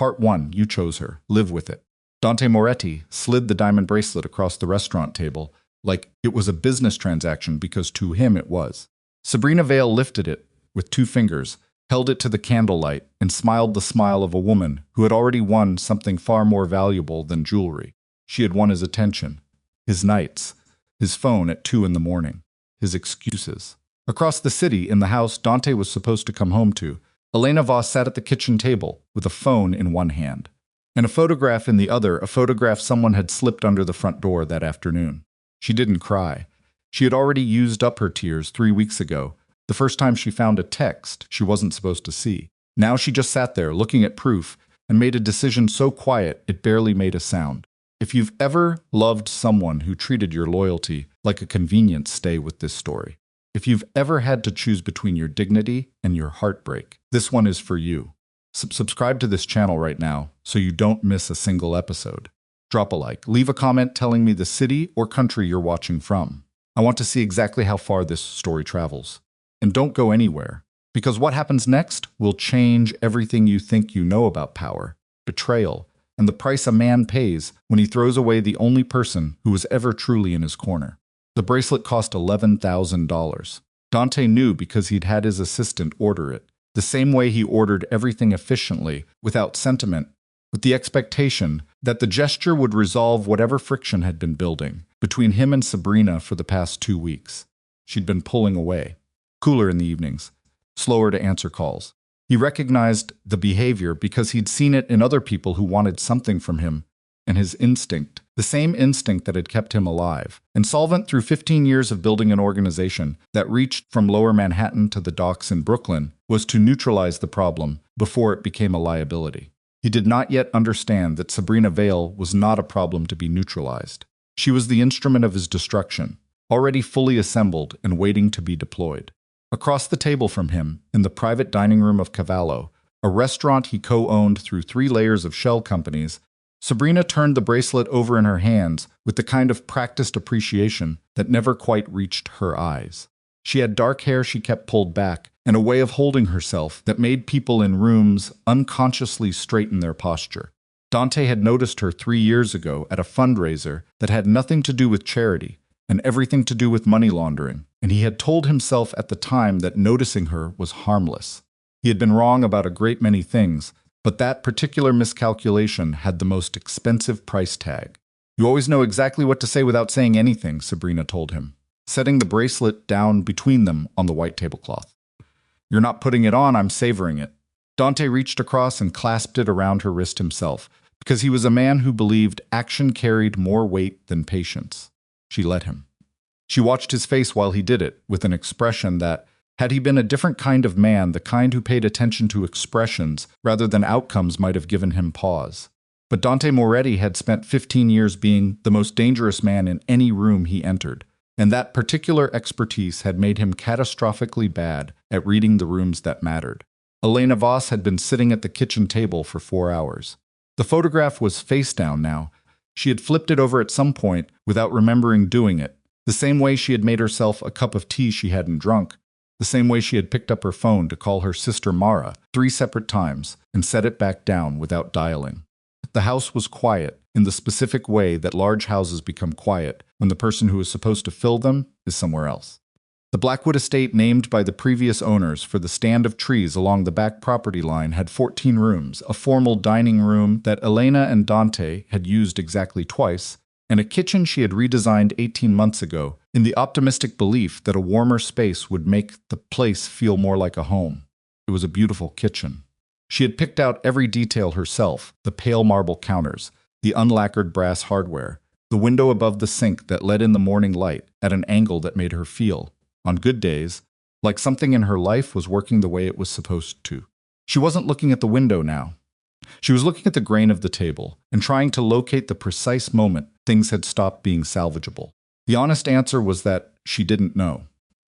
Part 1. You chose her. Live with it. Dante Moretti slid the diamond bracelet across the restaurant table like it was a business transaction because to him it was. Sabrina Vale lifted it with 2 fingers, held it to the candlelight, and smiled the smile of a woman who had already won something far more valuable than jewelry. She had won his attention, his nights, his phone at 2 in the morning, his excuses. Across the city, in the house Dante was supposed to come home to, Elena Voss sat at the kitchen table with a phone in one hand, and a photograph in the other, a photograph someone had slipped under the front door that afternoon. She didn't cry. She had already used up her tears 3 weeks ago, the first time she found a text she wasn't supposed to see. Now she just sat there, looking at proof, and made a decision so quiet it barely made a sound. If you've ever loved someone who treated your loyalty like a convenience, stay with this story. If you've ever had to choose between your dignity and your heartbreak, this one is for you. Subscribe to this channel right now so you don't miss a single episode. Drop a like, leave a comment telling me the city or country you're watching from. I want to see exactly how far this story travels. And don't go anywhere, because what happens next will change everything you think you know about power, betrayal, and the price a man pays when he throws away the only person who was ever truly in his corner. The bracelet cost $11,000. Dante knew because he'd had his assistant order it, the same way he ordered everything efficiently, without sentiment, with the expectation that the gesture would resolve whatever friction had been building between him and Sabrina for the past 2 weeks. She'd been pulling away, cooler in the evenings, slower to answer calls. He recognized the behavior because he'd seen it in other people who wanted something from him, and his instinct, the same instinct that had kept him alive, and solvent through 15 years of building an organization that reached from lower Manhattan to the docks in Brooklyn, was to neutralize the problem before it became a liability. He did not yet understand that Sabrina Vale was not a problem to be neutralized. She was the instrument of his destruction, already fully assembled and waiting to be deployed. Across the table from him, in the private dining room of Cavallo, a restaurant he co-owned through 3 layers of shell companies, Sabrina turned the bracelet over in her hands with the kind of practiced appreciation that never quite reached her eyes. She had dark hair she kept pulled back, and a way of holding herself that made people in rooms unconsciously straighten their posture. Dante had noticed her 3 years ago at a fundraiser that had nothing to do with charity and everything to do with money laundering, and he had told himself at the time that noticing her was harmless. He had been wrong about a great many things, but that particular miscalculation had the most expensive price tag. "You always know exactly what to say without saying anything," Sabrina told him, setting the bracelet down between them on the white tablecloth. "You're not putting it on, I'm savoring it." Dante reached across and clasped it around her wrist himself, because he was a man who believed action carried more weight than patience. She let him. She watched his face while he did it, with an expression that, had he been a different kind of man, the kind who paid attention to expressions rather than outcomes, might have given him pause. But Dante Moretti had spent 15 years being the most dangerous man in any room he entered, and that particular expertise had made him catastrophically bad at reading the rooms that mattered. Elena Voss had been sitting at the kitchen table for 4 hours. The photograph was face down now. She had flipped it over at some point without remembering doing it, the same way she had made herself a cup of tea she hadn't drunk, the same way she had picked up her phone to call her sister Mara 3 separate times and set it back down without dialing. The house was quiet in the specific way that large houses become quiet when the person who is supposed to fill them is somewhere else. The Blackwood estate, named by the previous owners for the stand of trees along the back property line, had 14 rooms, a formal dining room that Elena and Dante had used exactly twice, and a kitchen she had redesigned 18 months ago in the optimistic belief that a warmer space would make the place feel more like a home. It was a beautiful kitchen. She had picked out every detail herself, the pale marble counters, the unlacquered brass hardware, the window above the sink that let in the morning light at an angle that made her feel, on good days, like something in her life was working the way it was supposed to. She wasn't looking at the window now. She was looking at the grain of the table and trying to locate the precise moment things had stopped being salvageable. The honest answer was that she didn't know.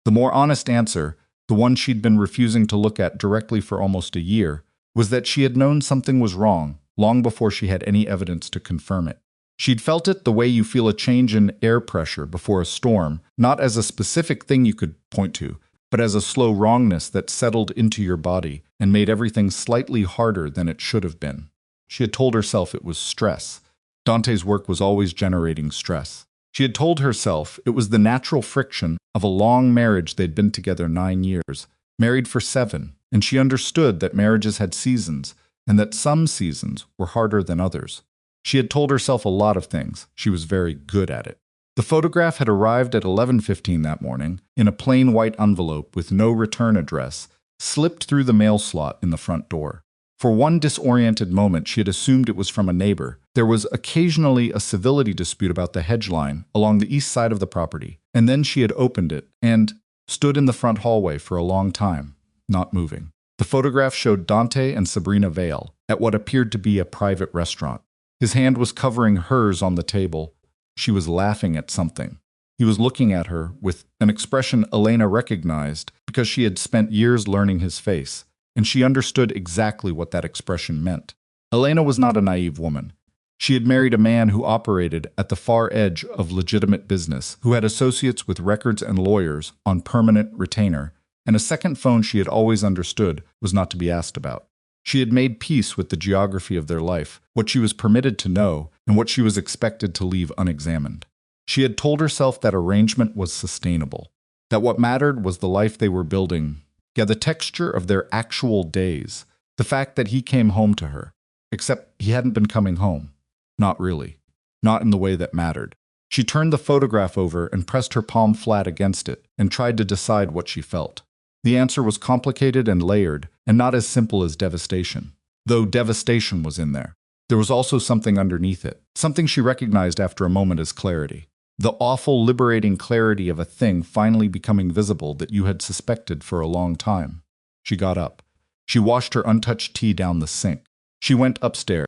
The more honest answer, the one she'd been refusing to look at directly for almost a year, was that she had known something was wrong long before she had any evidence to confirm it. She'd felt it the way you feel a change in air pressure before a storm, not as a specific thing you could point to, but as a slow wrongness that settled into your body and made everything slightly harder than it should have been. She had told herself it was stress. Dante's work was always generating stress. She had told herself it was the natural friction of a long marriage. They'd been together 9 years, married for 7, and she understood that marriages had seasons, and that some seasons were harder than others. She had told herself a lot of things. She was very good at it. The photograph had arrived at 11:15 that morning in a plain white envelope with no return address, slipped through the mail slot in the front door. For one disoriented moment, she had assumed it was from a neighbor. There was occasionally a civility dispute about the hedge line along the east side of the property, and then she had opened it and stood in the front hallway for a long time, not moving. The photograph showed Dante and Sabrina Vale at what appeared to be a private restaurant. His hand was covering hers on the table. She was laughing at something. He was looking at her with an expression Elena recognized because she had spent years learning his face, and she understood exactly what that expression meant. Elena was not a naive woman. She had married a man who operated at the far edge of legitimate business, who had associates with records and lawyers on permanent retainer, and a second phone she had always understood was not to be asked about. She had made peace with the geography of their life, what she was permitted to know, and what she was expected to leave unexamined. She had told herself that arrangement was sustainable, that what mattered was the life they were building, yeah, the texture of their actual days, the fact that he came home to her, except he hadn't been coming home. Not really. Not in the way that mattered. She turned the photograph over and pressed her palm flat against it and tried to decide what she felt. The answer was complicated and layered, and not as simple as devastation. Though devastation was in there, there was also something underneath it, something she recognized after a moment as clarity. The awful, liberating clarity of a thing finally becoming visible that you had suspected for a long time. She got up. She washed her untouched tea down the sink. She went upstairs.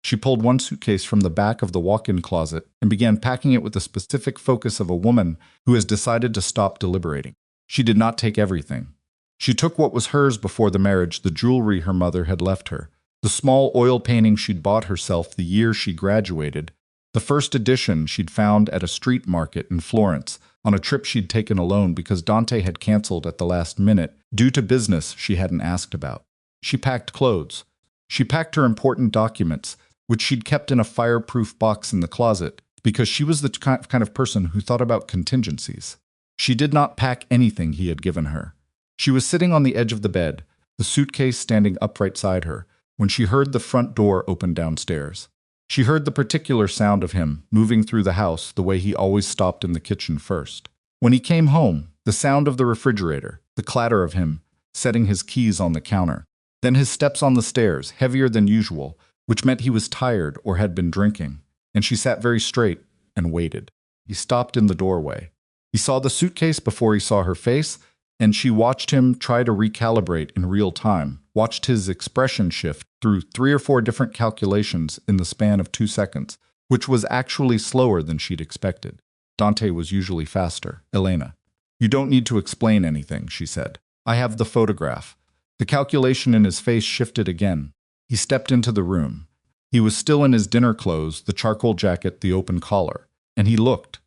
She pulled one suitcase from the back of the walk-in closet and began packing it with the specific focus of a woman who has decided to stop deliberating. She did not take everything. She took what was hers before the marriage, the jewelry her mother had left her, the small oil painting she'd bought herself the year she graduated, the first edition she'd found at a street market in Florence on a trip she'd taken alone because Dante had canceled at the last minute due to business she hadn't asked about. She packed clothes. She packed her important documents, which she'd kept in a fireproof box in the closet because she was the kind of person who thought about contingencies. She did not pack anything he had given her. She was sitting on the edge of the bed, the suitcase standing upright beside her, when she heard the front door open downstairs. She heard the particular sound of him moving through the house the way he always stopped in the kitchen first. When he came home, the sound of the refrigerator, the clatter of him setting his keys on the counter. Then his steps on the stairs, heavier than usual, which meant he was tired or had been drinking, and she sat very straight and waited. He stopped in the doorway. He saw the suitcase before he saw her face, and she watched him try to recalibrate in real time, watched his expression shift through 3 or 4 different calculations in the span of 2 seconds, which was actually slower than she'd expected. Dante was usually faster. Elena, you don't need to explain anything, she said. I have the photograph. The calculation in his face shifted again. He stepped into the room. He was still in his dinner clothes, the charcoal jacket, the open collar, and he looked.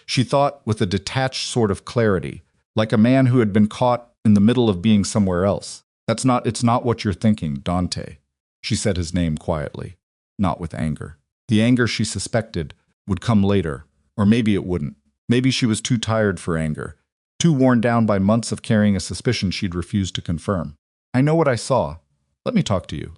She thought with a detached sort of clarity, like a man who had been caught in the middle of being somewhere else. It's not what you're thinking, Dante. She said his name quietly, not with anger. The anger she suspected would come later, or maybe it wouldn't. Maybe she was too tired for anger, too worn down by months of carrying a suspicion she'd refused to confirm. I know what I saw. Let me talk to you.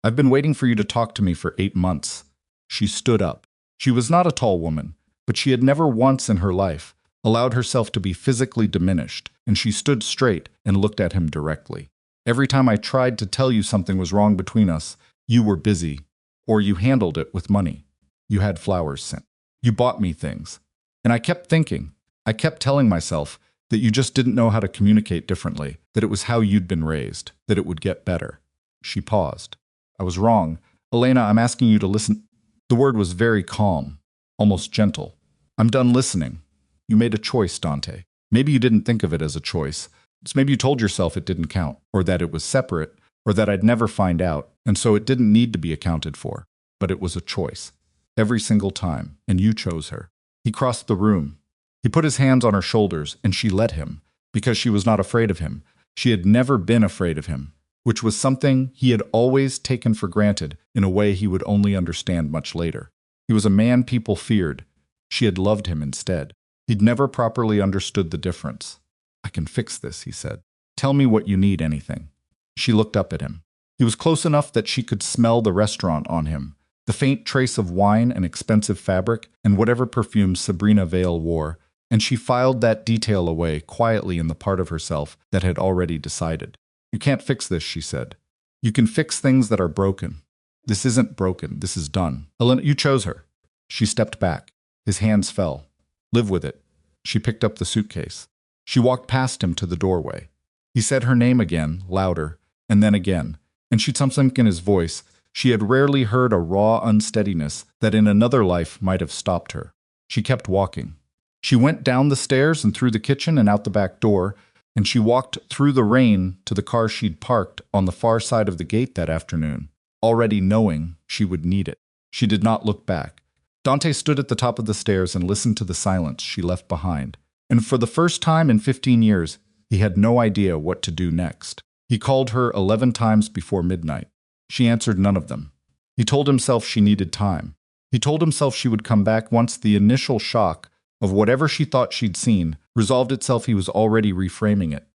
I've been waiting for you to talk to me for 8 months. She stood up. She was not a tall woman, but she had never once in her life allowed herself to be physically diminished, and she stood straight and looked at him directly. Every time I tried to tell you something was wrong between us, you were busy, or you handled it with money. You had flowers sent. You bought me things. And I kept telling myself that you just didn't know how to communicate differently, that it was how you'd been raised, that it would get better. She paused. I was wrong. Elena, I'm asking you to listen. The word was very calm, almost gentle. I'm done listening. You made a choice, Dante. Maybe you didn't think of it as a choice. Maybe you told yourself it didn't count, or that it was separate, or that I'd never find out, and so it didn't need to be accounted for. But it was a choice. Every single time, and you chose her. He crossed the room. He put his hands on her shoulders, and she let him, because she was not afraid of him. She had never been afraid of him. which was something he had always taken for granted in a way he would only understand much later. He was a man people feared. She had loved him instead. He'd never properly understood the difference. "I can fix this," he said. "Tell me what you need, anything." She looked up at him. He was close enough that she could smell the restaurant on him, the faint trace of wine and expensive fabric and whatever perfume Sabrina Vale wore, and she filed that detail away quietly in the part of herself that had already decided. "You can't fix this," she said. "You can fix things that are broken. This isn't broken. This is done. Elena, you chose her." She stepped back. His hands fell. "Live with it." She picked up the suitcase. She walked past him to the doorway. He said her name again, louder, and then again, and she'd something in his voice. She had rarely heard a raw unsteadiness that in another life might have stopped her. She kept walking. She went down the stairs and through the kitchen and out the back door, and she walked through the rain to the car she'd parked on the far side of the gate that afternoon, already knowing she would need it. She did not look back. Dante stood at the top of the stairs and listened to the silence she left behind, and for the first time in 15 years, he had no idea what to do next. He called her 11 times before midnight. She answered none of them. He told himself she needed time. He told himself she would come back once the initial shock of whatever she thought she'd seen resolved itself. He was already reframing it,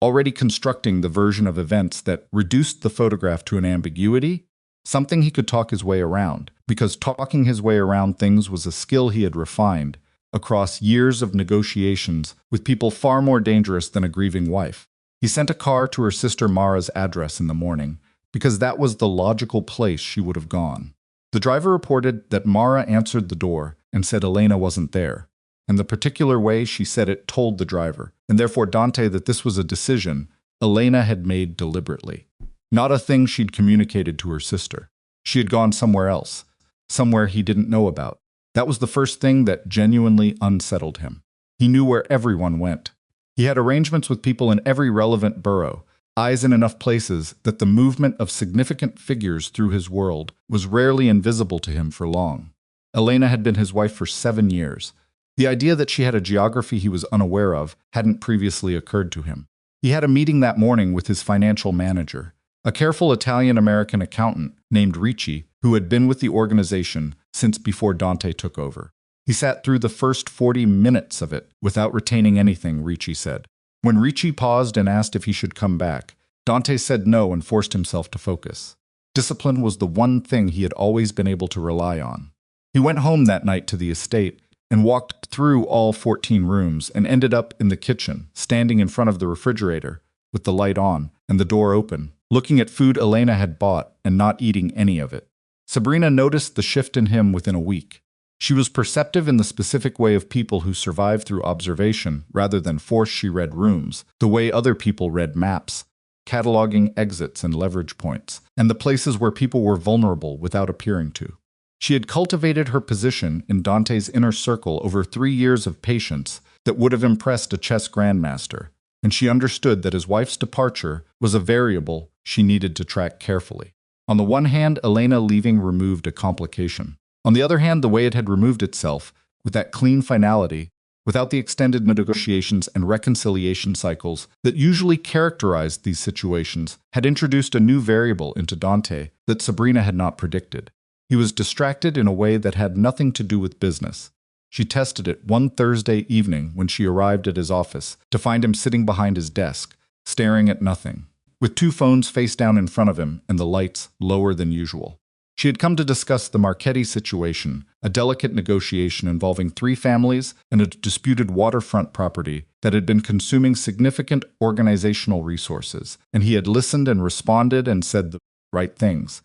already constructing the version of events that reduced the photograph to an ambiguity, something he could talk his way around, because talking his way around things was a skill he had refined across years of negotiations with people far more dangerous than a grieving wife. He sent a car to her sister Mara's address in the morning, because that was the logical place she would have gone. The driver reported that Mara answered the door and said Elena wasn't there, and the particular way she said it told the driver, and therefore Dante, that this was a decision Elena had made deliberately, not a thing she'd communicated to her sister. She had gone somewhere else, somewhere he didn't know about. That was the first thing that genuinely unsettled him. He knew where everyone went. He had arrangements with people in every relevant borough, eyes in enough places that the movement of significant figures through his world was rarely invisible to him for long. Elena had been his wife for 7 years. The idea that she had a geography he was unaware of hadn't previously occurred to him. He had a meeting that morning with his financial manager, a careful Italian-American accountant named Ricci, who had been with the organization since before Dante took over. He sat through the first 40 minutes of it without retaining anything, Ricci said. When Ricci paused and asked if he should come back, Dante said no and forced himself to focus. Discipline was the one thing he had always been able to rely on. He went home that night to the estate and walked through all 14 rooms and ended up in the kitchen, standing in front of the refrigerator with the light on and the door open, looking at food Elena had bought and not eating any of it. Sabrina noticed the shift in him within a week. She was perceptive in the specific way of people who survive through observation rather than force. She read rooms, the way other people read maps, cataloging exits and leverage points, and the places where people were vulnerable without appearing to. She had cultivated her position in Dante's inner circle over 3 years of patience that would have impressed a chess grandmaster, and she understood that his wife's departure was a variable she needed to track carefully. On the one hand, Elena leaving removed a complication. On the other hand, the way it had removed itself, with that clean finality, without the extended negotiations and reconciliation cycles that usually characterized these situations, had introduced a new variable into Dante that Sabrina had not predicted. He was distracted in a way that had nothing to do with business. She tested it one Thursday evening when she arrived at his office to find him sitting behind his desk, staring at nothing, with 2 phones face down in front of him and the lights lower than usual. She had come to discuss the Marchetti situation, a delicate negotiation involving 3 families and a disputed waterfront property that had been consuming significant organizational resources, and he had listened and responded and said the right things.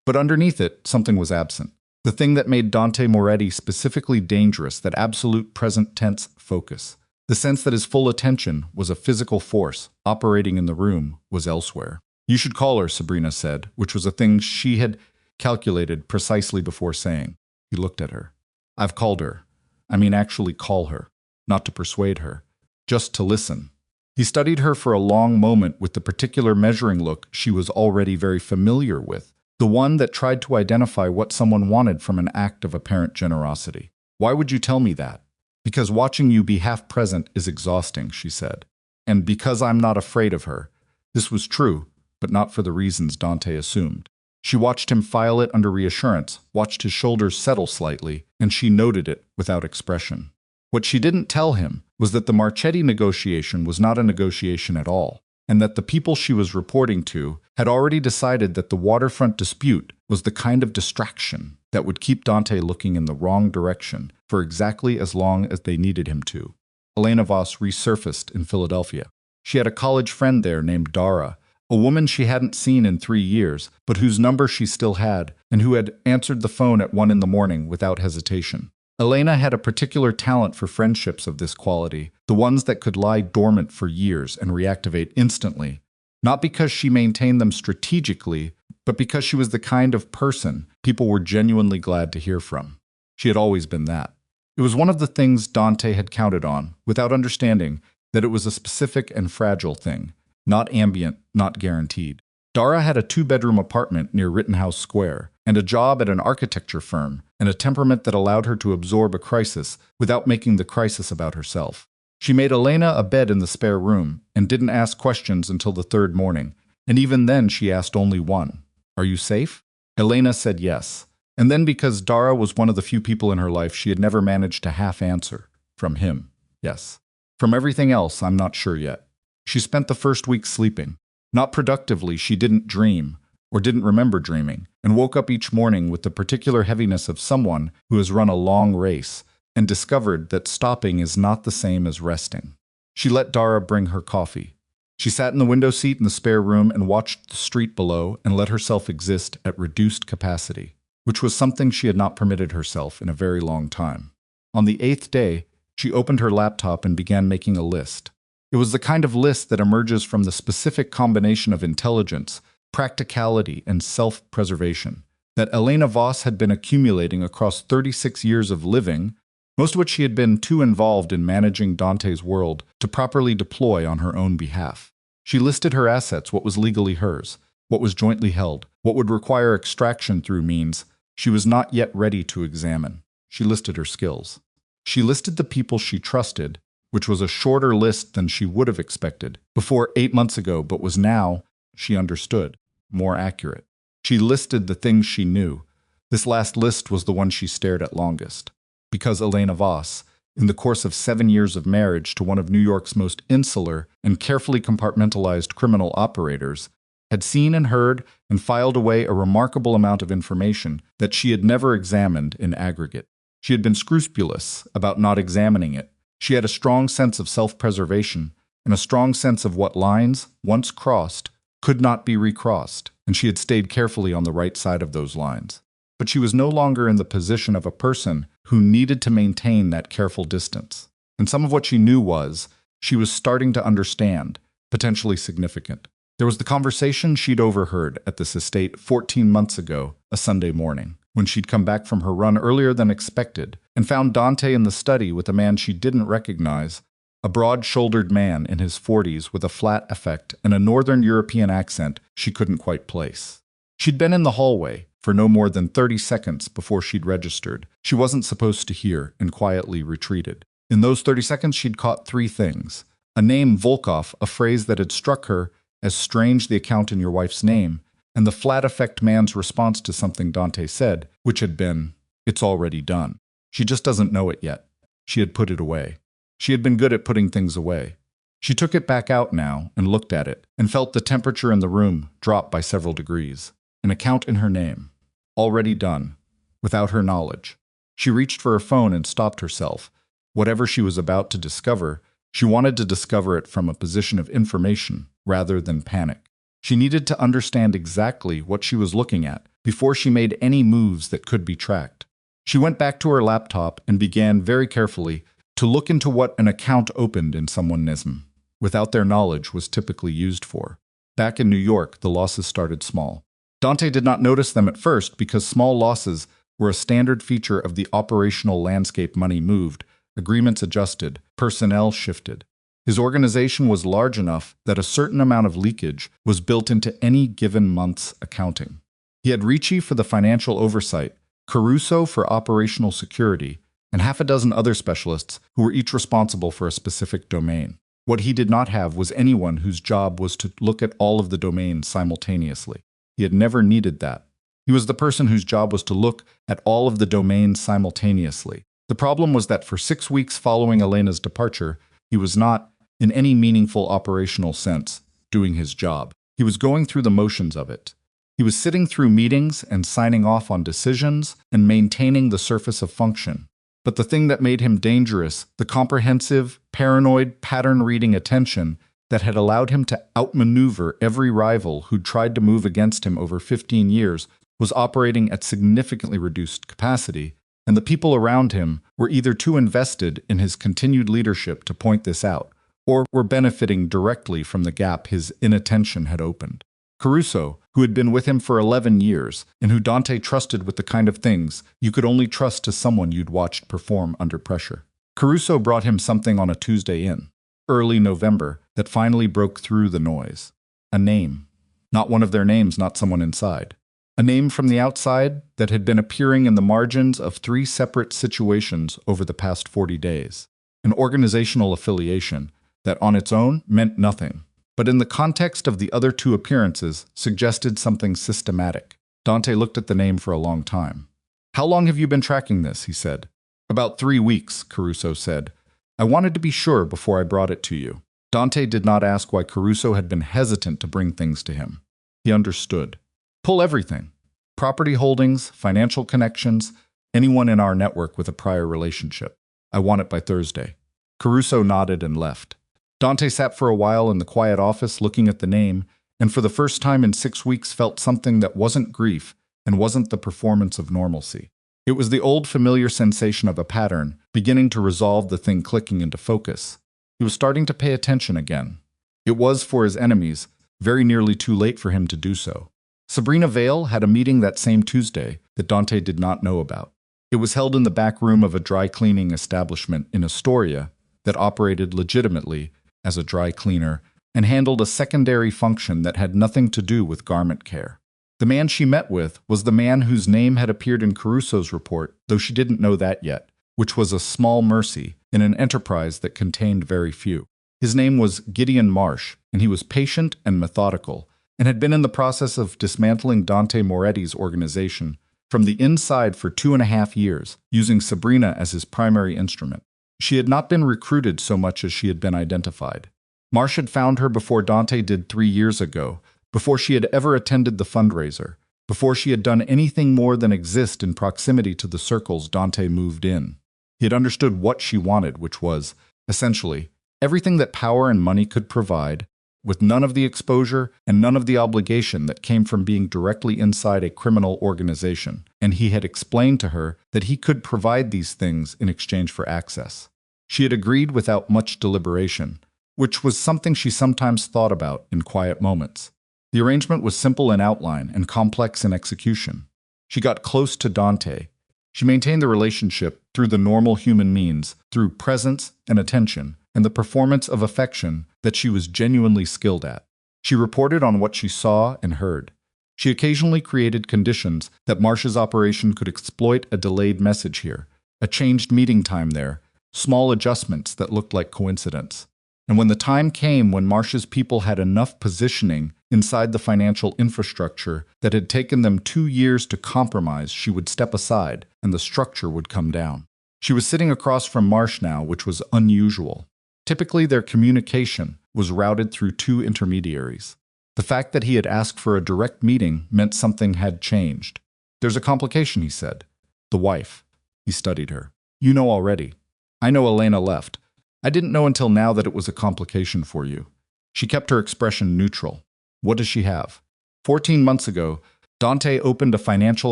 But underneath it, something was absent. The thing that made Dante Moretti specifically dangerous, that absolute present tense focus. The sense that his full attention was a physical force operating in the room was elsewhere. "You should call her," Sabrina said, which was a thing she had calculated precisely before saying. He looked at her. "I've called her. I mean actually call her. Not to persuade her. Just to listen." He studied her for a long moment with the particular measuring look she was already very familiar with, the one that tried to identify what someone wanted from an act of apparent generosity. "Why would you tell me that?" "Because watching you be half present is exhausting," she said. "And because I'm not afraid of her." This was true, but not for the reasons Dante assumed. She watched him file it under reassurance, watched his shoulders settle slightly, and she noted it without expression. What she didn't tell him was that the Marchetti negotiation was not a negotiation at all, and that the people she was reporting to had already decided that the waterfront dispute was the kind of distraction that would keep Dante looking in the wrong direction for exactly as long as they needed him to. Elena Voss resurfaced in Philadelphia. She had a college friend there named Dara, a woman she hadn't seen in 3 years, but whose number she still had, and who had answered the phone at 1 a.m. without hesitation. Elena had a particular talent for friendships of this quality, the ones that could lie dormant for years and reactivate instantly, not because she maintained them strategically, but because she was the kind of person people were genuinely glad to hear from. She had always been that. It was one of the things Dante had counted on, without understanding that it was a specific and fragile thing, not ambient, not guaranteed. Dara had a 2-bedroom apartment near Rittenhouse Square, and a job at an architecture firm, and a temperament that allowed her to absorb a crisis without making the crisis about herself. She made Elena a bed in the spare room, and didn't ask questions until the 3rd morning, and even then she asked only one. "Are you safe?" Elena said yes. And then because Dara was one of the few people in her life she had never managed to half answer. From him, yes. From everything else, I'm not sure yet. She spent the first week sleeping. Not productively, she didn't dream, or didn't remember dreaming, and woke up each morning with the particular heaviness of someone who has run a long race, and discovered that stopping is not the same as resting. She let Dara bring her coffee. She sat in the window seat in the spare room and watched the street below and let herself exist at reduced capacity, which was something she had not permitted herself in a very long time. On the 8th day, she opened her laptop and began making a list. It was the kind of list that emerges from the specific combination of intelligence, practicality, and self-preservation that Elena Voss had been accumulating across 36 years of living, most of which she had been too involved in managing Dante's world to properly deploy on her own behalf. She listed her assets, what was legally hers, what was jointly held, what would require extraction through means she was not yet ready to examine. She listed her skills. She listed the people she trusted, which was a shorter list than she would have expected before 8 months ago, but was now, she understood, more accurate. She listed the things she knew. This last list was the one she stared at longest. Because Elena Voss, in the course of 7 years of marriage to one of New York's most insular and carefully compartmentalized criminal operators, had seen and heard and filed away a remarkable amount of information that she had never examined in aggregate. She had been scrupulous about not examining it. She had a strong sense of self-preservation and a strong sense of what lines, once crossed, could not be recrossed, and she had stayed carefully on the right side of those lines. But she was no longer in the position of a person who needed to maintain that careful distance. And some of what she knew was, she was starting to understand, potentially significant. There was the conversation she'd overheard at this estate 14 months ago, a Sunday morning, when she'd come back from her run earlier than expected and found Dante in the study with a man she didn't recognize, a broad-shouldered man in his 40s with a flat effect and a Northern European accent she couldn't quite place. She'd been in the hallway for no more than 30 seconds before she'd registered. She wasn't supposed to hear and quietly retreated. In those 30 seconds, she'd caught 3 things. A name, Volkov, a phrase that had struck her as strange, the account in your wife's name, and the flat effect man's response to something Dante said, which had been, "It's already done. She just doesn't know it yet." She had put it away. She had been good at putting things away. She took it back out now and looked at it, and felt the temperature in the room drop by several degrees. An account in her name. Already done. Without her knowledge. She reached for her phone and stopped herself. Whatever she was about to discover, she wanted to discover it from a position of information rather than panic. She needed to understand exactly what she was looking at before she made any moves that could be tracked. She went back to her laptop and began very carefully to look into what an account opened in someone's name, without their knowledge, was typically used for. Back in New York, the losses started small. Dante did not notice them at first because small losses were a standard feature of the operational landscape. Money moved, agreements adjusted, personnel shifted. His organization was large enough that a certain amount of leakage was built into any given month's accounting. He had Ricci for the financial oversight, Caruso for operational security, and half a dozen other specialists who were each responsible for a specific domain. What he did not have was anyone whose job was to look at all of the domains simultaneously. He had never needed that. He was the person whose job was to look at all of the domains simultaneously. The problem was that for 6 weeks following Elena's departure, he was not, in any meaningful operational sense, doing his job. He was going through the motions of it. He was sitting through meetings and signing off on decisions and maintaining the surface of function. But the thing that made him dangerous, the comprehensive, paranoid, pattern-reading attention that had allowed him to outmaneuver every rival who'd tried to move against him over 15 years, was operating at significantly reduced capacity, and the people around him were either too invested in his continued leadership to point this out, or were benefiting directly from the gap his inattention had opened. Caruso, who had been with him for 11 years, and who Dante trusted with the kind of things you could only trust to someone you'd watched perform under pressure. Caruso brought him something on a Tuesday in early November that finally broke through the noise. A name. Not one of their names, not someone inside. A name from the outside that had been appearing in the margins of 3 separate situations over the past 40 days. An organizational affiliation that on its own meant nothing, but in the context of the other 2 appearances suggested something systematic. Dante looked at the name for a long time. "How long have you been tracking this?" he said. "About 3 weeks," Caruso said. "I wanted to be sure before I brought it to you." Dante did not ask why Caruso had been hesitant to bring things to him. He understood. "Pull everything. Property holdings, financial connections, anyone in our network with a prior relationship. I want it by Thursday." Caruso nodded and left. Dante sat for a while in the quiet office looking at the name, and for the first time in 6 weeks felt something that wasn't grief and wasn't the performance of normalcy. It was the old familiar sensation of a pattern, beginning to resolve the thing clicking into focus. He was starting to pay attention again. It was, for his enemies, very nearly too late for him to do so. Sabrina Vale had a meeting that same Tuesday that Dante did not know about. It was held in the back room of a dry cleaning establishment in Astoria that operated legitimately as a dry cleaner and handled a secondary function that had nothing to do with garment care. The man she met with was the man whose name had appeared in Caruso's report, though she didn't know that yet, which was a small mercy in an enterprise that contained very few. His name was Gideon Marsh, and he was patient and methodical, and had been in the process of dismantling Dante Moretti's organization from the inside for 2.5 years, using Sabrina as his primary instrument. She had not been recruited so much as she had been identified. Marsh had found her before Dante did 3 years ago, before she had ever attended the fundraiser, before she had done anything more than exist in proximity to the circles Dante moved in. He had understood what she wanted, which was, essentially, everything that power and money could provide, with none of the exposure and none of the obligation that came from being directly inside a criminal organization, and he had explained to her that he could provide these things in exchange for access. She had agreed without much deliberation, which was something she sometimes thought about in quiet moments. The arrangement was simple in outline and complex in execution. She got close to Dante. She maintained the relationship through the normal human means, through presence and attention, and the performance of affection that she was genuinely skilled at. She reported on what she saw and heard. She occasionally created conditions that Marsh's operation could exploit a delayed message here, a changed meeting time there, small adjustments that looked like coincidence. And when the time came when Marsh's people had enough positioning inside the financial infrastructure that had taken them 2 years to compromise, she would step aside and the structure would come down. She was sitting across from Marsh now, which was unusual. Typically, their communication was routed through 2 intermediaries. The fact that he had asked for a direct meeting meant something had changed. "There's a complication," he said. "The wife." He studied her. "You know already. I know Elena left. I didn't know until now that it was a complication for you." She kept her expression neutral. "What does she have?" 14 months ago, Dante opened a financial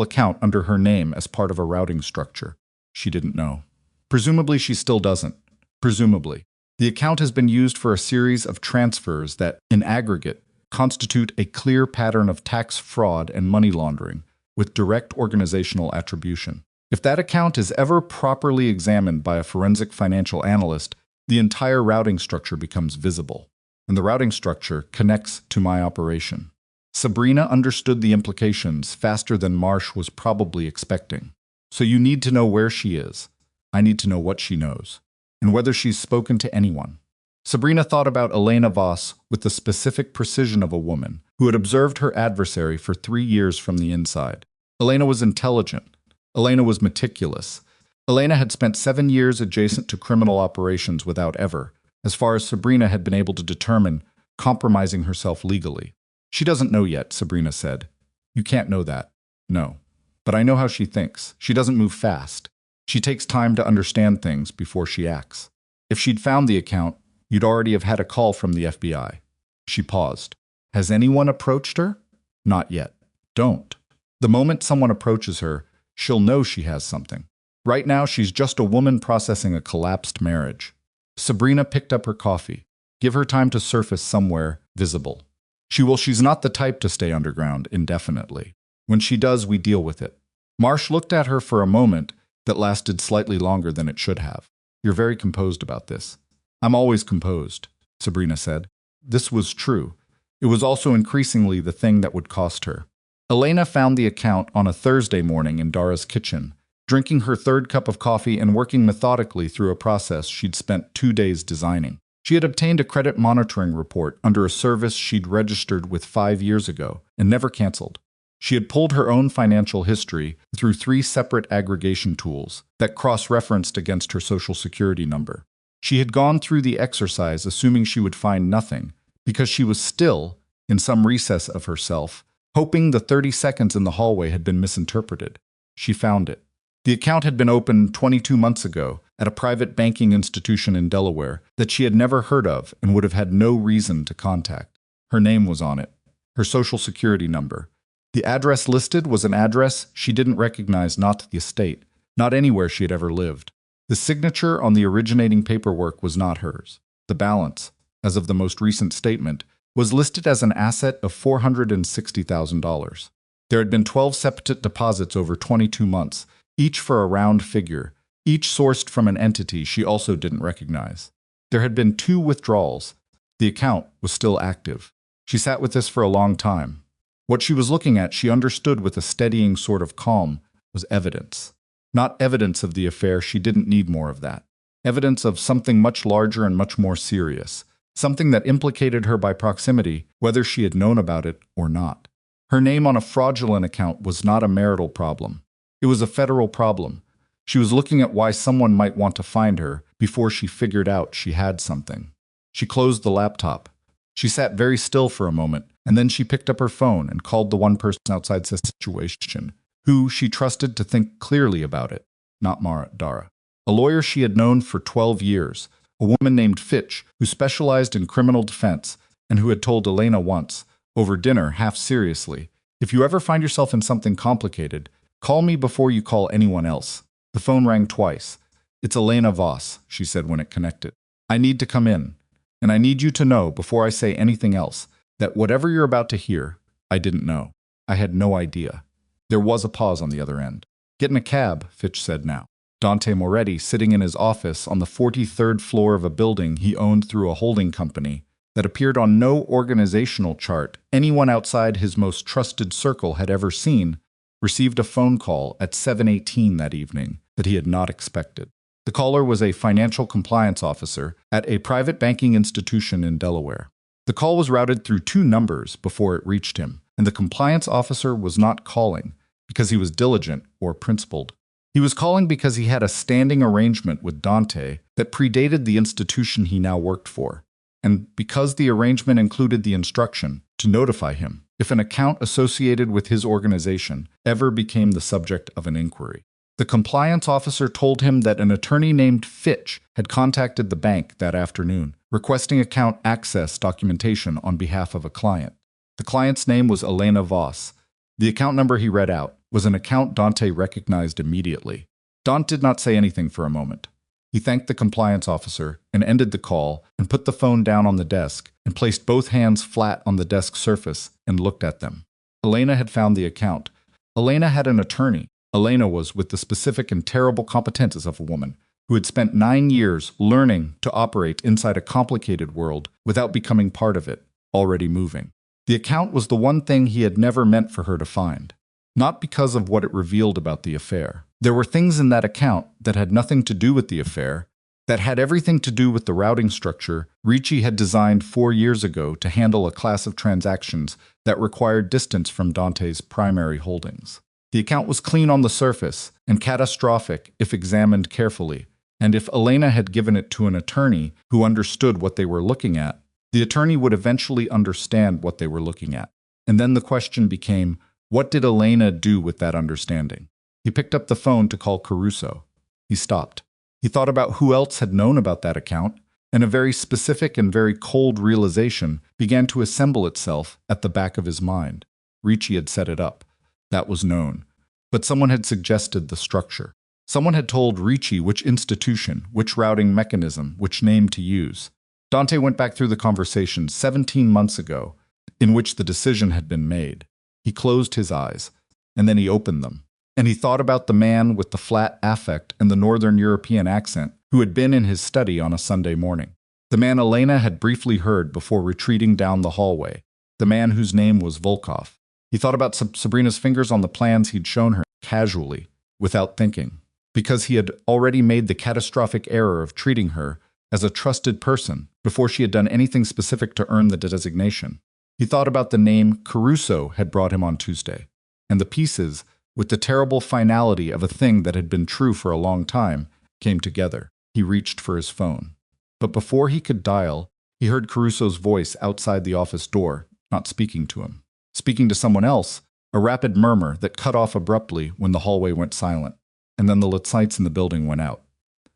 account under her name as part of a routing structure. She didn't know. Presumably she still doesn't. Presumably. The account has been used for a series of transfers that, in aggregate, constitute a clear pattern of tax fraud and money laundering, with direct organizational attribution. If that account is ever properly examined by a forensic financial analyst, the entire routing structure becomes visible, and the routing structure connects to my operation. Sabrina understood the implications faster than Marsh was probably expecting. So you need to know where she is. I need to know what she knows, and whether she's spoken to anyone. Sabrina thought about Elena Voss with the specific precision of a woman who had observed her adversary for 3 years from the inside. Elena was intelligent. Elena was meticulous. Elena had spent 7 years adjacent to criminal operations without ever, as far as Sabrina had been able to determine, compromising herself legally. She doesn't know yet, Sabrina said. You can't know that. No. But I know how she thinks. She doesn't move fast. She takes time to understand things before she acts. If she'd found the account, you'd already have had a call from the FBI. She paused. Has anyone approached her? Not yet. Don't. The moment someone approaches her, she'll know she has something. Right now, she's just a woman processing a collapsed marriage. Sabrina picked up her coffee. Give her time to surface somewhere visible. She's not the type to stay underground indefinitely. When she does, we deal with it. Marsh looked at her for a moment that lasted slightly longer than it should have. You're very composed about this. I'm always composed, Sabrina said. This was true. It was also increasingly the thing that would cost her. Elena found the account on a Thursday morning in Dara's kitchen, drinking her third cup of coffee and working methodically through a process she'd spent 2 days designing. She had obtained a credit monitoring report under a service she'd registered with 5 years ago and never canceled. She had pulled her own financial history through 3 separate aggregation tools that cross-referenced against her social security number. She had gone through the exercise assuming she would find nothing, because she was still, in some recess of herself, hoping the 30 seconds in the hallway had been misinterpreted. She found it. The account had been opened 22 months ago at a private banking institution in Delaware that she had never heard of and would have had no reason to contact. Her name was on it, her social security number. The address listed was an address she didn't recognize, not the estate, not anywhere she had ever lived. The signature on the originating paperwork was not hers. The balance, as of the most recent statement, was listed as an asset of $460,000. There had been 12 separate deposits over 22 months, each for a round figure, each sourced from an entity she also didn't recognize. There had been 2 withdrawals. The account was still active. She sat with this for a long time. What she was looking at, she understood with a steadying sort of calm, was evidence. Not evidence of the affair, she didn't need more of that. Evidence of something much larger and much more serious. Something that implicated her by proximity, whether she had known about it or not. Her name on a fraudulent account was not a marital problem. It was a federal problem. She was looking at why someone might want to find her before she figured out she had something. She closed the laptop. She sat very still for a moment, and then she picked up her phone and called the one person outside the situation, who she trusted to think clearly about it, not Dara. A lawyer she had known for 12 years, a woman named Fitch, who specialized in criminal defense and who had told Elena once, over dinner, half seriously, if you ever find yourself in something complicated, call me before you call anyone else. The phone rang twice. It's Elena Voss, she said when it connected. I need to come in, and I need you to know, before I say anything else, that whatever you're about to hear, I didn't know. I had no idea. There was a pause on the other end. Get in a cab, Fitch said now. Dante Moretti, sitting in his office on the 43rd floor of a building he owned through a holding company that appeared on no organizational chart anyone outside his most trusted circle had ever seen, received a phone call at 7:18 that evening that he had not expected. The caller was a financial compliance officer at a private banking institution in Delaware. The call was routed through 2 numbers before it reached him, and the compliance officer was not calling because he was diligent or principled. He was calling because he had a standing arrangement with Dante that predated the institution he now worked for, and because the arrangement included the instruction to notify him if an account associated with his organization ever became the subject of an inquiry. The compliance officer told him that an attorney named Fitch had contacted the bank that afternoon, requesting account access documentation on behalf of a client. The client's name was Elena Voss. The account number he read out was an account Dante recognized immediately. Dante did not say anything for a moment. He thanked the compliance officer and ended the call and put the phone down on the desk and placed both hands flat on the desk surface and looked at them. Elena had found the account. Elena had an attorney. Elena was with the specific and terrible competences of a woman who had spent 9 years learning to operate inside a complicated world without becoming part of it, already moving. The account was the one thing he had never meant for her to find. Not because of what it revealed about the affair. There were things in that account that had nothing to do with the affair, that had everything to do with the routing structure Ricci had designed 4 years ago to handle a class of transactions that required distance from Dante's primary holdings. The account was clean on the surface and catastrophic if examined carefully, and if Elena had given it to an attorney who understood what they were looking at, the attorney would eventually understand what they were looking at. And then the question became, what did Elena do with that understanding? He picked up the phone to call Caruso. He stopped. He thought about who else had known about that account, and a very specific and very cold realization began to assemble itself at the back of his mind. Ricci had set it up. That was known. But someone had suggested the structure. Someone had told Ricci which institution, which routing mechanism, which name to use. Dante went back through the conversation 17 months ago, in which the decision had been made. He closed his eyes, and then he opened them. And he thought about the man with the flat affect and the Northern European accent who had been in his study on a Sunday morning. The man Elena had briefly heard before retreating down the hallway. The man whose name was Volkov. He thought about Sabrina's fingers on the plans he'd shown her, casually, without thinking, because he had already made the catastrophic error of treating her as a trusted person before she had done anything specific to earn the designation. He thought about the name Caruso had brought him on Tuesday, and the pieces, with the terrible finality of a thing that had been true for a long time, came together. He reached for his phone. But before he could dial, he heard Caruso's voice outside the office door, not speaking to him. Speaking to someone else, a rapid murmur that cut off abruptly when the hallway went silent, and then the lights in the building went out.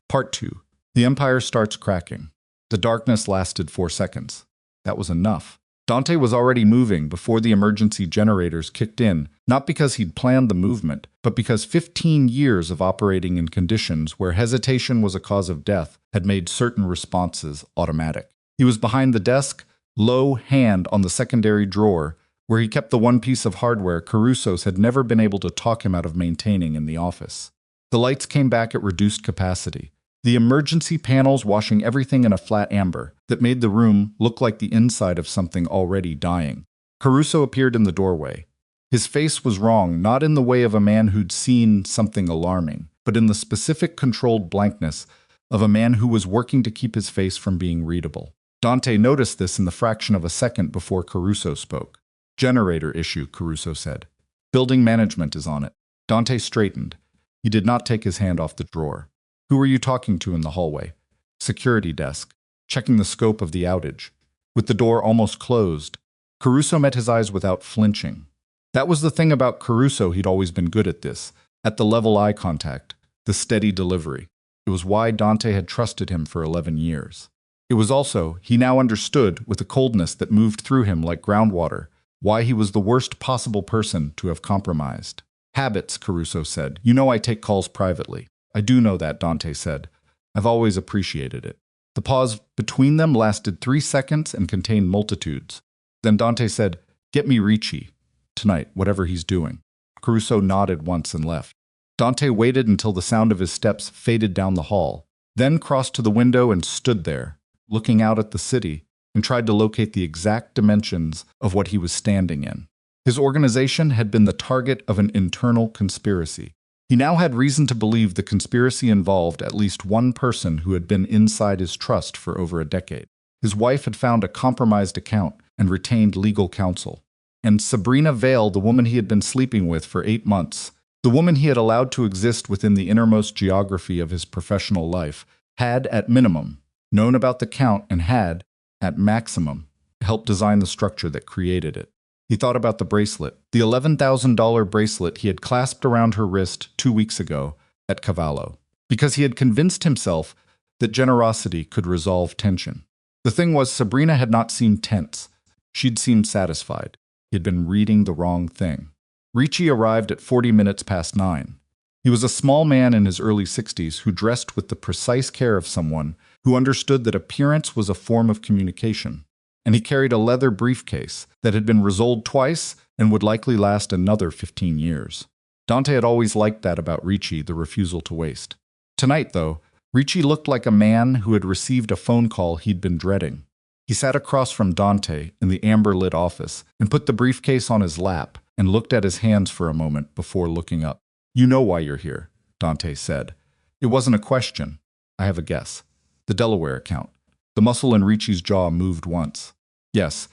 Part 2. The Empire starts cracking. The darkness lasted 4 seconds. That was enough. Dante was already moving before the emergency generators kicked in, not because he'd planned the movement, but because 15 years of operating in conditions where hesitation was a cause of death had made certain responses automatic. He was behind the desk, low hand on the secondary drawer, where he kept the one piece of hardware Caruso's had never been able to talk him out of maintaining in the office. The lights came back at reduced capacity, the emergency panels washing everything in a flat amber that made the room look like the inside of something already dying. Caruso appeared in the doorway. His face was wrong, not in the way of a man who'd seen something alarming, but in the specific controlled blankness of a man who was working to keep his face from being readable. Dante noticed this in the fraction of a second before Caruso spoke. "Generator issue," Caruso said. "Building management is on it." Dante straightened. He did not take his hand off the drawer. "Who were you talking to in the hallway?" "Security desk, checking the scope of the outage." With the door almost closed, Caruso met his eyes without flinching. That was the thing about Caruso, he'd always been good at this, at the level eye contact, the steady delivery. It was why Dante had trusted him for 11 years. It was also, he now understood, with a coldness that moved through him like groundwater, why he was the worst possible person to have compromised. "Habits," Caruso said. "You know I take calls privately." "I do know that," Dante said. "I've always appreciated it." The pause between them lasted 3 seconds and contained multitudes. Then Dante said, "Get me Ricci. Tonight, whatever he's doing." Caruso nodded once and left. Dante waited until the sound of his steps faded down the hall, then crossed to the window and stood there, looking out at the city, and tried to locate the exact dimensions of what he was standing in. His organization had been the target of an internal conspiracy. He now had reason to believe the conspiracy involved at least one person who had been inside his trust for over a decade. His wife had found a compromised account and retained legal counsel. And Sabrina Vale, the woman he had been sleeping with for 8 months, the woman he had allowed to exist within the innermost geography of his professional life, had, at minimum, known about the count and had, at maximum, helped design the structure that created it. He thought about the bracelet, the $11,000 bracelet he had clasped around her wrist 2 weeks ago at Cavallo, because he had convinced himself that generosity could resolve tension. The thing was, Sabrina had not seemed tense. She'd seemed satisfied. He had been reading the wrong thing. Ricci arrived at 40 minutes past 9. He was a small man in his early 60s who dressed with the precise care of someone who understood that appearance was a form of communication. And he carried a leather briefcase that had been resoled twice and would likely last another 15 years. Dante had always liked that about Ricci, the refusal to waste. Tonight, though, Ricci looked like a man who had received a phone call he'd been dreading. He sat across from Dante in the amber-lit office and put the briefcase on his lap and looked at his hands for a moment before looking up. "You know why you're here," Dante said. It wasn't a question. "I have a guess." The Delaware account. The muscle in Ricci's jaw moved once. Yes.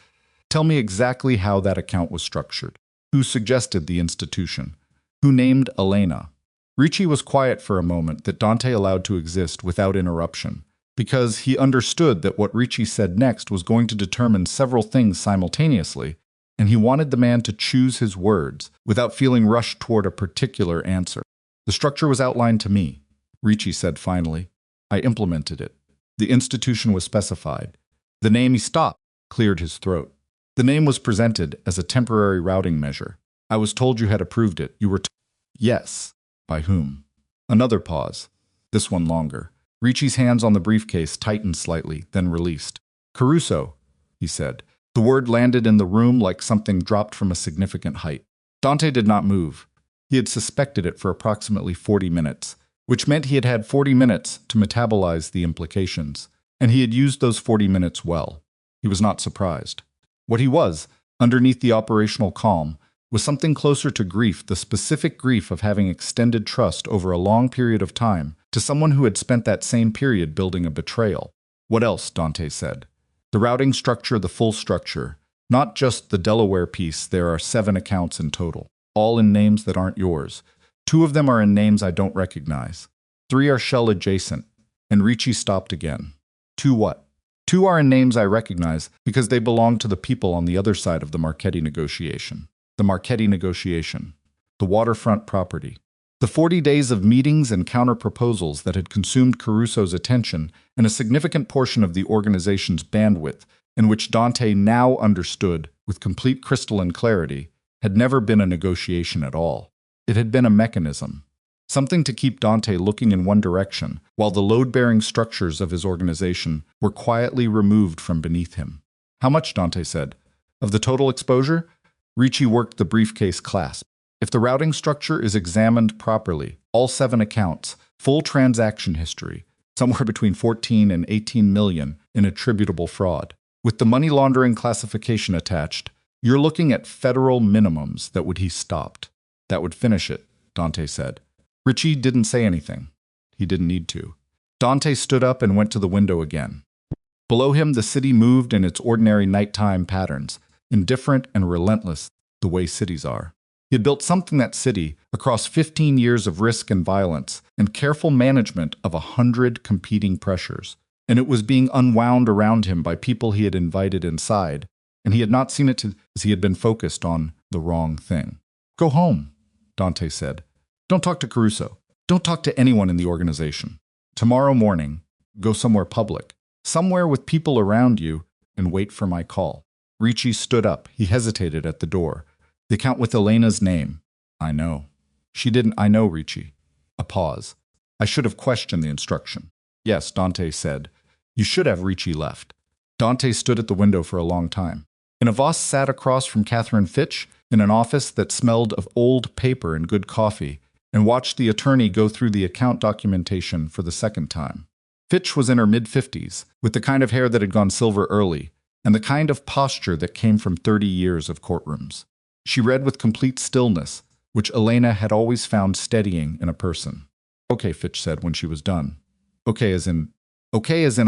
Tell me exactly how that account was structured. Who suggested the institution? Who named Elena? Ricci was quiet for a moment that Dante allowed to exist without interruption, because he understood that what Ricci said next was going to determine several things simultaneously, and he wanted the man to choose his words without feeling rushed toward a particular answer. The structure was outlined to me, Ricci said finally. I implemented it. The institution was specified. The name he stopped cleared his throat. The name was presented as a temporary routing measure. I was told you had approved it. You were Yes. By whom? Another pause. This one longer. Ricci's hands on the briefcase tightened slightly, then released. Caruso, he said. The word landed in the room like something dropped from a significant height. Dante did not move. He had suspected it for approximately 40 minutes, which meant he had had 40 minutes to metabolize the implications, and he had used those 40 minutes well. He was not surprised. What he was, underneath the operational calm, was something closer to grief, the specific grief of having extended trust over a long period of time to someone who had spent that same period building a betrayal. What else, Dante said. The routing structure, the full structure. Not just the Delaware piece, there are 7 accounts in total, all in names that aren't yours. 2 of them are in names I don't recognize. 3 are shell adjacent, and Ricci stopped again. 2 what? 2 are in names I recognize because they belong to the people on the other side of the Marchetti negotiation. The Marchetti negotiation. The waterfront property. The 40 days of meetings and counter-proposals that had consumed Caruso's attention and a significant portion of the organization's bandwidth, in which Dante now understood, with complete crystalline clarity, had never been a negotiation at all. It had been a mechanism. Something to keep Dante looking in one direction, while the load-bearing structures of his organization were quietly removed from beneath him. How much, Dante said? Of the total exposure? Ricci worked the briefcase clasp. If the routing structure is examined properly, all 7 accounts, full transaction history, somewhere between 14 and 18 million in attributable fraud. With the money laundering classification attached, you're looking at federal minimums that would he stopped. That would finish it, Dante said. Ricci didn't say anything. He didn't need to. Dante stood up and went to the window again. Below him, the city moved in its ordinary nighttime patterns, indifferent and relentless, the way cities are. He had built something that city across 15 years of risk and violence and careful management of 100 competing pressures, and it was being unwound around him by people he had invited inside, and he had not seen it as he had been focused on the wrong thing. Go home, Dante said. Don't talk to Caruso. Don't talk to anyone in the organization. Tomorrow morning, go somewhere public, somewhere with people around you, and wait for my call. Ricci stood up. He hesitated at the door. The account with Elena's name. I know. She didn't. I know, Ricci. A pause. I should have questioned the instruction. Yes, Dante said. You should have. Ricci left. Dante stood at the window for a long time. Voss sat across from Catherine Fitch in an office that smelled of old paper and good coffee, and watched the attorney go through the account documentation for the second time. Fitch was in her mid-50s, with the kind of hair that had gone silver early, and the kind of posture that came from 30 years of courtrooms. She read with complete stillness, which Elena had always found steadying in a person. Okay, Fitch said when she was done. Okay as in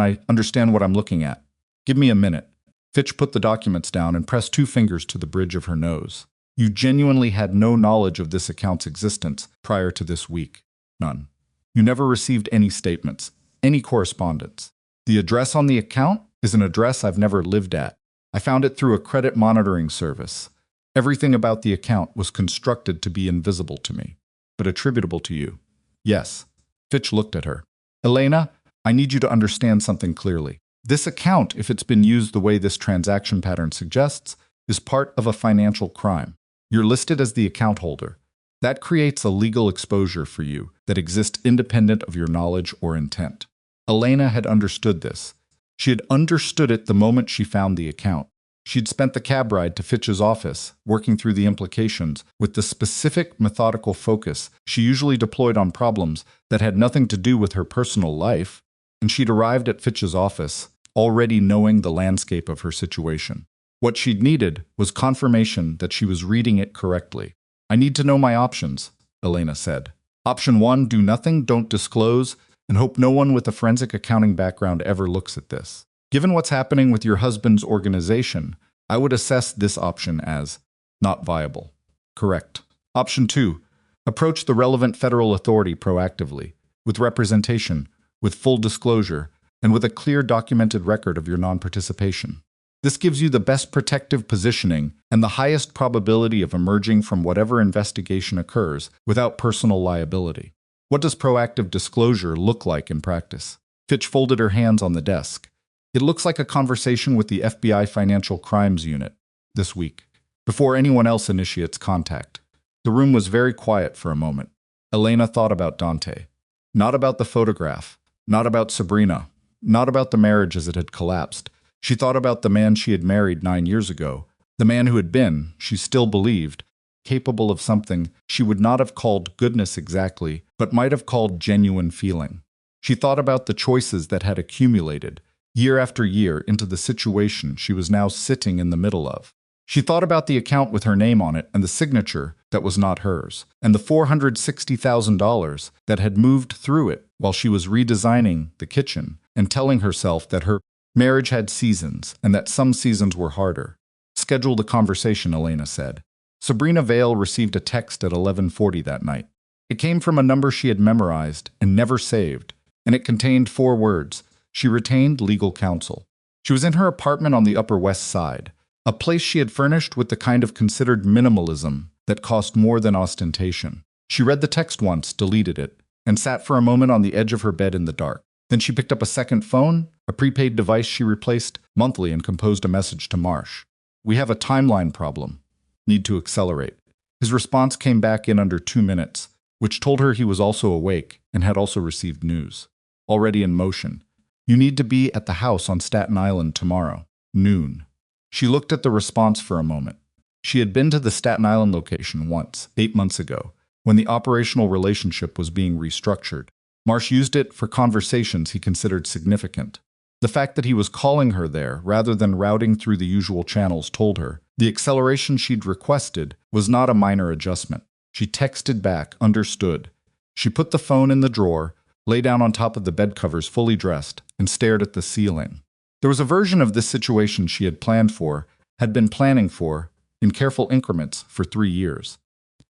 I understand what I'm looking at. Give me a minute. Fitch put the documents down and pressed 2 fingers to the bridge of her nose. You genuinely had no knowledge of this account's existence prior to this week. None. You never received any statements, any correspondence. The address on the account is an address I've never lived at. I found it through a credit monitoring service. Everything about the account was constructed to be invisible to me, but attributable to you. Yes. Fitch looked at her. Elena, I need you to understand something clearly. This account, if it's been used the way this transaction pattern suggests, is part of a financial crime. You're listed as the account holder. That creates a legal exposure for you that exists independent of your knowledge or intent. Elena had understood this. She had understood it the moment she found the account. She'd spent the cab ride to Fitch's office, working through the implications with the specific methodical focus she usually deployed on problems that had nothing to do with her personal life, and she'd arrived at Fitch's office, already knowing the landscape of her situation. What she'd needed was confirmation that she was reading it correctly. I need to know my options, Elena said. Option 1, do nothing, don't disclose. and hope no one with a forensic accounting background ever looks at this. Given what's happening with your husband's organization, I would assess this option as not viable. Correct. Option 2. Approach the relevant federal authority proactively, with representation, with full disclosure, and with a clear documented record of your non-participation. This gives you the best protective positioning and the highest probability of emerging from whatever investigation occurs without personal liability. What does proactive disclosure look like in practice? Fitch folded her hands on the desk. It looks like a conversation with the FBI Financial Crimes Unit this week, before anyone else initiates contact. The room was very quiet for a moment. Elena thought about Dante. Not about the photograph, not about Sabrina, not about the marriage as it had collapsed. She thought about the man she had married 9 years ago, the man who had been, she still believed, capable of something she would not have called goodness exactly, but might have called genuine feeling. She thought about the choices that had accumulated, year after year, into the situation she was now sitting in the middle of. She thought about the account with her name on it and the signature that was not hers, and the $460,000 that had moved through it while she was redesigning the kitchen and telling herself that her marriage had seasons and that some seasons were harder. Schedule the conversation, Elena said. Sabrina Vale received a text at 11:40 that night. It came from a number she had memorized and never saved, and it contained 4 words. She retained legal counsel. She was in her apartment on the Upper West Side, a place she had furnished with the kind of considered minimalism that cost more than ostentation. She read the text once, deleted it, and sat for a moment on the edge of her bed in the dark. Then she picked up a second phone, a prepaid device she replaced monthly, and composed a message to Marsh. We have a timeline problem. Need to accelerate. His response came back in under 2 minutes, which told her he was also awake and had also received news. Already in motion. You need to be at the house on Staten Island tomorrow, noon. She looked at the response for a moment. She had been to the Staten Island location once, 8 months ago, when the operational relationship was being restructured. Marsh used it for conversations he considered significant. The fact that he was calling her there rather than routing through the usual channels told her the acceleration she'd requested was not a minor adjustment. She texted back, understood. She put the phone in the drawer, lay down on top of the bed covers fully dressed, and stared at the ceiling. There was a version of this situation she had been planning for, in careful increments, for 3 years.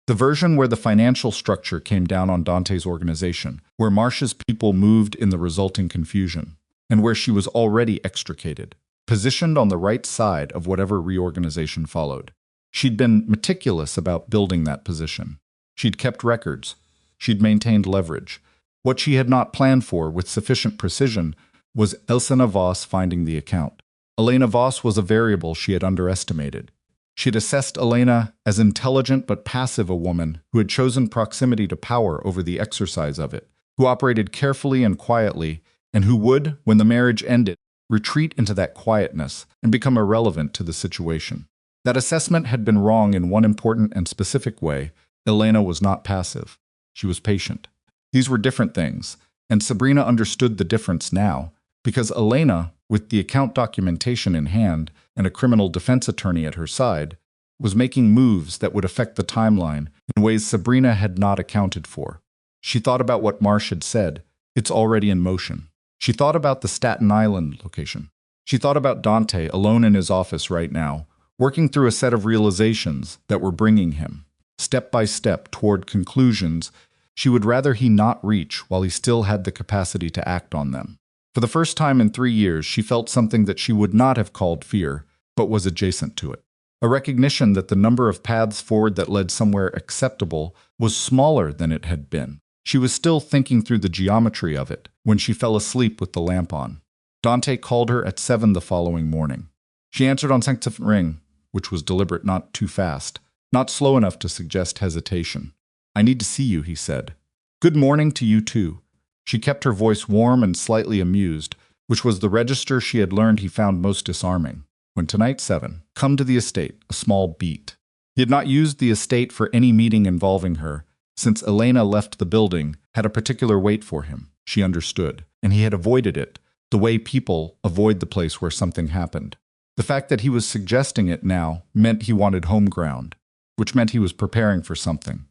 The version where the financial structure came down on Dante's organization, where Marsh's people moved in the resulting confusion, and where she was already extricated, positioned on the right side of whatever reorganization followed. She'd been meticulous about building that position. She'd kept records. She'd maintained leverage. What she had not planned for with sufficient precision was Elena Voss finding the account. Elena Voss was a variable she had underestimated. She had assessed Elena as intelligent but passive a woman who had chosen proximity to power over the exercise of it, who operated carefully and quietly, and who would, when the marriage ended, retreat into that quietness and become irrelevant to the situation. That assessment had been wrong in one important and specific way. Elena was not passive. She was patient. These were different things, and Sabrina understood the difference now, because Elena, with the account documentation in hand and a criminal defense attorney at her side, was making moves that would affect the timeline in ways Sabrina had not accounted for. She thought about what Marsh had said. It's already in motion. She thought about the Staten Island location. She thought about Dante alone in his office right now, working through a set of realizations that were bringing him, step by step, toward conclusions she would rather he not reach while he still had the capacity to act on them. For the first time in 3 years, she felt something that she would not have called fear, but was adjacent to it. A recognition that the number of paths forward that led somewhere acceptable was smaller than it had been. She was still thinking through the geometry of it when she fell asleep with the lamp on. Dante called her at 7 the following morning. She answered on second ring, which was deliberate, not too fast, not slow enough to suggest hesitation. I need to see you, he said. Good morning to you too. She kept her voice warm and slightly amused, which was the register she had learned he found most disarming. When tonight 7, come to the estate, a small beat. He had not used the estate for any meeting involving her, since Elena left the building, had a particular weight for him. She understood, and he had avoided it, the way people avoid the place where something happened. The fact that he was suggesting it now meant he wanted home ground, which meant he was preparing for something.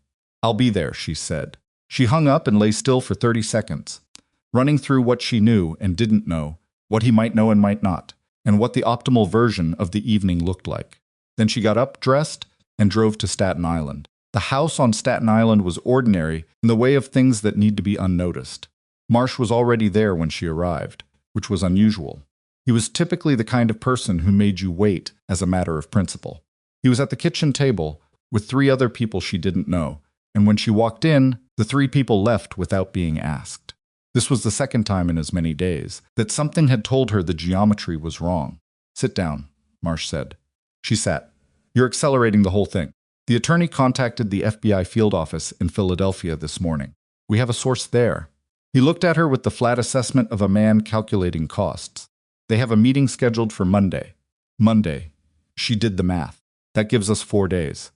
I'll be there, she said. She hung up and lay still for 30 seconds. running through what she knew and didn't know, what he might know and might not, and what the optimal version of the evening looked like. Then she got up, dressed, and drove to Staten Island. The house on Staten Island was ordinary in the way of things that need to be unnoticed. Marsh was already there when she arrived, which was unusual. He was typically the kind of person who made you wait as a matter of principle. He was at the kitchen table with 3 other people she didn't know, and when she walked in, the 3 people left without being asked. This was the second time in as many days that something had told her the geometry was wrong. "Sit down," Marsh said. She sat. "You're accelerating the whole thing. The attorney contacted the FBI field office in Philadelphia this morning. We have a source there." He looked at her with the flat assessment of a man calculating costs. "They have a meeting scheduled for Monday." Monday. She did the math. "That gives us 4 days.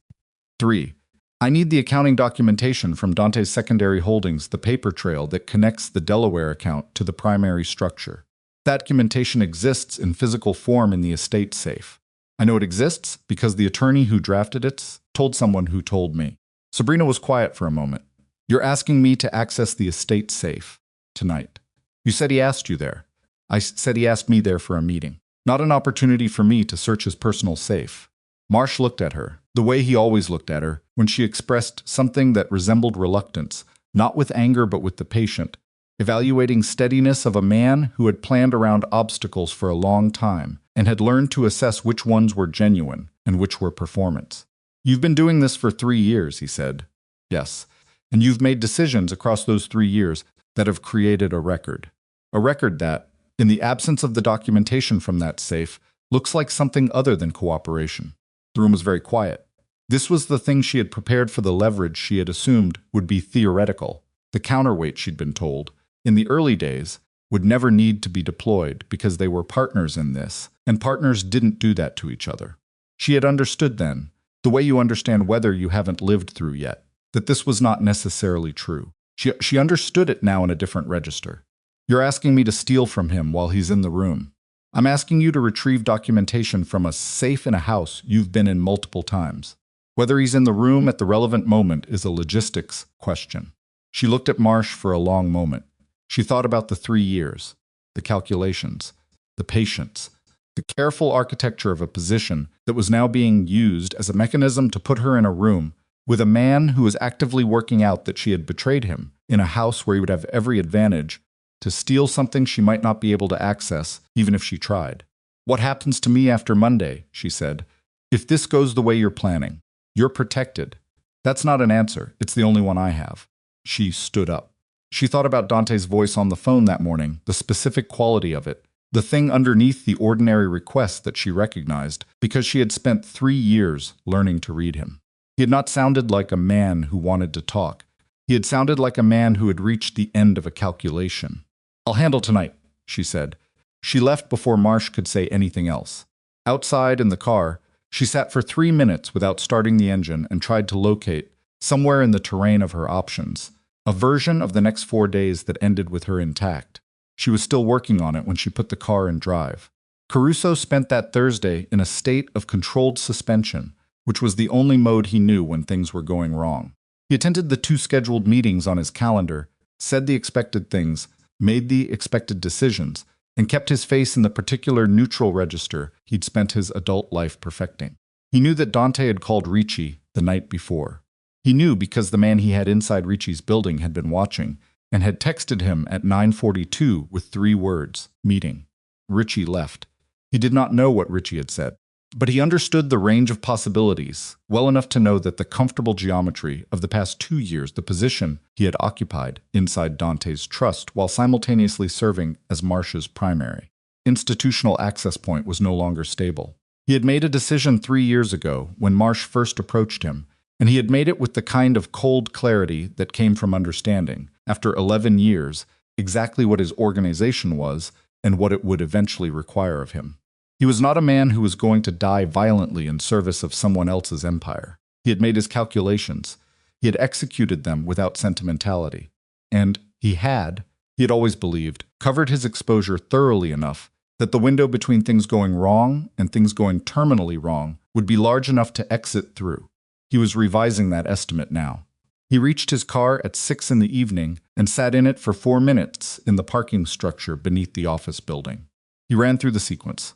3. I need the accounting documentation from Dante's secondary holdings, the paper trail that connects the Delaware account to the primary structure. That documentation exists in physical form in the estate safe. I know it exists because the attorney who drafted it told someone who told me." Sabrina was quiet for a moment. "You're asking me to access the estate safe tonight. You said he asked you there." "I said he asked me there for a meeting, not an opportunity for me to search his personal safe." Marsh looked at her, the way he always looked at her, when she expressed something that resembled reluctance, not with anger but with the patient, evaluating steadiness of a man who had planned around obstacles for a long time and had learned to assess which ones were genuine and which were performance. "You've been doing this for 3 years, he said. "Yes, and you've made decisions across those 3 years that have created a record. A record that, in the absence of the documentation from that safe, looks like something other than cooperation." The room was very quiet. This was the thing she had prepared for, the leverage she had assumed would be theoretical, the counterweight she'd been told, in the early days, would never need to be deployed because they were partners in this, and partners didn't do that to each other. She had understood then, the way you understand weather you haven't lived through yet, that this was not necessarily true. She understood it now in a different register. "You're asking me to steal from him while he's in the room. I'm asking you to retrieve documentation from a safe in a house you've been in multiple times. Whether he's in the room at the relevant moment is a logistics question." She looked at Marsh for a long moment. She thought about the 3 years, the calculations, the patience, the careful architecture of a position that was now being used as a mechanism to put her in a room with a man who was actively working out that she had betrayed him in a house where he would have every advantage to steal something she might not be able to access, even if she tried. "What happens to me after Monday?" she said. "If this goes the way you're planning, you're protected." "That's not an answer. It's the only one I have." She stood up. She thought about Dante's voice on the phone that morning, the specific quality of it, the thing underneath the ordinary request that she recognized because she had spent 3 years learning to read him. He had not sounded like a man who wanted to talk. He had sounded like a man who had reached the end of a calculation. "I'll handle tonight," she said. She left before Marsh could say anything else. Outside in the car, she sat for 3 minutes without starting the engine and tried to locate, somewhere in the terrain of her options, a version of the next 4 days that ended with her intact. She was still working on it when she put the car in drive. Caruso spent that Thursday in a state of controlled suspension, which was the only mode he knew when things were going wrong. He attended the 2 scheduled meetings on his calendar, said the expected things, made the expected decisions, and kept his face in the particular neutral register he'd spent his adult life perfecting. He knew that Dante had called Ricci the night before. He knew because the man he had inside Ricci's building had been watching and had texted him at 9:42 with 3 words, "Meeting." Ricci left. He did not know what Ricci had said, but he understood the range of possibilities well enough to know that the comfortable geometry of the past 2 years, the position he had occupied inside Dante's trust while simultaneously serving as Marsh's primary institutional access point, was no longer stable. He had made a decision 3 years ago when Marsh first approached him, and he had made it with the kind of cold clarity that came from understanding, after 11 years, exactly what his organization was and what it would eventually require of him. He was not a man who was going to die violently in service of someone else's empire. He had made his calculations. He had executed them without sentimentality. And he had always believed, covered his exposure thoroughly enough that the window between things going wrong and things going terminally wrong would be large enough to exit through. He was revising that estimate now. He reached his car at 6 in the evening and sat in it for 4 minutes in the parking structure beneath the office building. He ran through the sequence.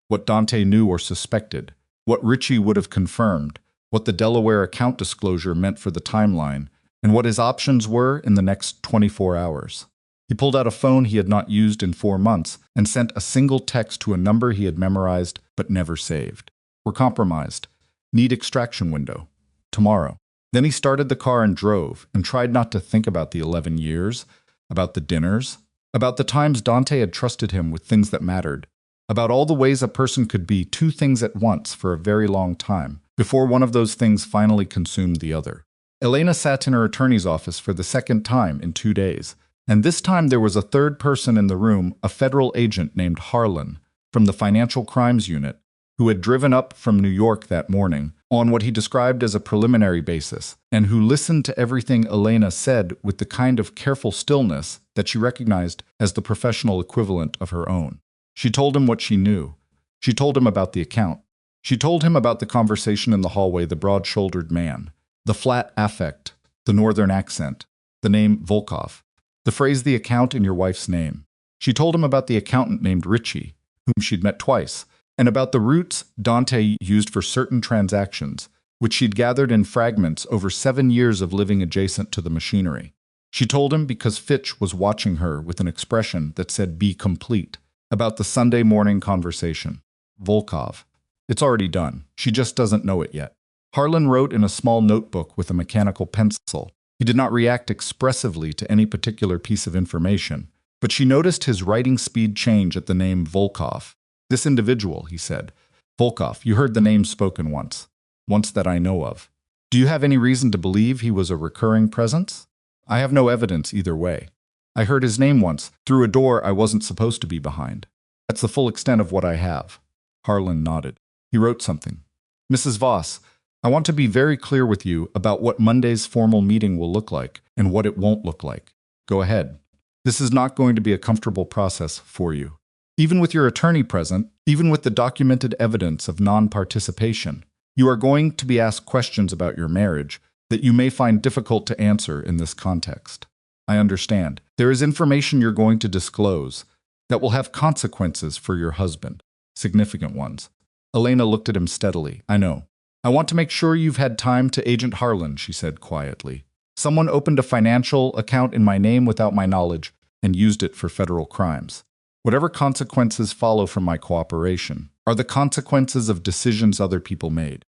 What Dante knew or suspected, what Richie would have confirmed, what the Delaware account disclosure meant for the timeline, and what his options were in the next 24 hours. He pulled out a phone he had not used in 4 months and sent a single text to a number he had memorized but never saved. We're compromised. Need extraction window. Tomorrow. Then he started the car and drove, and tried not to think about the 11 years, about the dinners, about the times Dante had trusted him with things that mattered, about all the ways a person could be 2 things at once for a very long time, before one of those things finally consumed the other. Elena sat in her attorney's office for the second time in 2 days, and this time there was a third person in the room, a federal agent named Harlan, from the Financial Crimes Unit, who had driven up from New York that morning on what he described as a preliminary basis, and who listened to everything Elena said with the kind of careful stillness that she recognized as the professional equivalent of her own. She told him what she knew. She told him about the account. She told him about the conversation in the hallway, the broad-shouldered man, the flat affect, the northern accent, the name Volkov, the phrase "the account in your wife's name." She told him about the accountant named Richie, whom she'd met twice, and about the routes Dante used for certain transactions, which she'd gathered in fragments over 7 years of living adjacent to the machinery. She told him because Fitch was watching her with an expression that said "be complete," about the Sunday morning conversation. Volkov. It's already done. She just doesn't know it yet. Harlan wrote in a small notebook with a mechanical pencil. He did not react expressively to any particular piece of information, but she noticed his writing speed change at the name Volkov. "This individual," he said. "Volkov, you heard the name spoken once. Once that I know of. Do you have any reason to believe he was a recurring presence?" "I have no evidence either way. I heard his name once, through a door I wasn't supposed to be behind. That's the full extent of what I have." Harlan nodded. He wrote something. "Mrs. Voss, I want to be very clear with you about what Monday's formal meeting will look like and what it won't look like. Go ahead. This is not going to be a comfortable process for you. Even with your attorney present, even with the documented evidence of non-participation, you are going to be asked questions about your marriage that you may find difficult to answer in this context. I understand. There is information you're going to disclose that will have consequences for your husband, significant ones." Elena looked at him steadily. "I know. I want to make sure you've had time to Agent Harlan," she said quietly. "Someone opened a financial account in my name without my knowledge and used it for federal crimes. Whatever consequences follow from my cooperation are the consequences of decisions other people made.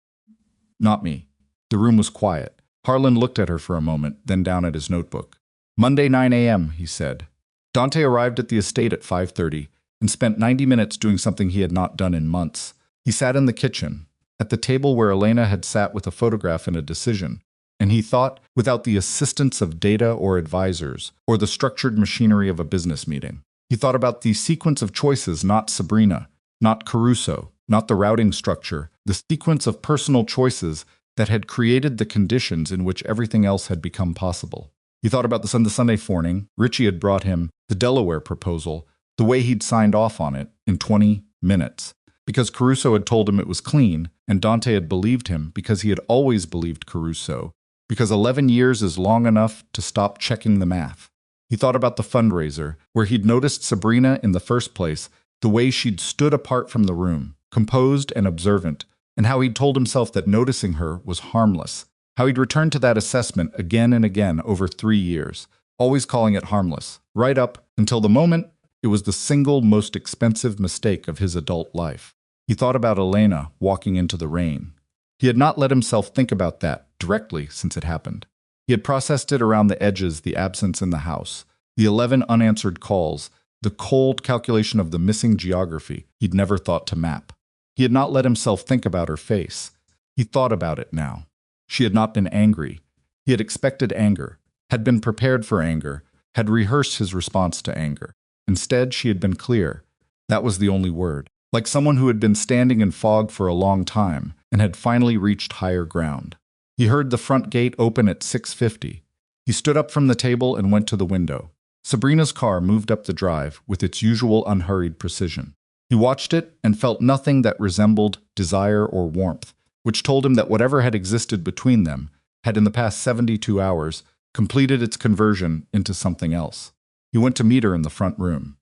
Not me." The room was quiet. Harlan looked at her for a moment, then down at his notebook. "Monday 9 a.m., he said. Dante arrived at the estate at 5:30 and spent 90 minutes doing something he had not done in months. He sat in the kitchen, at the table where Elena had sat with a photograph and a decision, and he thought without the assistance of data or advisors or the structured machinery of a business meeting. He thought about the sequence of choices, not Sabrina, not Caruso, not the routing structure, the sequence of personal choices that had created the conditions in which everything else had become possible. He thought about the Sunday morning Richie had brought him the Delaware proposal, the way he'd signed off on it in 20 minutes, because Caruso had told him it was clean, and Dante had believed him because he had always believed Caruso, because 11 years is long enough to stop checking the math. He thought about the fundraiser, where he'd noticed Sabrina in the first place, the way she'd stood apart from the room, composed and observant, and how he'd told himself that noticing her was harmless, how he'd returned to that assessment again and again over 3 years, always calling it harmless, right up until the moment it was the single most expensive mistake of his adult life. He thought about Elena walking into the rain. He had not let himself think about that directly since it happened. He had processed it around the edges, the absence in the house, the 11 unanswered calls, the cold calculation of the missing geography he'd never thought to map. He had not let himself think about her face. He thought about it now. She had not been angry. He had expected anger, had been prepared for anger, had rehearsed his response to anger. Instead, she had been clear. That was the only word. Like someone who had been standing in fog for a long time and had finally reached higher ground. He heard the front gate open at 6:50. He stood up from the table and went to the window. Sabrina's car moved up the drive with its usual unhurried precision. He watched it and felt nothing that resembled desire or warmth, which told him that whatever had existed between them had in the past 72 hours completed its conversion into something else. He went to meet her in the front room.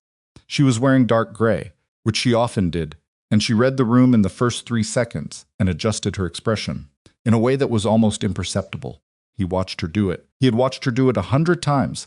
She was wearing dark gray, which she often did, and she read the room in the first 3 seconds and adjusted her expression in a way that was almost imperceptible. He watched her do it. He had watched her do it 100 times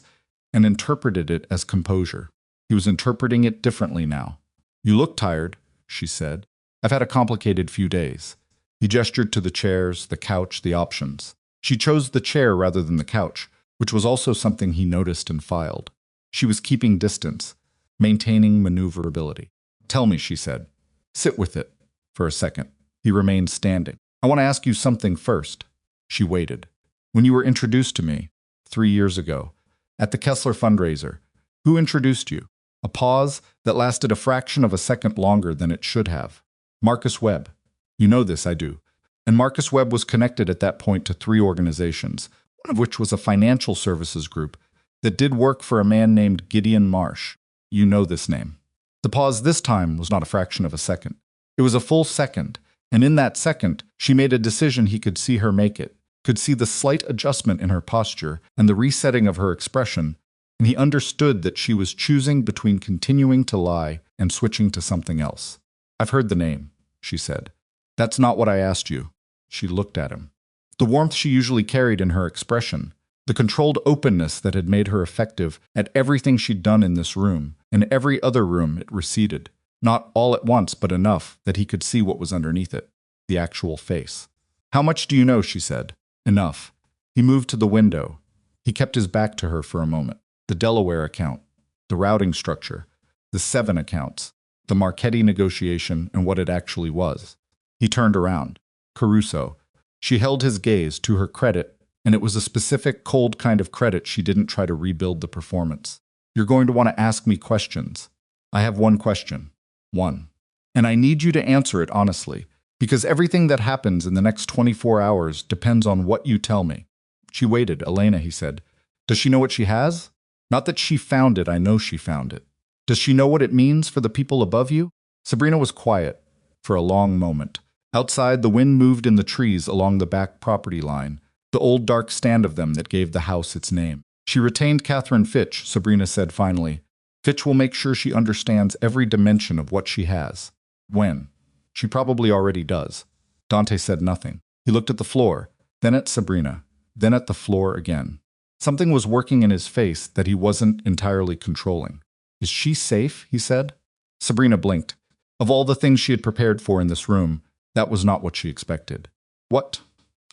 and interpreted it as composure. He was interpreting it differently now. "You look tired," she said. "I've had a complicated few days." He gestured to the chairs, the couch, the options. She chose the chair rather than the couch, which was also something he noticed and filed. She was keeping distance, maintaining maneuverability. "Tell me," she said. "Sit with it." For a second, he remained standing. "I want to ask you something first." She waited. "When you were introduced to me, 3 years ago, at the Kessler fundraiser, who introduced you?" A pause that lasted a fraction of a second longer than it should have. "Marcus Webb." "You know this, I do." And Marcus Webb was connected at that point to 3 organizations, one of which was a financial services group that did work for a man named Gideon Marsh. "You know this name." The pause this time was not a fraction of a second. It was a full second, and in that second, she made a decision he could see her make it, could see the slight adjustment in her posture and the resetting of her expression, and he understood that she was choosing between continuing to lie and switching to something else. "I've heard the name," she said. "That's not what I asked you." She looked at him. The warmth she usually carried in her expression, the controlled openness that had made her effective at everything she'd done in this room, and every other room, it receded. Not all at once, but enough that he could see what was underneath it, the actual face. "How much do you know?" she said. "Enough." He moved to the window. He kept his back to her for a moment. The Delaware account, the routing structure, the 7 accounts, the Marchetti negotiation, and what it actually was. He turned around. Caruso. She held his gaze, to her credit, and it was a specific, cold kind of credit. She didn't try to rebuild the performance. "You're going to want to ask me questions. I have one question. One. And I need you to answer it honestly, because everything that happens in the next 24 hours depends on what you tell me." She waited. "Elena," he said. "Does she know what she has? Not that she found it, I know she found it. Does she know what it means for the people above you?" Sabrina was quiet for a long moment. Outside, the wind moved in the trees along the back property line, the old dark stand of them that gave the house its name. "She retained Catherine Fitch," Sabrina said finally. "Fitch will make sure she understands every dimension of what she has." "When?" "She probably already does." Dante said nothing. He looked at the floor, then at Sabrina, then at the floor again. Something was working in his face that he wasn't entirely controlling. "Is she safe?" he said. Sabrina blinked. Of all the things she had prepared for in this room, that was not what she expected. "What?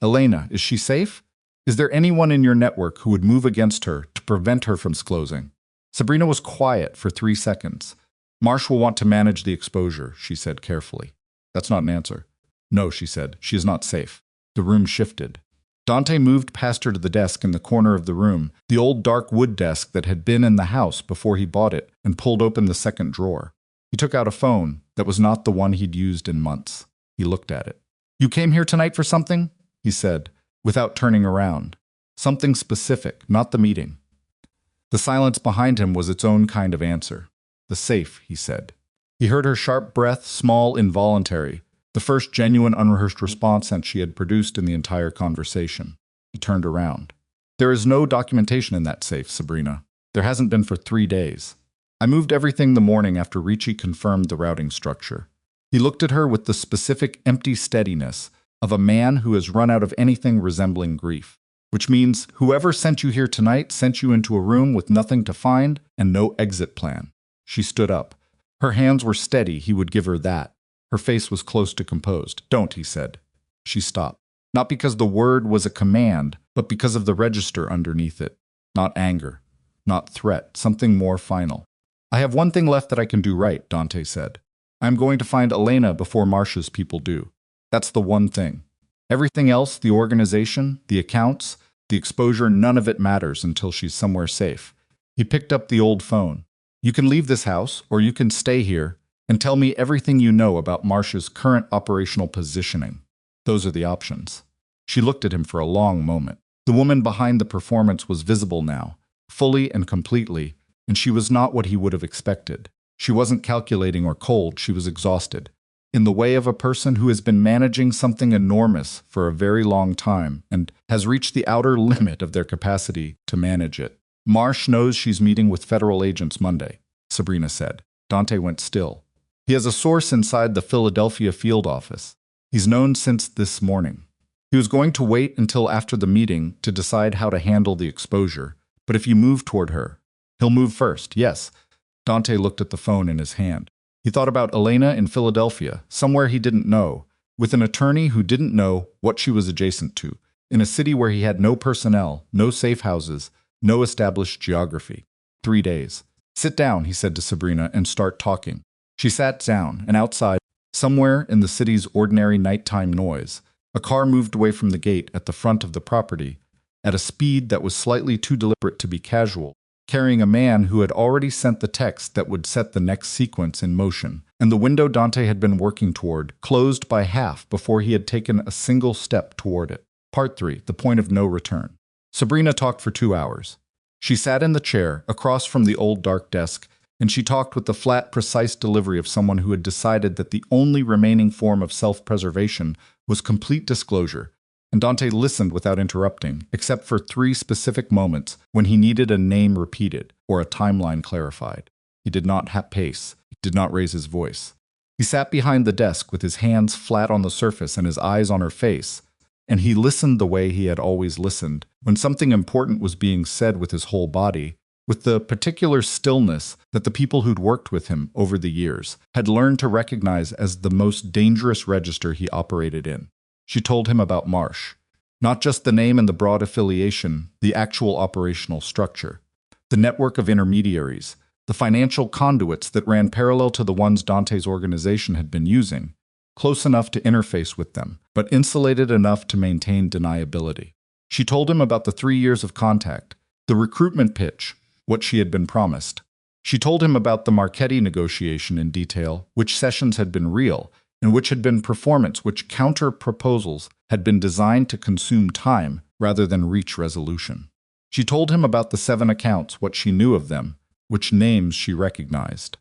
Elena, is she safe? Is there anyone in your network who would move against her to prevent her from disclosing?" Sabrina was quiet for 3 seconds. "Marsh will want to manage the exposure," she said carefully. "That's not an answer." "No," she said. "She is not safe." The room shifted. Dante moved past her to the desk in the corner of the room, the old dark wood desk that had been in the house before he bought it, and pulled open the second drawer. He took out a phone that was not the one he'd used in months. He looked at it. "You came here tonight for something?" he said, without turning around. "Something specific, not the meeting." The silence behind him was its own kind of answer. "The safe," he said. He heard her sharp breath, small, involuntary, the first genuine, unrehearsed response that she had produced in the entire conversation. He turned around. "There is no documentation in that safe, Sabrina. There hasn't been for 3 days. I moved everything the morning after Ricci confirmed the routing structure." He looked at her with the specific, empty steadiness of a man who has run out of anything resembling grief. "Which means whoever sent you here tonight sent you into a room with nothing to find and no exit plan." She stood up. Her hands were steady, he would give her that. Her face was close to composed. "Don't," he said. She stopped. Not because the word was a command, but because of the register underneath it. Not anger. Not threat. Something more final. "I have one thing left that I can do right," Dante said. "I'm going to find Elena before Marsh's people do. That's the one thing. Everything else, the organization, the accounts, the exposure, none of it matters until she's somewhere safe." He picked up the old phone. "You can leave this house, or you can stay here and tell me everything you know about Marsh's current operational positioning. Those are the options." She looked at him for a long moment. The woman behind the performance was visible now, fully and completely, and she was not what he would have expected. She wasn't calculating or cold, she was exhausted. in the way of a person who has been managing something enormous for a very long time and has reached the outer limit of their capacity to manage it. Marsh knows she's meeting with federal agents Monday, Sabrina said. Dante went still. He has a source inside the Philadelphia field office. He's known since this morning. He was going to wait until after the meeting to decide how to handle the exposure, but if you move toward her, he'll move first, yes. Dante looked at the phone in his hand. He thought about Elena in Philadelphia, somewhere he didn't know, with an attorney who didn't know what she was adjacent to, in a city where he had no personnel, no safe houses, no established geography. 3 days. Sit down, he said to Sabrina, and start talking. She sat down, and outside, somewhere in the city's ordinary nighttime noise, a car moved away from the gate at the front of the property, at a speed that was slightly too deliberate to be casual, carrying a man who had already sent the text that would set the next sequence in motion, and the window Dante had been working toward closed by half before he had taken a single step toward it. Part 3, the point of no return. Sabrina talked for 2 hours. She sat in the chair, across from the old dark desk, and she talked with the flat, precise delivery of someone who had decided that the only remaining form of self-preservation was complete disclosure, and Dante listened without interrupting, except for 3 specific moments when he needed a name repeated or a timeline clarified. He did not pace. He did not raise his voice. He sat behind the desk with his hands flat on the surface and his eyes on her face, and he listened the way he had always listened, when something important was being said with his whole body, with the particular stillness that the people who'd worked with him over the years had learned to recognize as the most dangerous register he operated in. She told him about Marsh. Not just the name and the broad affiliation, the actual operational structure. The network of intermediaries, the financial conduits that ran parallel to the ones Dante's organization had been using, close enough to interface with them, but insulated enough to maintain deniability. She told him about the 3 years of contact, the recruitment pitch, what she had been promised. She told him about the Marchetti negotiation in detail, which sessions had been real, and which had been performance, which counter-proposals had been designed to consume time rather than reach resolution. She told him about the 7 accounts, what she knew of them, which names she recognized.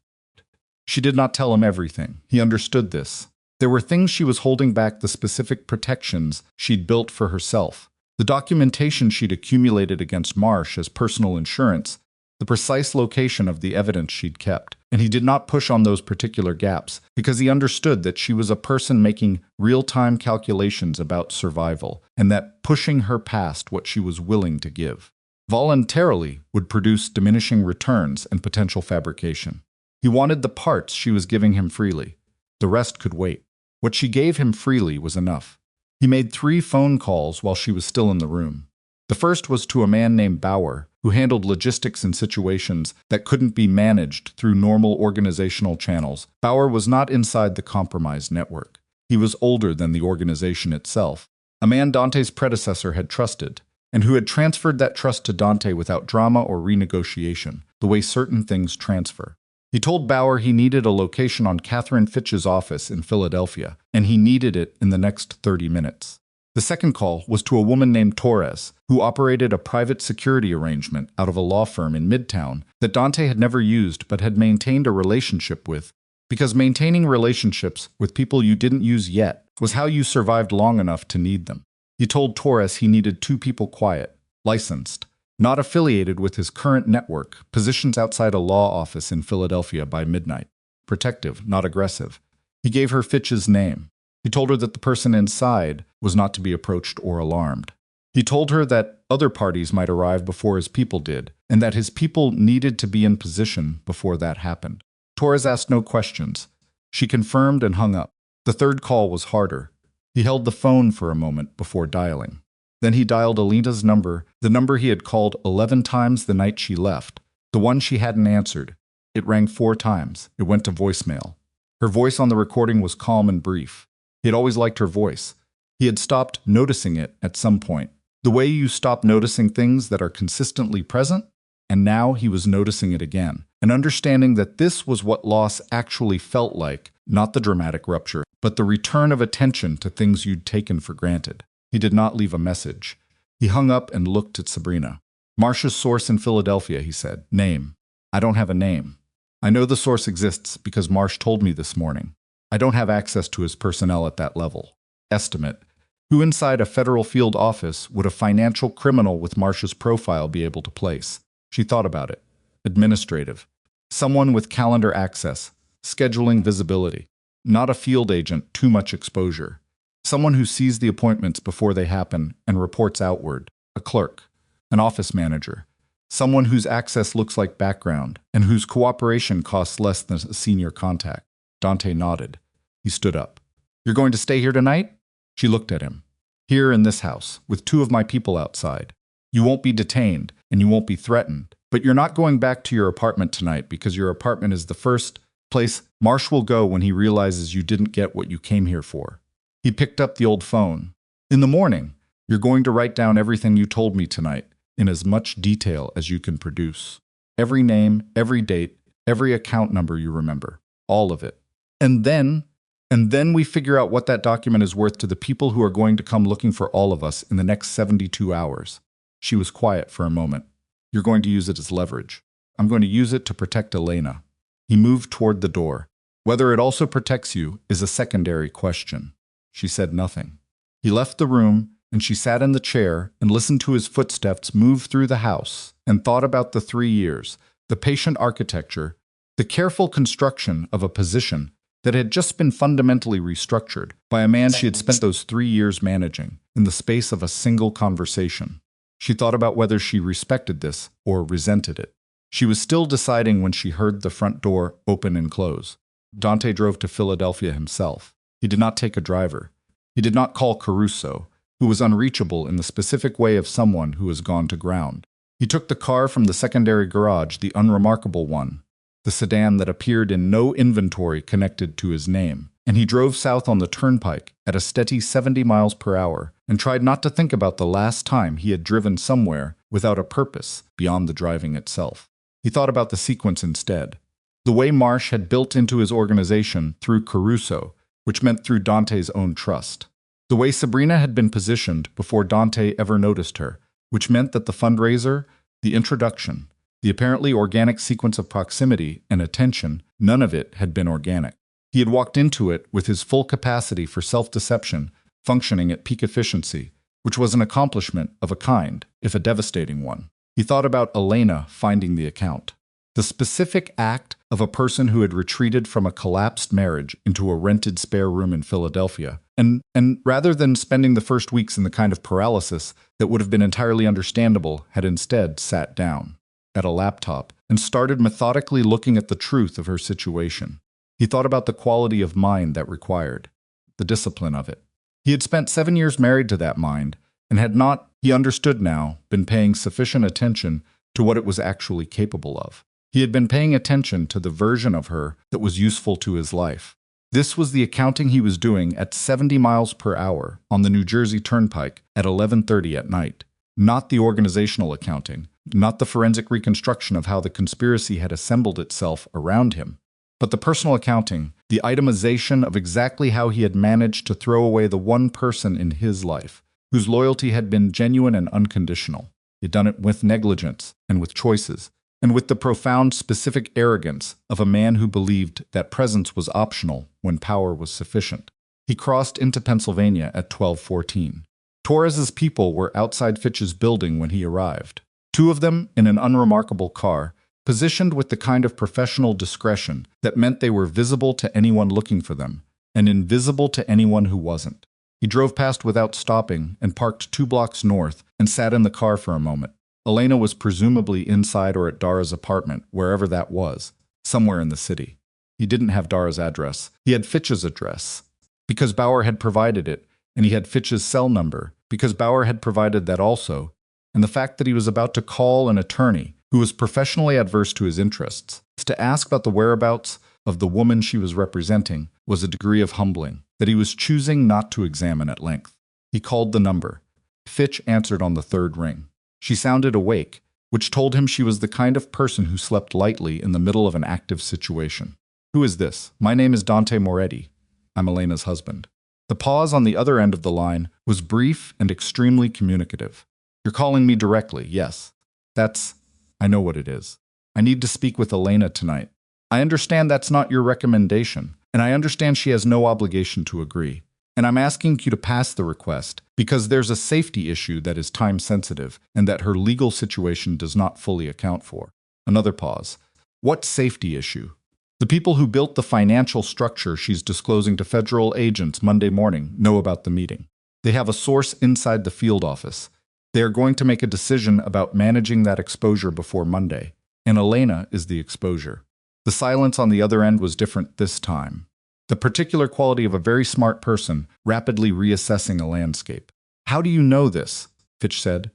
She did not tell him everything. He understood this. There were things she was holding back, the specific protections she'd built for herself, the documentation she'd accumulated against Marsh as personal insurance, the precise location of the evidence she'd kept, and he did not push on those particular gaps because he understood that she was a person making real-time calculations about survival, and that pushing her past what she was willing to give voluntarily would produce diminishing returns and potential fabrication. He wanted the parts she was giving him freely. The rest could wait. What she gave him freely was enough. He made 3 phone calls while she was still in the room. The first was to a man named Bauer, who handled logistics in situations that couldn't be managed through normal organizational channels. Bauer was not inside the compromised network. He was older than the organization itself, a man Dante's predecessor had trusted, and who had transferred that trust to Dante without drama or renegotiation, the way certain things transfer. He told Bauer he needed a location on Catherine Fitch's office in Philadelphia, and he needed it in the next 30 minutes. The second call was to a woman named Torres, who operated a private security arrangement out of a law firm in Midtown that Dante had never used but had maintained a relationship with, because maintaining relationships with people you didn't use yet was how you survived long enough to need them. He told Torres he needed 2 people quiet, licensed, not affiliated with his current network, positions outside a law office in Philadelphia by midnight. Protective, not aggressive. He gave her Fitch's name. He told her that the person inside was not to be approached or alarmed. He told her that other parties might arrive before his people did, and that his people needed to be in position before that happened. Torres asked no questions. She confirmed and hung up. The third call was harder. He held the phone for a moment before dialing. Then he dialed Alina's number, the number he had called 11 times the night she left, the one she hadn't answered. It rang 4 times. It went to voicemail. Her voice on the recording was calm and brief. He had always liked her voice. He had stopped noticing it at some point. The way you stop noticing things that are consistently present, and now he was noticing it again, and understanding that this was what loss actually felt like, not the dramatic rupture, but the return of attention to things you'd taken for granted. He did not leave a message. He hung up and looked at Sabrina. Marsh's source in Philadelphia, he said. Name. I don't have a name. I know the source exists because Marsh told me this morning. I don't have access to his personnel at that level. Estimate. Who inside a federal field office would a financial criminal with Marcia's profile be able to place? She thought about it. Administrative. Someone with calendar access, scheduling visibility. Not a field agent, too much exposure. Someone who sees the appointments before they happen and reports outward. A clerk. An office manager. Someone whose access looks like background and whose cooperation costs less than a senior contact. Dante nodded. He stood up. You're going to stay here tonight? She looked at him. Here in this house, with 2 of my people outside. You won't be detained, and you won't be threatened, but you're not going back to your apartment tonight because your apartment is the first place Marsh will go when he realizes you didn't get what you came here for. He picked up the old phone. In the morning, you're going to write down everything you told me tonight, in as much detail as you can produce. Every name, every date, every account number you remember. All of it. And then we figure out what that document is worth to the people who are going to come looking for all of us in the next 72 hours. She was quiet for a moment. You're going to use it as leverage. I'm going to use it to protect Elena. He moved toward the door. Whether it also protects you is a secondary question. She said nothing. He left the room, and she sat in the chair and listened to his footsteps move through the house and thought about the 3 years, the patient architecture, the careful construction of a position that had just been fundamentally restructured by a man she had spent those 3 years managing in the space of a single conversation. She thought about whether she respected this or resented it. She was still deciding when she heard the front door open and close. Dante drove to Philadelphia himself. He did not take a driver. He did not call Caruso, who was unreachable in the specific way of someone who has gone to ground. He took the car from the secondary garage, the unremarkable one, the sedan that appeared in no inventory connected to his name, and he drove south on the turnpike at a steady 70 miles per hour and tried not to think about the last time he had driven somewhere without a purpose beyond the driving itself. He thought about the sequence instead. The way Marsh had built into his organization through Caruso, which meant through Dante's own trust. The way Sabrina had been positioned before Dante ever noticed her, which meant that the fundraiser, the introduction, the apparently organic sequence of proximity and attention, none of it had been organic. He had walked into it with his full capacity for self-deception, functioning at peak efficiency, which was an accomplishment of a kind, if a devastating one. He thought about Elena finding the account. The specific act of a person who had retreated from a collapsed marriage into a rented spare room in Philadelphia, and rather than spending the first weeks in the kind of paralysis that would have been entirely understandable, had instead sat down at a laptop and started methodically looking at the truth of her situation. He thought about the quality of mind that required, the discipline of it. He had spent 7 years married to that mind and had not, he understood now, been paying sufficient attention to what it was actually capable of. He had been paying attention to the version of her that was useful to his life. This was the accounting he was doing at 70 miles per hour on the New Jersey Turnpike at 11:30 at night. Not the organizational accounting, not the forensic reconstruction of how the conspiracy had assembled itself around him, but the personal accounting, the itemization of exactly how he had managed to throw away the one person in his life whose loyalty had been genuine and unconditional. He had done it with negligence and with choices, and with the profound specific arrogance of a man who believed that presence was optional when power was sufficient. He crossed into Pennsylvania at 12:14. Torres's people were outside Fitch's building when he arrived. 2 of them in an unremarkable car, positioned with the kind of professional discretion that meant they were visible to anyone looking for them, and invisible to anyone who wasn't. He drove past without stopping and parked 2 blocks north and sat in the car for a moment. Elena was presumably inside or at Dara's apartment, wherever that was, somewhere in the city. He didn't have Dara's address. He had Fitch's address, because Bauer had provided it, and he had Fitch's cell number, because Bauer had provided that also, and the fact that he was about to call an attorney who was professionally adverse to his interests, to ask about the whereabouts of the woman she was representing, was a degree of humbling that he was choosing not to examine at length. He called the number. Fitch answered on the 3rd ring. She sounded awake, which told him she was the kind of person who slept lightly in the middle of an active situation. "Who is this? My name is Dante Moretti. I'm Elena's husband." The pause on the other end of the line was brief and extremely communicative. "You're calling me directly, yes. I know what it is. I need to speak with Elena tonight. I understand that's not your recommendation, And I understand she has no obligation to agree. And I'm asking you to pass the request because there's a safety issue that is time-sensitive and that her legal situation does not fully account for. Another pause. What safety issue? The people who built the financial structure she's disclosing to federal agents Monday morning know about the meeting. They have a source inside the field office. They are going to make a decision about managing that exposure before Monday. And Elena is the exposure. The silence on the other end was different this time. The particular quality of a very smart person rapidly reassessing a landscape. How do you know this? Fitch said.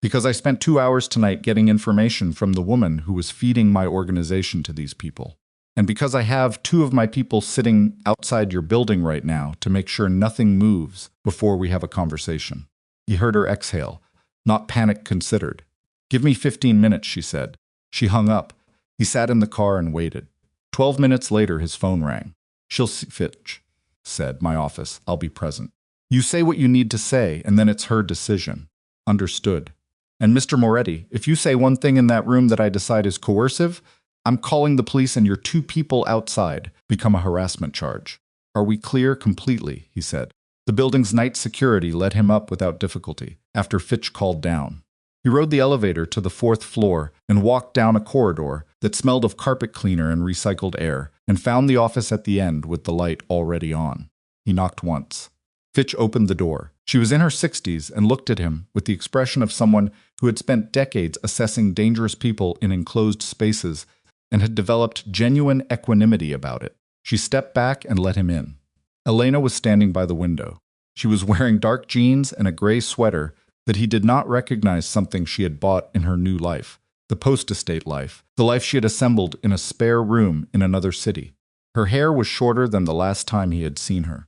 Because I spent 2 hours tonight getting information from the woman who was feeding my organization to these people. And because I have 2 of my people sitting outside your building right now to make sure nothing moves before we have a conversation. He heard her exhale, not panic considered. Give me 15 minutes, she said. She hung up. He sat in the car and waited. 12 minutes later, his phone rang. She'll see, Fitch said, my office. I'll be present. You say what you need to say, and then it's her decision. Understood. And Mr. Moretti, if you say one thing in that room that I decide is coercive, I'm calling the police and your 2 people outside become a harassment charge. Are we clear completely? He said. The building's night security let him up without difficulty after Fitch called down. He rode the elevator to the 4th floor and walked down a corridor that smelled of carpet cleaner and recycled air and found the office at the end with the light already on. He knocked once. Fitch opened the door. She was in her 60s and looked at him with the expression of someone who had spent decades assessing dangerous people in enclosed spaces and had developed genuine equanimity about it. She stepped back and let him in. Elena was standing by the window. She was wearing dark jeans and a gray sweater that he did not recognize something she had bought in her new life, the post-estate life, the life she had assembled in a spare room in another city. Her hair was shorter than the last time he had seen her.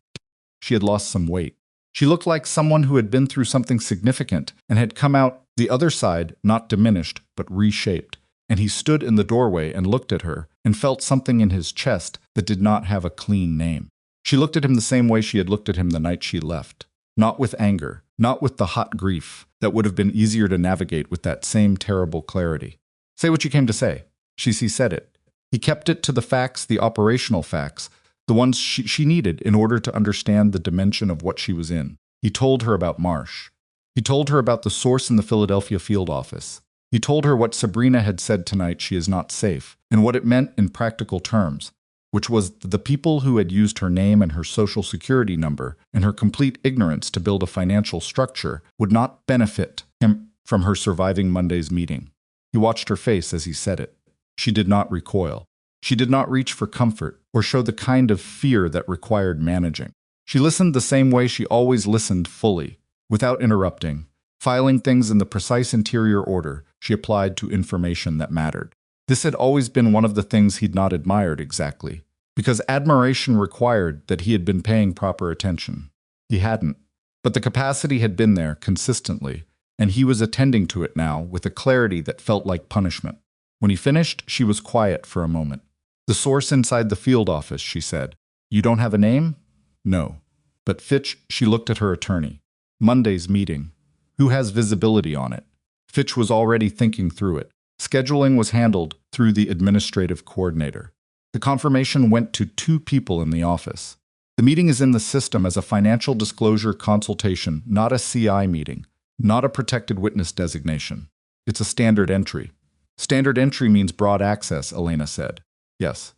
She had lost some weight. She looked like someone who had been through something significant and had come out the other side, not diminished, but reshaped. And he stood in the doorway and looked at her and felt something in his chest that did not have a clean name. She looked at him the same way she had looked at him the night she left. Not with anger, not with the hot grief that would have been easier to navigate with that same terrible clarity. Say what you came to say. She said it. He kept it to the facts, the operational facts, the ones she needed in order to understand the dimension of what she was in. He told her about Marsh. He told her about the source in the Philadelphia field office. He told her what Sabrina had said tonight, she is not safe, and what it meant in practical terms, which was the people who had used her name and her social security number and her complete ignorance to build a financial structure would not benefit him from her surviving Monday's meeting. He watched her face as he said it. She did not recoil. She did not reach for comfort or show the kind of fear that required managing. She listened the same way she always listened, fully, without interrupting, filing things in the precise interior order she applied to information that mattered. This had always been one of the things he'd not admired exactly, because admiration required that he had been paying proper attention. He hadn't, but the capacity had been there consistently, and he was attending to it now with a clarity that felt like punishment. When he finished, she was quiet for a moment. The source inside the field office, she said. You don't have a name? No. But Fitch, she looked at her attorney. Monday's meeting. Who has visibility on it? Fitch was already thinking through it. Scheduling was handled through the administrative coordinator. The confirmation went to 2 people in the office. The meeting is in the system as a financial disclosure consultation, not a CI meeting, not a protected witness designation. It's a standard entry. Standard entry means broad access, Elena said. Yes.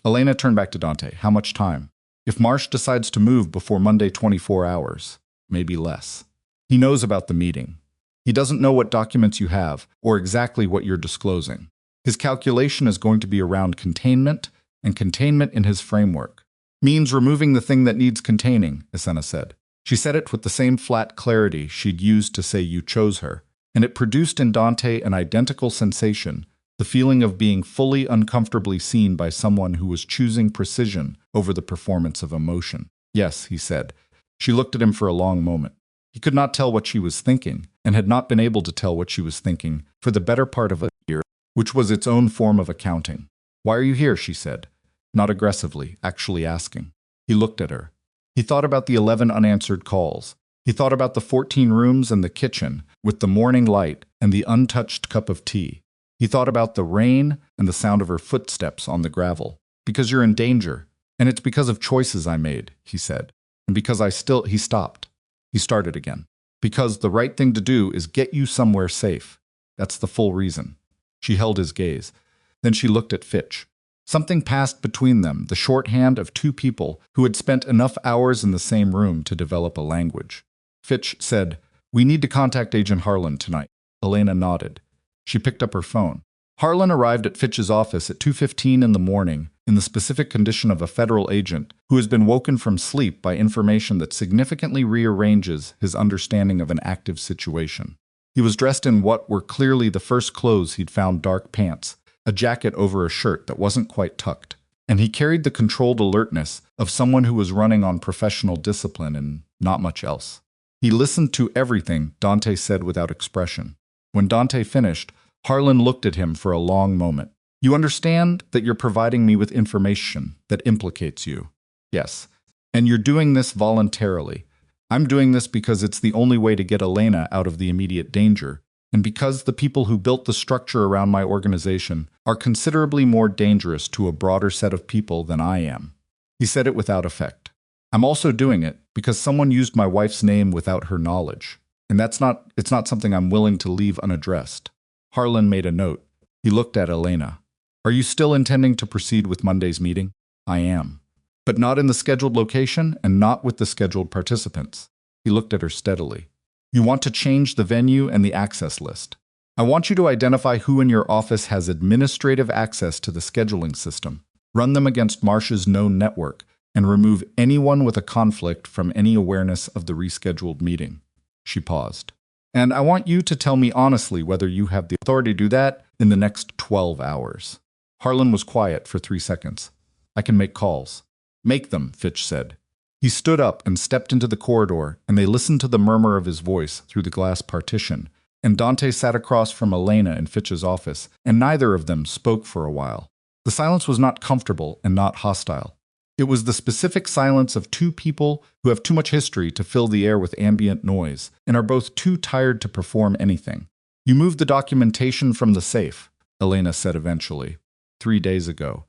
Elena turned back to Dante. How much time? If Marsh decides to move before Monday, 24 hours, maybe less. He knows about the meeting. He doesn't know what documents you have or exactly what you're disclosing. His calculation is going to be around containment, and containment in his framework means removing the thing that needs containing, Esena said. She said it with the same flat clarity she'd used to say you chose her, and it produced in Dante an identical sensation, the feeling of being fully uncomfortably seen by someone who was choosing precision over the performance of emotion. Yes, he said. She looked at him for a long moment. He could not tell what she was thinking, and had not been able to tell what she was thinking for the better part of a year, which was its own form of accounting. Why are you here? She said. Not aggressively, actually asking. He looked at her. He thought about the 11 unanswered calls. He thought about the 14 rooms and the kitchen, with the morning light and the untouched cup of tea. He thought about the rain and the sound of her footsteps on the gravel. Because you're in danger. And it's because of choices I made, he said. And because he stopped. He started again. Because the right thing to do is get you somewhere safe. That's the full reason. She held his gaze. Then she looked at Fitch. Something passed between them, the shorthand of two people who had spent enough hours in the same room to develop a language. Fitch said, "We need to contact Agent Harlan tonight." Elena nodded. She picked up her phone. Harlan arrived at Fitch's office at 2:15 in the morning in the specific condition of a federal agent who has been woken from sleep by information that significantly rearranges his understanding of an active situation. He was dressed in what were clearly the first clothes he'd found: dark pants, a jacket over a shirt that wasn't quite tucked, and he carried the controlled alertness of someone who was running on professional discipline and not much else. He listened to everything Dante said without expression. When Dante finished, Harlan looked at him for a long moment. "You understand that you're providing me with information that implicates you?" "Yes. And you're doing this voluntarily. I'm doing this because it's the only way to get Elena out of the immediate danger, and because the people who built the structure around my organization are considerably more dangerous to a broader set of people than I am." He said it without effect. "I'm also doing it because someone used my wife's name without her knowledge, and it's not something I'm willing to leave unaddressed." Harlan made a note. He looked at Elena. "Are you still intending to proceed with Monday's meeting?" "I am. But not in the scheduled location and not with the scheduled participants." He looked at her steadily. "You want to change the venue and the access list. I want you to identify who in your office has administrative access to the scheduling system, run them against Marsh's known network, and remove anyone with a conflict from any awareness of the rescheduled meeting." She paused. "And I want you to tell me honestly whether you have the authority to do that in the next 12 hours. Harlan was quiet for 3 seconds. "I can make calls." "Make them," Fitch said. He stood up and stepped into the corridor, and they listened to the murmur of his voice through the glass partition. And Dante sat across from Elena in Fitch's office, and neither of them spoke for a while. The silence was not comfortable and not hostile. It was the specific silence of two people who have too much history to fill the air with ambient noise and are both too tired to perform anything. "You moved the documentation from the safe," Elena said eventually, 3 days ago,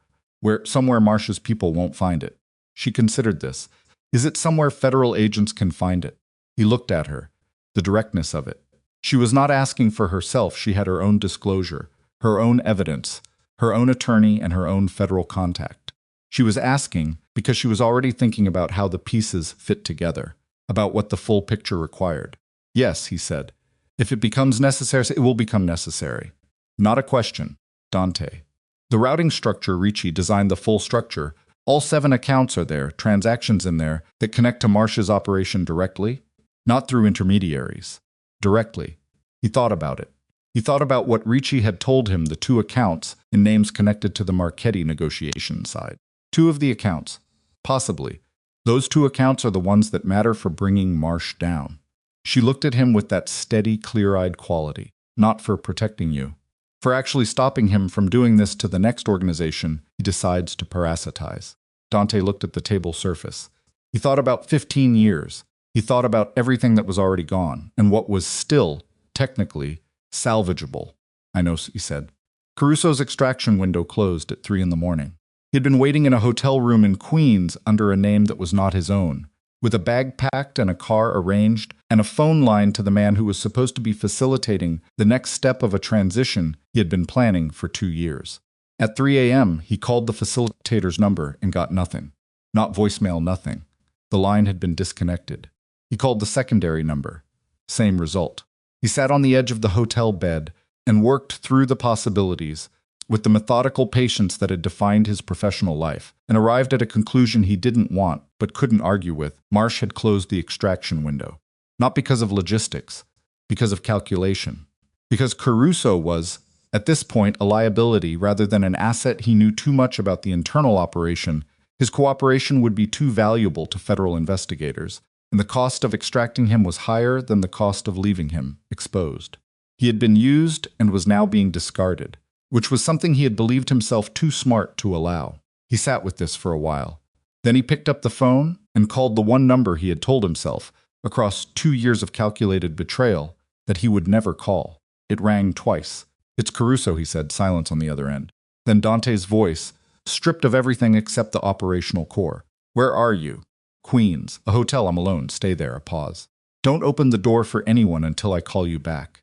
somewhere Marsh's people won't find it." She considered this. "Is it somewhere federal agents can find it?" He looked at her, the directness of it. She was not asking for herself. She had her own disclosure, her own evidence, her own attorney, and her own federal contact. She was asking because she was already thinking about how the pieces fit together, about what the full picture required. "Yes," he said. "If it becomes necessary, it will become necessary." "Not a question." Dante. "The routing structure, Ricci designed the full structure. All 7 accounts are there, transactions in there that connect to Marsh's operation directly, not through intermediaries. Directly." He thought about it. He thought about what Ricci had told him, the 2 accounts in names connected to the Marchetti negotiation side. 2 of the accounts. Possibly. Those 2 accounts are the ones that matter for bringing Marsh down. She looked at him with that steady, clear-eyed quality. "Not for protecting you. For actually stopping him from doing this to the next organization he decides to parasitize." Dante looked at the table surface. He thought about 15 years. He thought about everything that was already gone, and what was still, technically, salvageable. "I know," he said. Caruso's extraction window closed at 3 in the morning. He had been waiting in a hotel room in Queens under a name that was not his own, with a bag packed and a car arranged, and a phone line to the man who was supposed to be facilitating the next step of a transition he had been planning for 2 years. At 3 a.m., he called the facilitator's number and got nothing. Not voicemail, nothing. The line had been disconnected. He called the secondary number. Same result. He sat on the edge of the hotel bed and worked through the possibilities, with the methodical patience that had defined his professional life, and arrived at a conclusion he didn't want, but couldn't argue with. Marsh had closed the extraction window. Not because of logistics, because of calculation. Because Caruso was, at this point, a liability rather than an asset. He knew too much about the internal operation. His cooperation would be too valuable to federal investigators, and the cost of extracting him was higher than the cost of leaving him exposed. He had been used and was now being discarded, which was something he had believed himself too smart to allow. He sat with this for a while. Then he picked up the phone and called the one number he had told himself, across 2 years of calculated betrayal, that he would never call. It rang twice. "It's Caruso," he said, silence on the other end. Then Dante's voice, stripped of everything except the operational core. Where are you? Queens. A hotel. I'm alone. Stay there. A pause. Don't open the door for anyone until I call you back.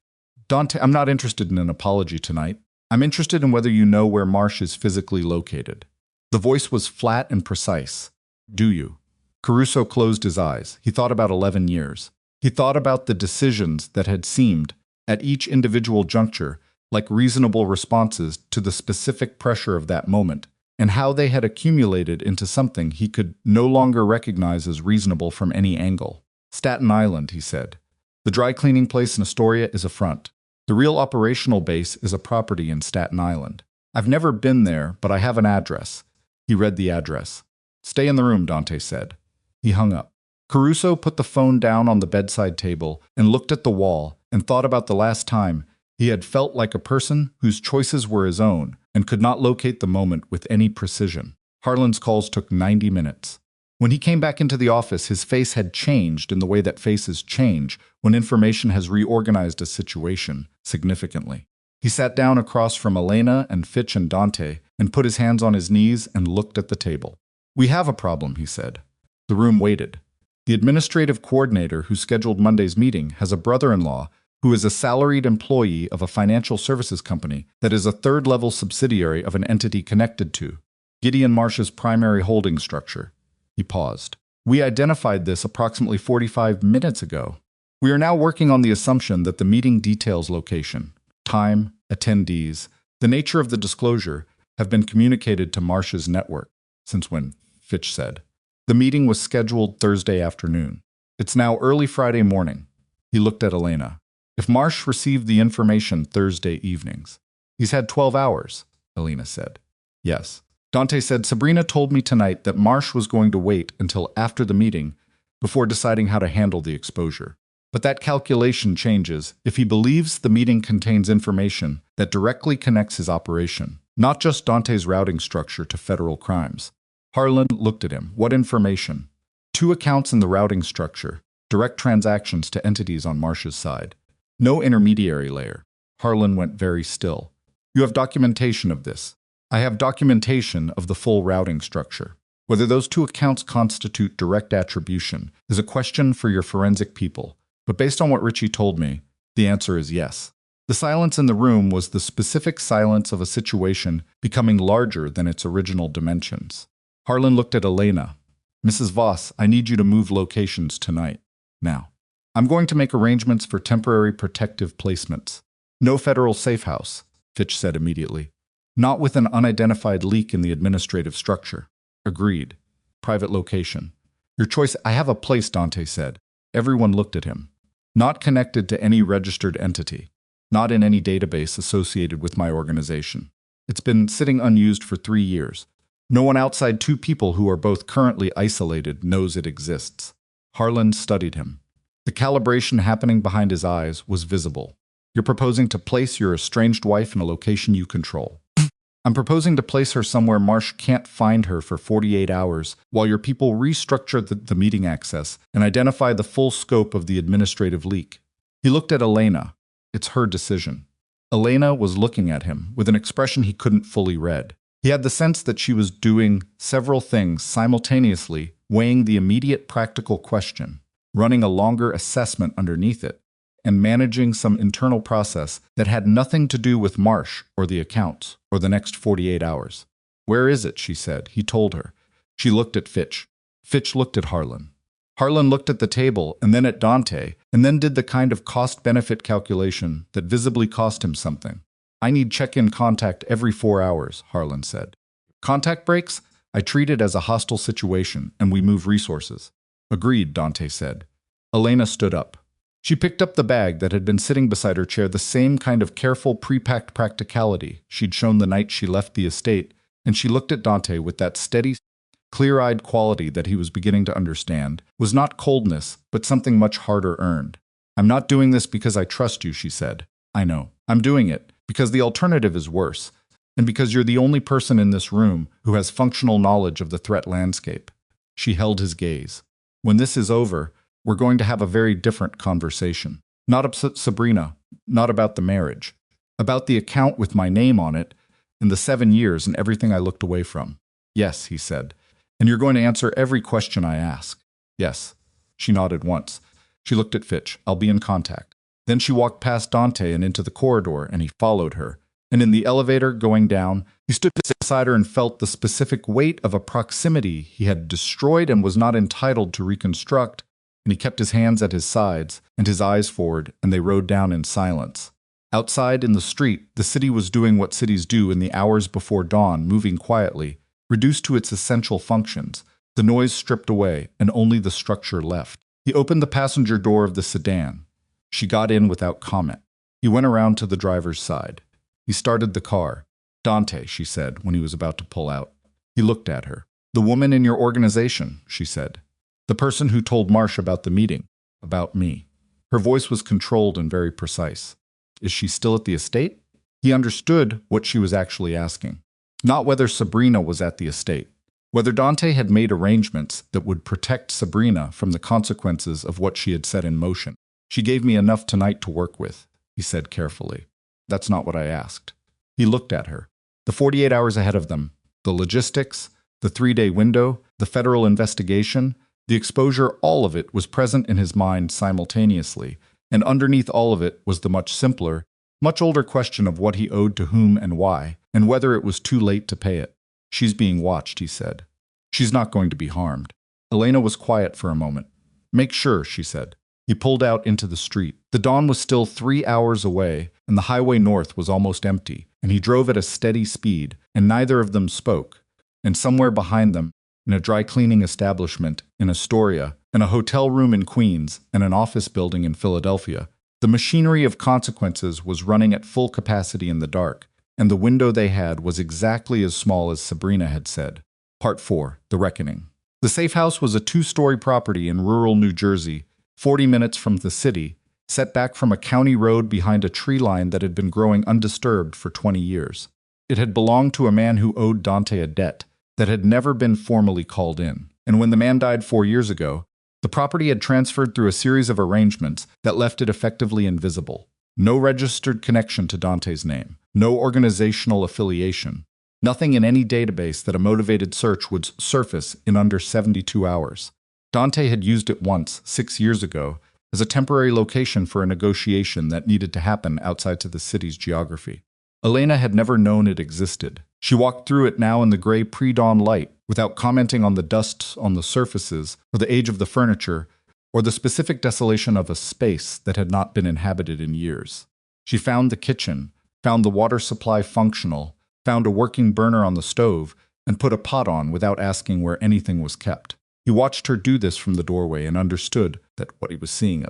Dante, I'm not interested in an apology tonight. I'm interested in whether you know where Marsh is physically located. The voice was flat and precise. Do you? Caruso closed his eyes. He thought about 11 years. He thought about the decisions that had seemed, at each individual juncture, like reasonable responses to the specific pressure of that moment, and how they had accumulated into something he could no longer recognize as reasonable from any angle. Staten Island, he said. The dry cleaning place in Astoria is a front. The real operational base is a property in Staten Island. I've never been there, but I have an address. He read the address. Stay in the room, Dante said. He hung up. Caruso put the phone down on the bedside table and looked at the wall and thought about the last time he had felt like a person whose choices were his own and could not locate the moment with any precision. Harlan's calls took 90 minutes. When he came back into the office, his face had changed in the way that faces change when information has reorganized a situation significantly. He sat down across from Elena and Fitch and Dante and put his hands on his knees and looked at the table. We have a problem, he said. The room waited. The administrative coordinator who scheduled Monday's meeting has a brother-in-law who is a salaried employee of a financial services company that is a third-level subsidiary of an entity connected to Gideon Marsh's primary holding structure. He paused. We identified this approximately 45 minutes ago. We are now working on the assumption that the meeting details location, time, attendees, the nature of the disclosure have been communicated to Marsh's network. Since when? Fitch said. The meeting was scheduled Thursday afternoon. It's now early Friday morning. He looked at Elena. If Marsh received the information Thursday evenings. He's had 12 hours, Elena said. Yes. Dante said, Sabrina told me tonight that Marsh was going to wait until after the meeting before deciding how to handle the exposure. But that calculation changes if he believes the meeting contains information that directly connects his operation, not just Dante's routing structure to federal crimes. Harlan looked at him. What information? 2 accounts in the routing structure, direct transactions to entities on Marsh's side. No intermediary layer. Harlan went very still. You have documentation of this. I have documentation of the full routing structure. Whether those 2 accounts constitute direct attribution is a question for your forensic people, but based on what Richie told me, the answer is yes. The silence in the room was the specific silence of a situation becoming larger than its original dimensions. Harlan looked at Elena. Mrs. Voss, I need you to move locations tonight. Now. I'm going to make arrangements for temporary protective placements. No federal safe house, Fitch said immediately. Not with an unidentified leak in the administrative structure. Agreed. Private location. Your choice. I have a place, Dante said. Everyone looked at him. Not connected to any registered entity. Not in any database associated with my organization. It's been sitting unused for 3 years. No one outside 2 people who are both currently isolated knows it exists. Harlan studied him. The calibration happening behind his eyes was visible. You're proposing to place your estranged wife in a location you control. I'm proposing to place her somewhere Marsh can't find her for 48 hours while your people restructure the meeting access and identify the full scope of the administrative leak. He looked at Elena. It's her decision. Elena was looking at him with an expression he couldn't fully read. He had the sense that she was doing several things simultaneously, weighing the immediate practical question, running a longer assessment underneath it, and managing some internal process that had nothing to do with Marsh or the accounts or the next 48 hours. Where is it, she said. He told her. She looked at Fitch. Fitch looked at Harlan. Harlan looked at the table and then at Dante, and then did the kind of cost-benefit calculation that visibly cost him something. I need check-in contact every 4 hours, Harlan said. Contact breaks? I treat it as a hostile situation, and we move resources. Agreed, Dante said. Elena stood up. She picked up the bag that had been sitting beside her chair, the same kind of careful, pre-packed practicality she'd shown the night she left the estate, and she looked at Dante with that steady, clear-eyed quality that he was beginning to understand was not coldness, but something much harder earned. I'm not doing this because I trust you, she said. I know. I'm doing it because the alternative is worse, and because you're the only person in this room who has functional knowledge of the threat landscape. She held his gaze. When this is over, we're going to have a very different conversation. Not about Sabrina, not about the marriage. About the account with my name on it, In the 7 years and everything I looked away from. Yes, he said. And you're going to answer every question I ask. Yes. She nodded once. She looked at Fitch. I'll be in contact. Then she walked past Dante and into the corridor, and he followed her. And in the elevator going down, he stood beside her and felt the specific weight of a proximity he had destroyed and was not entitled to reconstruct, and he kept his hands at his sides and his eyes forward, and they rode down in silence. Outside in the street, the city was doing what cities do in the hours before dawn, moving quietly, reduced to its essential functions, the noise stripped away, and only the structure left. He opened the passenger door of the sedan. She got in without comment. He went around to the driver's side. He started the car. Dante, she said, when he was about to pull out. He looked at her. The woman in your organization, she said. The person who told Marsh about the meeting. About me. Her voice was controlled and very precise. Is she still at the estate? He understood what she was actually asking. Not whether Sabrina was at the estate. Whether Dante had made arrangements that would protect Sabrina from the consequences of what she had set in motion. She gave me enough tonight to work with, he said carefully. That's not what I asked. He looked at her. The 48 hours ahead of them, the logistics, the 3-day window, the federal investigation, the exposure, all of it was present in his mind simultaneously, and underneath all of it was the much simpler, much older question of what he owed to whom and why, and whether it was too late to pay it. She's being watched, he said. She's not going to be harmed. Elena was quiet for a moment. Make sure, she said. He pulled out into the street. The dawn was still 3 hours away, and the highway north was almost empty, and he drove at a steady speed, and neither of them spoke. And somewhere behind them, in a dry cleaning establishment in Astoria, and a hotel room in Queens, and an office building in Philadelphia, the machinery of consequences was running at full capacity in the dark, and the window they had was exactly as small as Sabrina had said. Part 4. The Reckoning. The safe house was a 2-story property in rural New Jersey, 40 minutes from the city, set back from a county road behind a tree line that had been growing undisturbed for 20 years. It had belonged to a man who owed Dante a debt that had never been formally called in, and when the man died 4 years ago, the property had transferred through a series of arrangements that left it effectively invisible. No registered connection to Dante's name, no organizational affiliation, nothing in any database that a motivated search would surface in under 72 hours. Dante had used it once, 6 years ago, as a temporary location for a negotiation that needed to happen outside to the city's geography. Elena had never known it existed. She walked through it now in the gray pre-dawn light, without commenting on the dust on the surfaces, or the age of the furniture, or the specific desolation of a space that had not been inhabited in years. She found the kitchen, found the water supply functional, found a working burner on the stove, and put a pot on without asking where anything was kept. He watched her do this from the doorway and understood that what he was seeing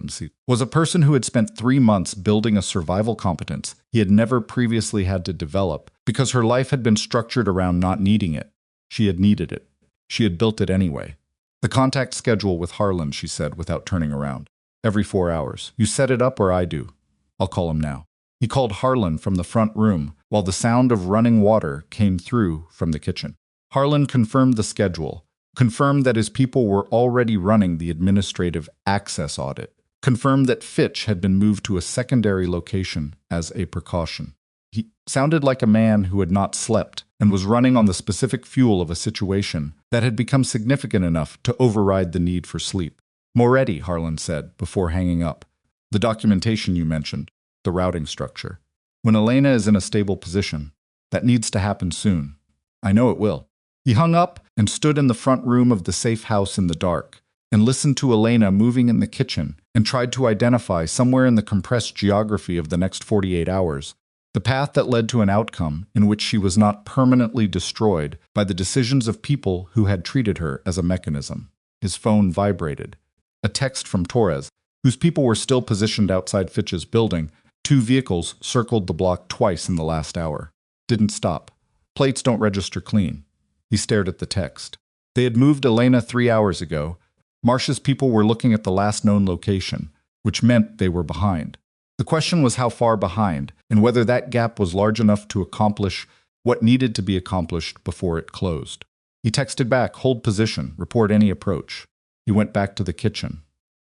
was a person who had spent 3 months building a survival competence he had never previously had to develop because her life had been structured around not needing it. She had needed it. She had built it anyway. The contact schedule with Harlan, she said without turning around. Every 4 hours. You set it up or I do. I'll call him now. He called Harlan from the front room while the sound of running water came through from the kitchen. Harlan confirmed the schedule. Confirmed that his people were already running the administrative access audit. Confirmed that Fitch had been moved to a secondary location as a precaution. He sounded like a man who had not slept and was running on the specific fuel of a situation that had become significant enough to override the need for sleep. Moretti, Harlan said, before hanging up. The documentation you mentioned, the routing structure. When Elena is in a stable position, that needs to happen soon. I know it will. He hung up and stood in the front room of the safe house in the dark and listened to Elena moving in the kitchen and tried to identify somewhere in the compressed geography of the next 48 hours the path that led to an outcome in which she was not permanently destroyed by the decisions of people who had treated her as a mechanism. His phone vibrated. A text from Torres, whose people were still positioned outside Fitch's building. 2 vehicles circled the block twice in the last hour. Didn't stop. Plates don't register clean. He stared at the text. They had moved Elena 3 hours ago. Marsh's people were looking at the last known location, which meant they were behind. The question was how far behind, and whether that gap was large enough to accomplish what needed to be accomplished before it closed. He texted back, hold position, report any approach. He went back to the kitchen.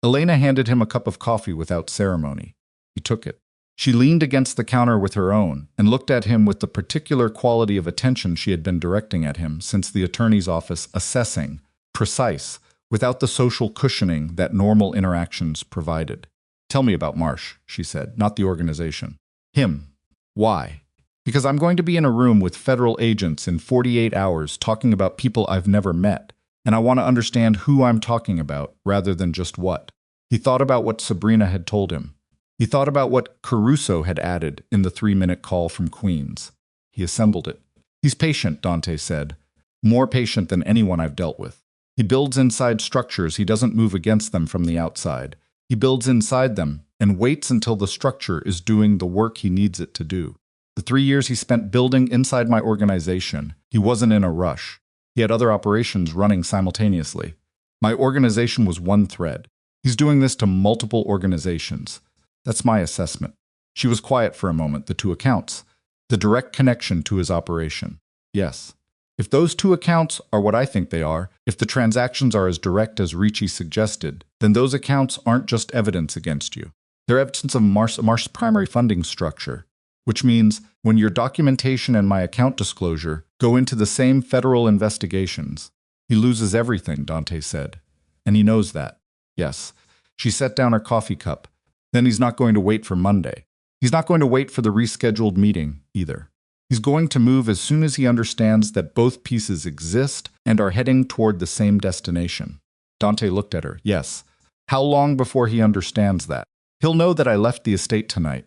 Elena handed him a cup of coffee without ceremony. He took it. She leaned against the counter with her own and looked at him with the particular quality of attention she had been directing at him since the attorney's office, assessing, precise, without the social cushioning that normal interactions provided. "Tell me about Marsh," she said, "not the organization." "Him. Why?" "Because I'm going to be in a room with federal agents in 48 hours talking about people I've never met, and I want to understand who I'm talking about rather than just what." He thought about what Sabrina had told him. He thought about what Caruso had added in the 3-minute call from Queens. He assembled it. "He's patient," Dante said. "More patient than anyone I've dealt with. He builds inside structures, he doesn't move against them from the outside. He builds inside them and waits until the structure is doing the work he needs it to do. The 3 years he spent building inside my organization, he wasn't in a rush. He had other operations running simultaneously. My organization was one thread. He's doing this to multiple organizations. That's my assessment." She was quiet for a moment. The 2 accounts. The direct connection to his operation. Yes. If those 2 accounts are what I think they are, if the transactions are as direct as Ricci suggested, then those accounts aren't just evidence against you. They're evidence of Marsh's primary funding structure, which means when your documentation and my account disclosure go into the same federal investigations, he loses everything, Dante said. And he knows that. Yes. She set down her coffee cup. Then he's not going to wait for Monday. He's not going to wait for the rescheduled meeting, either. He's going to move as soon as he understands that both pieces exist and are heading toward the same destination. Dante looked at her. Yes. How long before he understands that? He'll know that I left the estate tonight.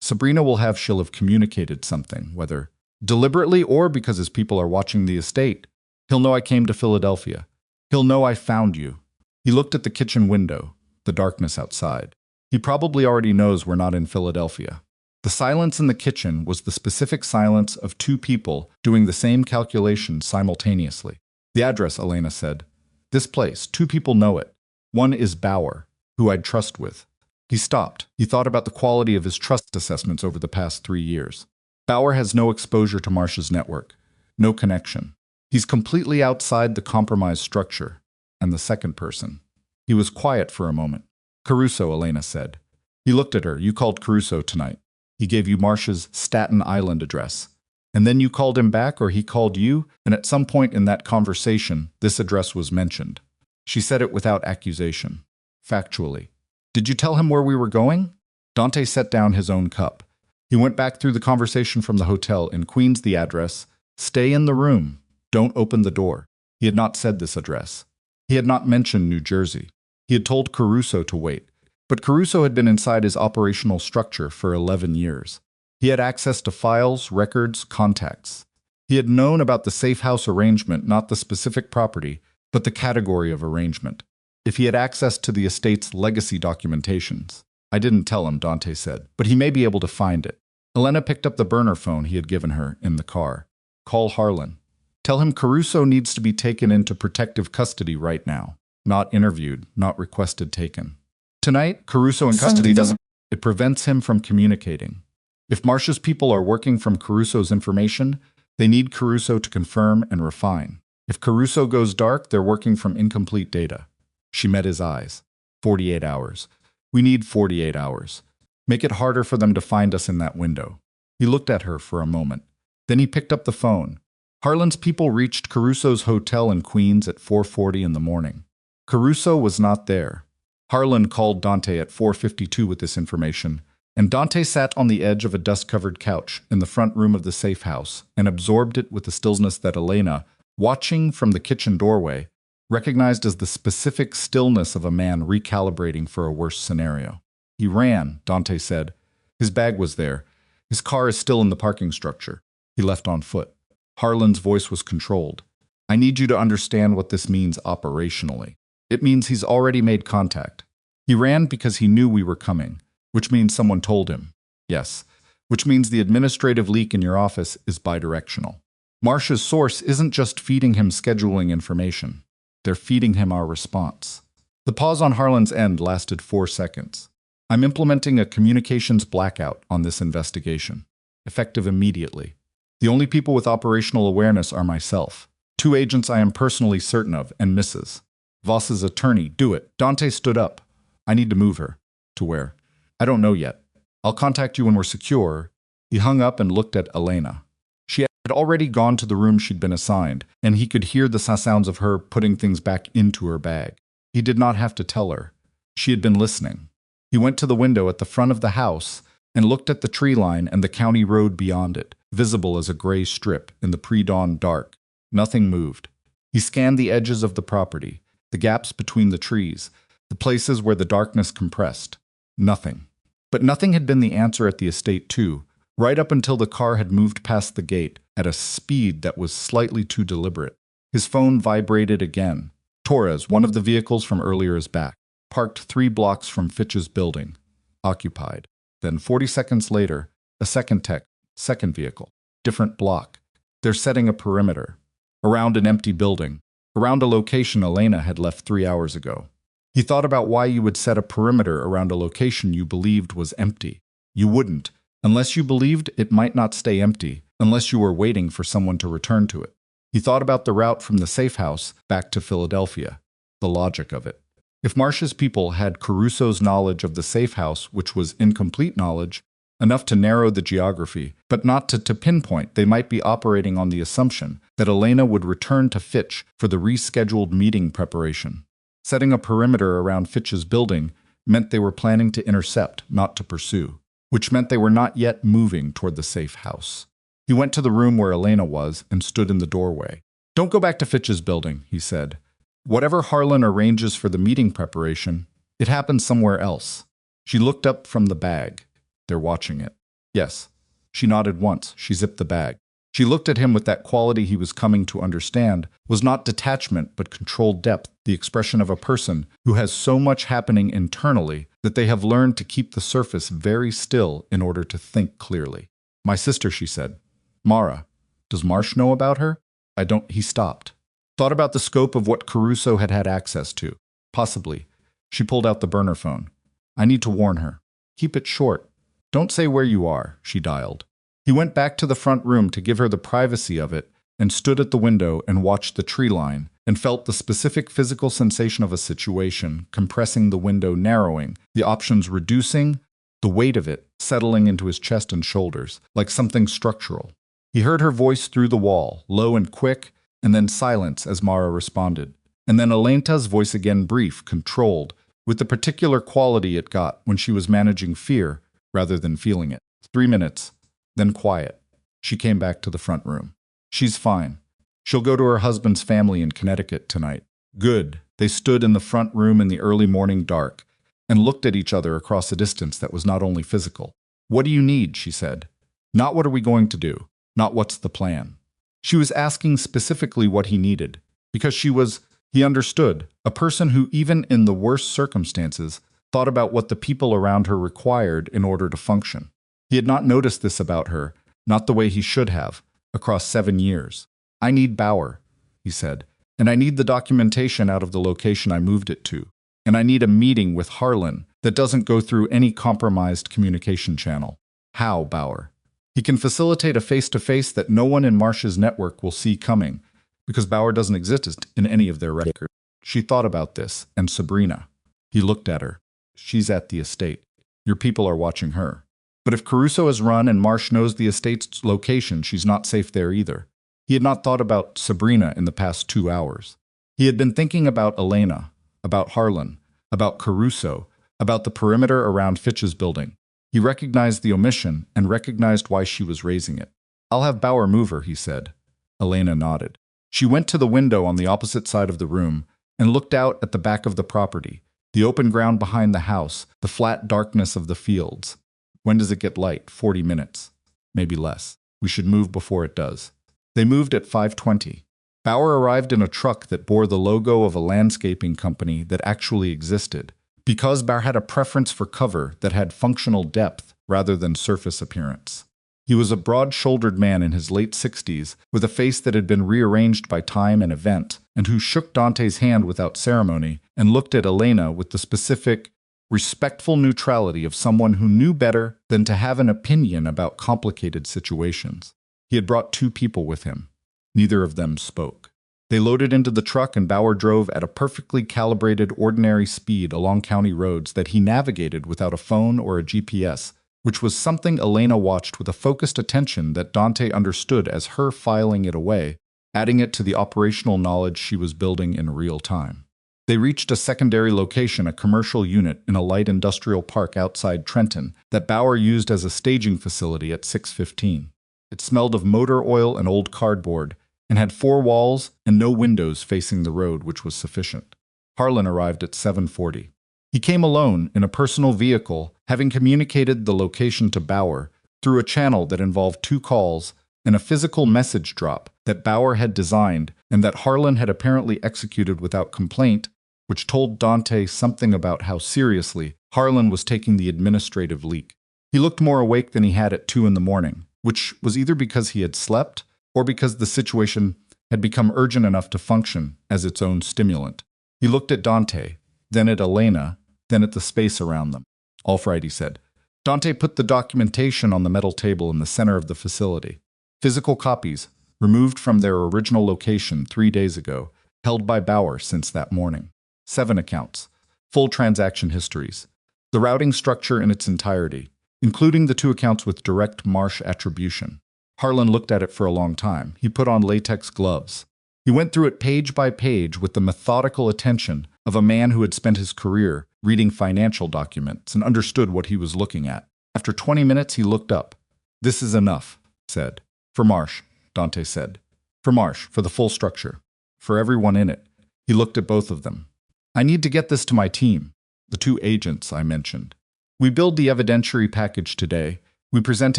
She'll have communicated something, whether deliberately or because his people are watching the estate. He'll know I came to Philadelphia. He'll know I found you. He looked at the kitchen window, the darkness outside. He probably already knows we're not in Philadelphia. The silence in the kitchen was the specific silence of 2 people doing the same calculations simultaneously. "The address," Elena said. "This place, 2 people know it. One is Bauer, who I'd trust with." He stopped. He thought about the quality of his trust assessments over the past 3 years. Bauer has no exposure to Marsh's network, no connection. He's completely outside the compromise structure. And the second person. He was quiet for a moment. "Caruso," Elena said. He looked at her. "You called Caruso tonight. He gave you Marsh's Staten Island address. And then you called him back, or he called you, and at some point in that conversation, this address was mentioned." She said it without accusation. Factually. "Did you tell him where we were going?" Dante set down his own cup. He went back through the conversation from the hotel. "In Queens, the address. Stay in the room. Don't open the door." He had not said this address. He had not mentioned New Jersey. He had told Caruso to wait. But Caruso had been inside his operational structure for 11 years. He had access to files, records, contacts. He had known about the safe house arrangement, not the specific property, but the category of arrangement. If he had access to the estate's legacy documentations. "I didn't tell him," Dante said, "but he may be able to find it." Elena picked up the burner phone he had given her in the car. "Call Harlan. Tell him Caruso needs to be taken into protective custody right now. Not interviewed, not requested taken. Tonight, Caruso in custody doesn't. It prevents him from communicating. If Marsh's people are working from Caruso's information, they need Caruso to confirm and refine. If Caruso goes dark, they're working from incomplete data." She met his eyes. 48 hours. We need 48 hours. Make it harder for them to find us in that window. He looked at her for a moment. Then he picked up the phone. Harlan's people reached Caruso's hotel in Queens at 4:40 in the morning. Caruso was not there. Harlan called Dante at 4:52 with this information, and Dante sat on the edge of a dust-covered couch in the front room of the safe house and absorbed it with the stillness that Elena, watching from the kitchen doorway, recognized as the specific stillness of a man recalibrating for a worse scenario. "He ran," Dante said. "His bag was there. His car is still in the parking structure. He left on foot." Harlan's voice was controlled. "I need you to understand what this means operationally. It means he's already made contact. He ran because he knew we were coming, which means someone told him. Yes, which means the administrative leak in your office is bidirectional. Marsh's source isn't just feeding him scheduling information. They're feeding him our response." The pause on Harlan's end lasted 4 seconds. "I'm implementing a communications blackout on this investigation, effective immediately. The only people with operational awareness are myself, 2 agents I am personally certain of, and Mrs. Voss's attorney. Do it." Dante stood up. "I need to move her." "To where?" "I don't know yet." I'll contact you when we're secure. He hung up and looked at Elena. She had already gone to the room she'd been assigned, and he could hear the sounds of her putting things back into her bag. He did not have to tell her. She had been listening. He went to the window at the front of the house and looked at the tree line and the county road beyond it, visible as a gray strip in the pre-dawn dark. Nothing moved. He scanned the edges of the property, the gaps between the trees, the places where the darkness compressed. Nothing. But nothing had been the answer at the estate too, right up until the car had moved past the gate at a speed that was slightly too deliberate. His phone vibrated again. Torres, one of the vehicles from earlier, is back, parked 3 blocks from Fitch's building, occupied. Then 40 seconds later, a second text, second vehicle, different block. They're setting a perimeter, around an empty building, around a location Elena had left 3 hours ago. He thought about why you would set a perimeter around a location you believed was empty. You wouldn't, unless you believed it might not stay empty, unless you were waiting for someone to return to it. He thought about the route from the safe house back to Philadelphia, the logic of it. If Marsh's people had Caruso's knowledge of the safe house, which was incomplete knowledge, enough to narrow the geography, but not to pinpoint, they might be operating on the assumption that Elena would return to Fitch for the rescheduled meeting preparation. Setting a perimeter around Fitch's building meant they were planning to intercept, not to pursue, which meant they were not yet moving toward the safe house. He went to the room where Elena was and stood in the doorway. "Don't go back to Fitch's building," he said. "Whatever Harlan arranges for the meeting preparation, it happens somewhere else." She looked up from the bag. "They're watching it." "Yes." She nodded once. She zipped the bag. She looked at him with that quality he was coming to understand was not detachment but controlled depth, the expression of a person who has so much happening internally that they have learned to keep the surface very still in order to think clearly. "My sister," she said. "Mara. Does Marsh know about her?" "I don't." He stopped. Thought about the scope of what Caruso had had access to. "Possibly." She pulled out the burner phone. "I need to warn her. Keep it short. Don't say where you are," she dialed. He went back to the front room to give her the privacy of it and stood at the window and watched the tree line and felt the specific physical sensation of a situation, compressing the window, narrowing, the options reducing, the weight of it settling into his chest and shoulders, like something structural. He heard her voice through the wall, low and quick, and then silence as Mara responded. And then Elena's voice again, brief, controlled, with the particular quality it got when she was managing fear rather than feeling it. 3 minutes. Then quiet. She came back to the front room. "She's fine. She'll go to her husband's family in Connecticut tonight." "Good." They stood in the front room in the early morning dark and looked at each other across a distance that was not only physical. "What do you need?" she said. Not what are we going to do, not what's the plan. She was asking specifically what he needed, because he understood, a person who even in the worst circumstances thought about what the people around her required in order to function. He had not noticed this about her, not the way he should have, across 7 years. "I need Bauer," he said, "and I need the documentation out of the location I moved it to. And I need a meeting with Harlan that doesn't go through any compromised communication channel." "How, Bauer?" "He can facilitate a face-to-face that no one in Marsh's network will see coming, because Bauer doesn't exist in any of their records." She thought about this, and Sabrina. He looked at her. "She's at the estate. Your people are watching her. But if Caruso has run and Marsh knows the estate's location, she's not safe there either." He had not thought about Sabrina in the past 2 hours. He had been thinking about Elena, about Harlan, about Caruso, about the perimeter around Fitch's building. He recognized the omission and recognized why she was raising it. "I'll have Bauer move her," he said. Elena nodded. She went to the window on the opposite side of the room and looked out at the back of the property, the open ground behind the house, the flat darkness of the fields. "When does it get light?" 40 minutes. Maybe less. We should move before it does. They moved at 5:20. Bauer arrived in a truck that bore the logo of a landscaping company that actually existed, because Bauer had a preference for cover that had functional depth rather than surface appearance. He was a broad-shouldered man in his late 60s, with a face that had been rearranged by time and event, and who shook Dante's hand without ceremony and looked at Elena with the specific, respectful neutrality of someone who knew better than to have an opinion about complicated situations. He had brought 2 people with him. Neither of them spoke. They loaded into the truck and Bauer drove at a perfectly calibrated ordinary speed along county roads that he navigated without a phone or a GPS, which was something Elena watched with a focused attention that Dante understood as her filing it away, adding it to the operational knowledge she was building in real time. They reached a secondary location, a commercial unit in a light industrial park outside Trenton that Bauer used as a staging facility at 6:15. It smelled of motor oil and old cardboard, and had 4 walls and no windows facing the road, which was sufficient. Harlan arrived at 7:40. He came alone in a personal vehicle, having communicated the location to Bauer through a channel that involved 2 calls and a physical message drop that Bauer had designed and that Harlan had apparently executed without complaint, which told Dante something about how seriously Harlan was taking the administrative leak. He looked more awake than he had at 2 in the morning, which was either because he had slept or because the situation had become urgent enough to function as its own stimulant. He looked at Dante, then at Elena, then at the space around them. "All right," he said. Dante put the documentation on the metal table in the center of the facility. Physical copies, removed from their original location 3 days ago, held by Bauer since that morning. 7 accounts, full transaction histories, the routing structure in its entirety, including the 2 accounts with direct Marsh attribution. Harlan looked at it for a long time. He put on latex gloves. He went through it page by page with the methodical attention of a man who had spent his career reading financial documents and understood what he was looking at. After 20 minutes, he looked up. "This is enough," he said. "For Marsh," Dante said. "For Marsh, for the full structure. For everyone in it." He looked at both of them. "I need to get this to my team, the 2 agents I mentioned. We build the evidentiary package today. We present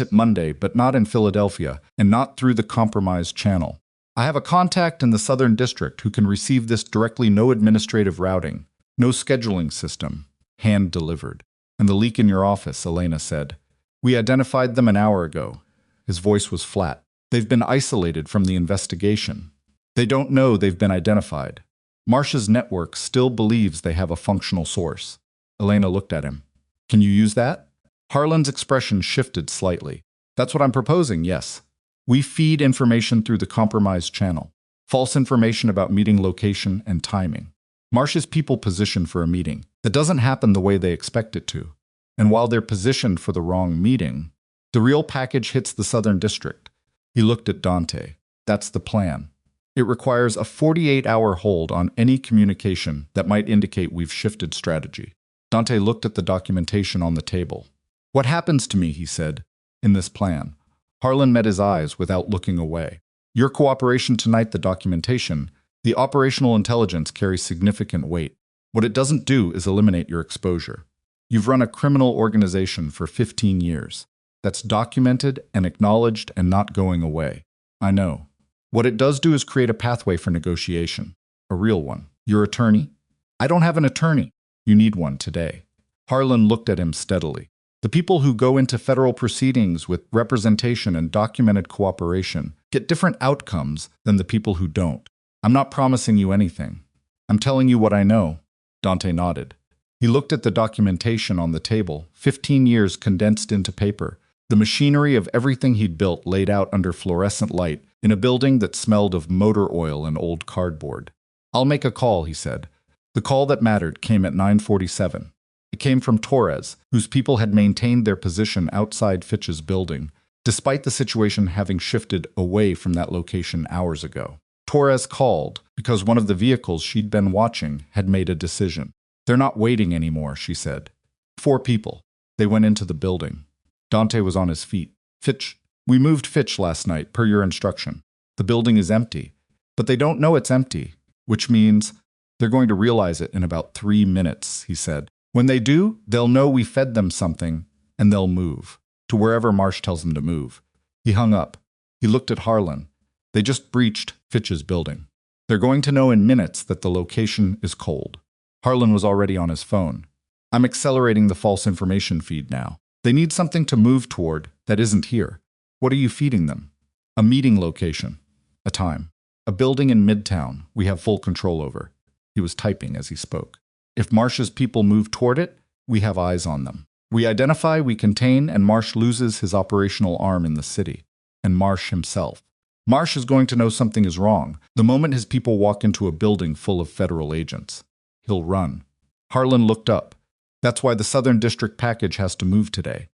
it Monday, but not in Philadelphia, and not through the compromised channel. I have a contact in the Southern District who can receive this directly, no administrative routing, no scheduling system, hand-delivered." "And the leak in your office," Elena said. "We identified them an hour ago." His voice was flat. "They've been isolated from the investigation. They don't know they've been identified. Marsh's network still believes they have a functional source." Elena looked at him. "Can you use that?" Harlan's expression shifted slightly. "That's what I'm proposing, yes. We feed information through the compromised channel. False information about meeting location and timing. Marsh's people position for a meeting that doesn't happen the way they expect it to. And while they're positioned for the wrong meeting, the real package hits the Southern District." He looked at Dante. "That's the plan. It requires a 48-hour hold on any communication that might indicate we've shifted strategy." Dante looked at the documentation on the table. "What happens to me," he said, "in this plan?" Harlan met his eyes without looking away. "Your cooperation tonight, the documentation, the operational intelligence carries significant weight. What it doesn't do is eliminate your exposure. You've run a criminal organization for 15 years. That's documented and acknowledged and not going away. I know. What it does do is create a pathway for negotiation. A real one. Your attorney? I don't have an attorney. You need one today." Harlan looked at him steadily. "The people who go into federal proceedings with representation and documented cooperation get different outcomes than the people who don't. I'm not promising you anything. I'm telling you what I know." Dante nodded. He looked at the documentation on the table, 15 years condensed into paper, the machinery of everything he'd built laid out under fluorescent light in a building that smelled of motor oil and old cardboard. "I'll make a call," he said. The call that mattered came at 9:47. It came from Torres, whose people had maintained their position outside Fitch's building, despite the situation having shifted away from that location hours ago. Torres called because one of the vehicles she'd been watching had made a decision. "They're not waiting anymore," she said. 4 people. They went into the building. Dante was on his feet. "Fitch, we moved Fitch last night, per your instruction. The building is empty. But they don't know it's empty, which means they're going to realize it in about 3 minutes," he said. "When they do, they'll know we fed them something, and they'll move, to wherever Marsh tells them to move." He hung up. He looked at Harlan. "They just breached Fitch's building. They're going to know in minutes that the location is cold." Harlan was already on his phone. "I'm accelerating the false information feed now. They need something to move toward that isn't here. What are you feeding them?" "A meeting location. A time. A building in Midtown we have full control over." He was typing as he spoke. "If Marsh's people move toward it, we have eyes on them. We identify, we contain, and Marsh loses his operational arm in the city. And Marsh himself. Marsh is going to know something is wrong the moment his people walk into a building full of federal agents. He'll run." Harlan looked up. "That's why the Southern District package has to move today."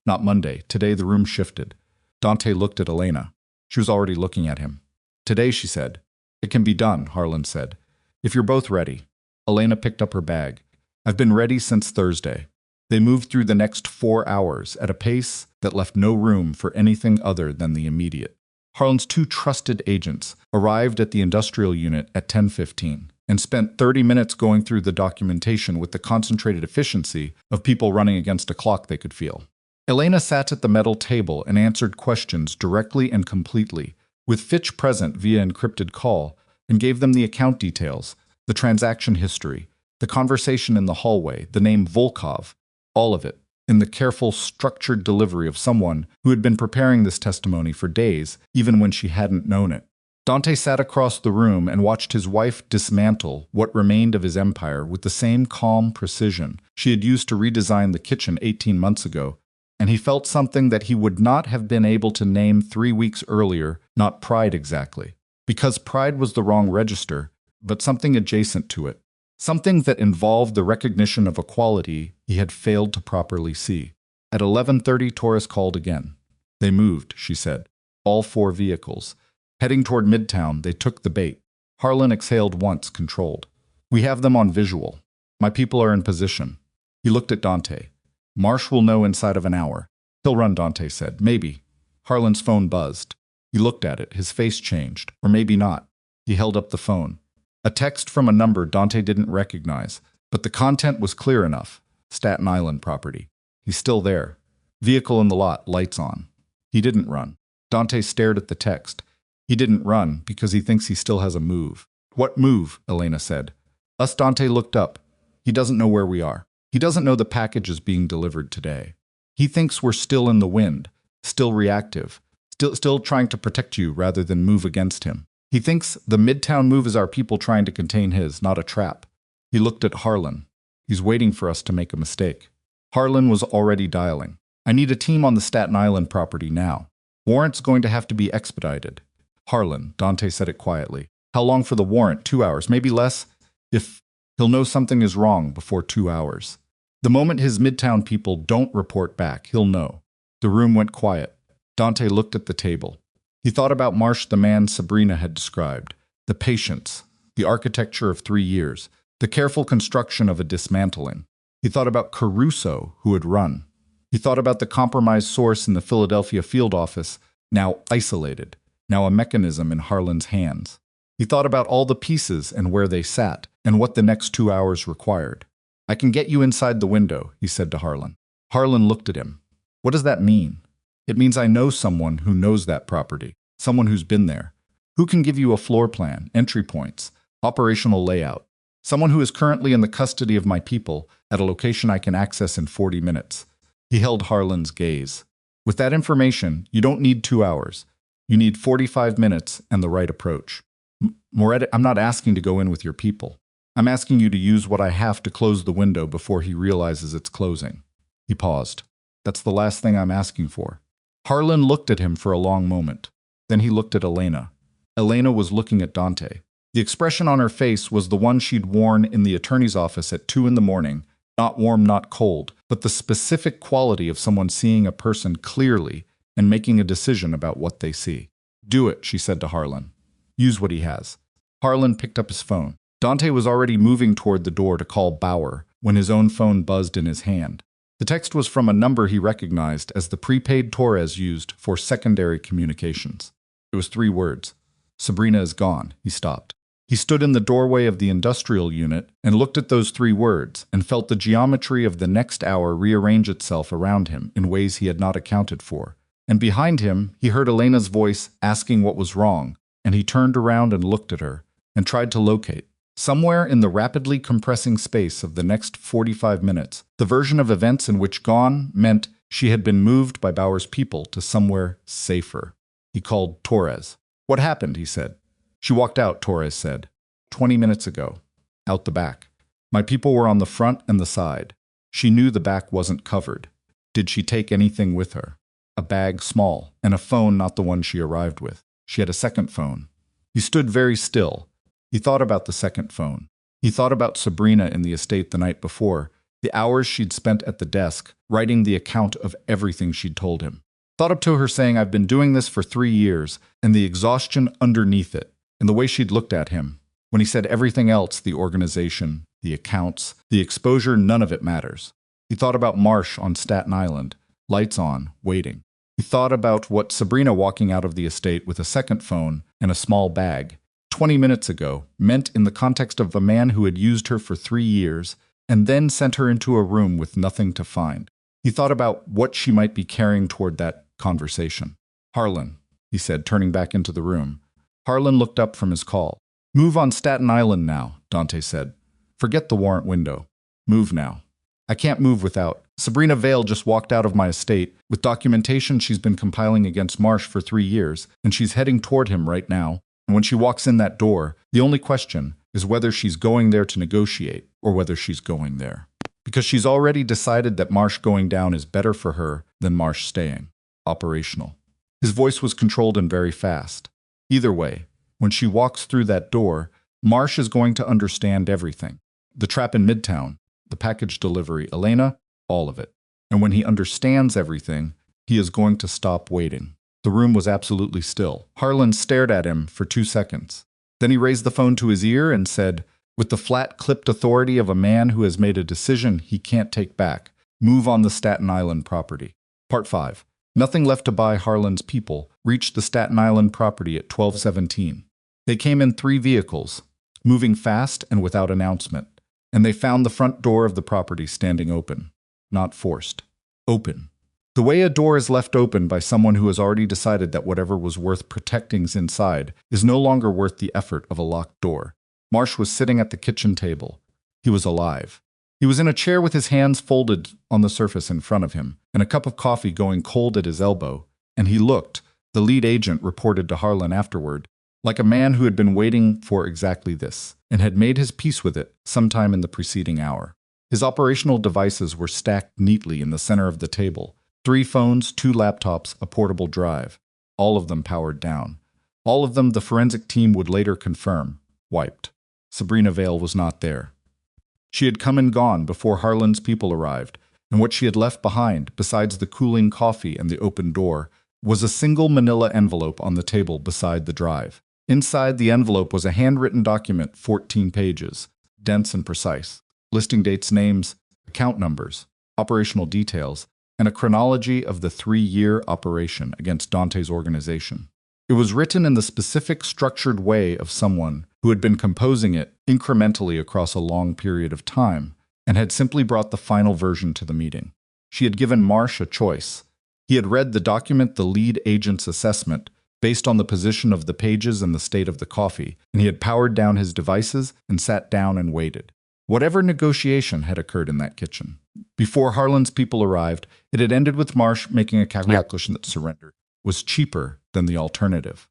Not Monday. Today the room shifted. Dante looked at Elena. She was already looking at him. Today, she said. It can be done, Harlan said. If you're both ready. Elena picked up her bag. I've been ready since Thursday. They moved through the next 4 hours at a pace that left no room for anything other than the immediate. Harlan's 2 trusted agents arrived at the industrial unit at 10:15 and spent 30 minutes going through the documentation with the concentrated efficiency of people running against a clock they could feel. Elena sat at the metal table and answered questions directly and completely, with Fitch present via encrypted call, and gave them the account details, the transaction history, the conversation in the hallway, the name Volkov, all of it, in the careful, structured delivery of someone who had been preparing this testimony for days, even when she hadn't known it. Dante sat across the room and watched his wife dismantle what remained of his empire with the same calm precision she had used to redesign the kitchen 18 months ago, and he felt something that he would not have been able to name 3 weeks earlier, not pride exactly, because pride was the wrong register, but something adjacent to it. Something that involved the recognition of a quality he had failed to properly see. At 11:30, Torres called again. They moved, she said. All 4 vehicles. Heading toward Midtown, they took the bait. Harlan exhaled once, controlled. We have them on visual. My people are in position. He looked at Dante. Marsh will know inside of an hour. He'll run, Dante said. Maybe. Harlan's phone buzzed. He looked at it. His face changed. Or maybe not. He held up the phone. A text from a number Dante didn't recognize, but the content was clear enough. Staten Island property. He's still there. Vehicle in the lot, lights on. He didn't run. Dante stared at the text. He didn't run because he thinks he still has a move. What move? Elena said. Us. Dante looked up. He doesn't know where we are. He doesn't know the package is being delivered today. He thinks we're still in the wind, still reactive, still trying to protect you rather than move against him. He thinks the Midtown move is our people trying to contain his, not a trap. He looked at Harlan. He's waiting for us to make a mistake. Harlan was already dialing. I need a team on the Staten Island property now. Warrant's going to have to be expedited. Harlan, Dante said it quietly. How long for the warrant? 2 hours, maybe less? If he'll know something is wrong before 2 hours. The moment his Midtown people don't report back, he'll know. The room went quiet. Dante looked at the table. He thought about Marsh, the man Sabrina had described, the patience, the architecture of 3 years, the careful construction of a dismantling. He thought about Caruso, who had run. He thought about the compromised source in the Philadelphia field office, now isolated, now a mechanism in Harlan's hands. He thought about all the pieces and where they sat, and what the next 2 hours required. I can get you inside the window, he said to Harlan. Harlan looked at him. What does that mean? It means I know someone who knows that property, someone who's been there, who can give you a floor plan, entry points, operational layout, someone who is currently in the custody of my people at a location I can access in 40 minutes. He held Harlan's gaze. With that information, you don't need 2 hours. You need 45 minutes and the right approach. Moretti, I'm not asking to go in with your people. I'm asking you to use what I have to close the window before he realizes it's closing. He paused. That's the last thing I'm asking for. Harlan looked at him for a long moment. Then he looked at Elena. Elena was looking at Dante. The expression on her face was the one she'd worn in the attorney's office at 2 a.m, not warm, not cold, but the specific quality of someone seeing a person clearly and making a decision about what they see. Do it, she said to Harlan. Use what he has. Harlan picked up his phone. Dante was already moving toward the door to call Bauer when his own phone buzzed in his hand. The text was from a number he recognized as the prepaid Torres used for secondary communications. It was 3 words. Sabrina is gone. He stopped. He stood in the doorway of the industrial unit and looked at those 3 words and felt the geometry of the next hour rearrange itself around him in ways he had not accounted for. And behind him, he heard Elena's voice asking what was wrong, and he turned around and looked at her and tried to locate. Somewhere in the rapidly compressing space of the next 45 minutes, the version of events in which gone meant she had been moved by Bauer's people to somewhere safer. He called Torres. What happened? He said. She walked out, Torres said. 20 minutes ago. Out the back. My people were on the front and the side. She knew the back wasn't covered. Did she take anything with her? A bag, small, and a phone not the one she arrived with. She had a second phone. He stood very still. He thought about the second phone. He thought about Sabrina in the estate the night before, The hours she'd spent at the desk, writing the account of everything she'd told him. Thought up to her saying, "I've been doing this for 3 years," and the exhaustion underneath it, and the way she'd looked at him. When he said everything else, the organization, the accounts, the exposure, none of it matters. He thought about Marsh on Staten Island, lights on, waiting. He thought about what Sabrina walking out of the estate with a second phone and a small bag, 20 minutes ago, meant in the context of a man who had used her for 3 years and then sent her into a room with nothing to find. He thought about what she might be carrying toward that conversation. "Harlan," he said, turning back into the room. Harlan looked up from his call. "Move on Staten Island now," Dante said. "Forget the warrant window. Move now." "I can't move without. Sabrina Vale just walked out of my estate with documentation she's been compiling against Marsh for 3 years, and she's heading toward him right now. And when she walks in that door, the only question is whether she's going there to negotiate or whether she's going there. Because she's already decided that Marsh going down is better for her than Marsh staying. Operational." His voice was controlled and very fast. "Either way, when she walks through that door, Marsh is going to understand everything. The trap in Midtown, the package delivery, Elena, all of it. And when he understands everything, he is going to stop waiting." The room was absolutely still. Harlan stared at him for 2 seconds. Then he raised the phone to his ear and said, with the flat, clipped authority of a man who has made a decision he can't take back, "Move on the Staten Island property." Part 5. Nothing left to buy. Harlan's people reached the Staten Island property at 12:17. They came in 3 vehicles, moving fast and without announcement, and they found the front door of the property standing open. Not forced. Open. The way a door is left open by someone who has already decided that whatever was worth protecting's inside is no longer worth the effort of a locked door. Marsh was sitting at the kitchen table. He was alive. He was in a chair with his hands folded on the surface in front of him, and a cup of coffee going cold at his elbow, and he looked, the lead agent reported to Harlan afterward, like a man who had been waiting for exactly this, and had made his peace with it sometime in the preceding hour. His operational devices were stacked neatly in the center of the table. 3 phones, 2 laptops, a portable drive. All of them powered down. All of them, the forensic team would later confirm, wiped. Sabrina Vale was not there. She had come and gone before Harlan's people arrived, and what she had left behind, besides the cooling coffee and the open door, was a single manila envelope on the table beside the drive. Inside the envelope was a handwritten document, 14 pages, dense and precise, listing dates, names, account numbers, operational details, and a chronology of the 3-year operation against Dante's organization. It was written in the specific, structured way of someone who had been composing it incrementally across a long period of time and had simply brought the final version to the meeting. She had given Marsh a choice. He had read the document, the lead agent's assessment, based on the position of the pages and the state of the coffee, and he had powered down his devices and sat down and waited. Whatever negotiation had occurred in that kitchen. Before Harlan's people arrived, it had ended with Marsh making a calculation that surrender was cheaper than the alternative.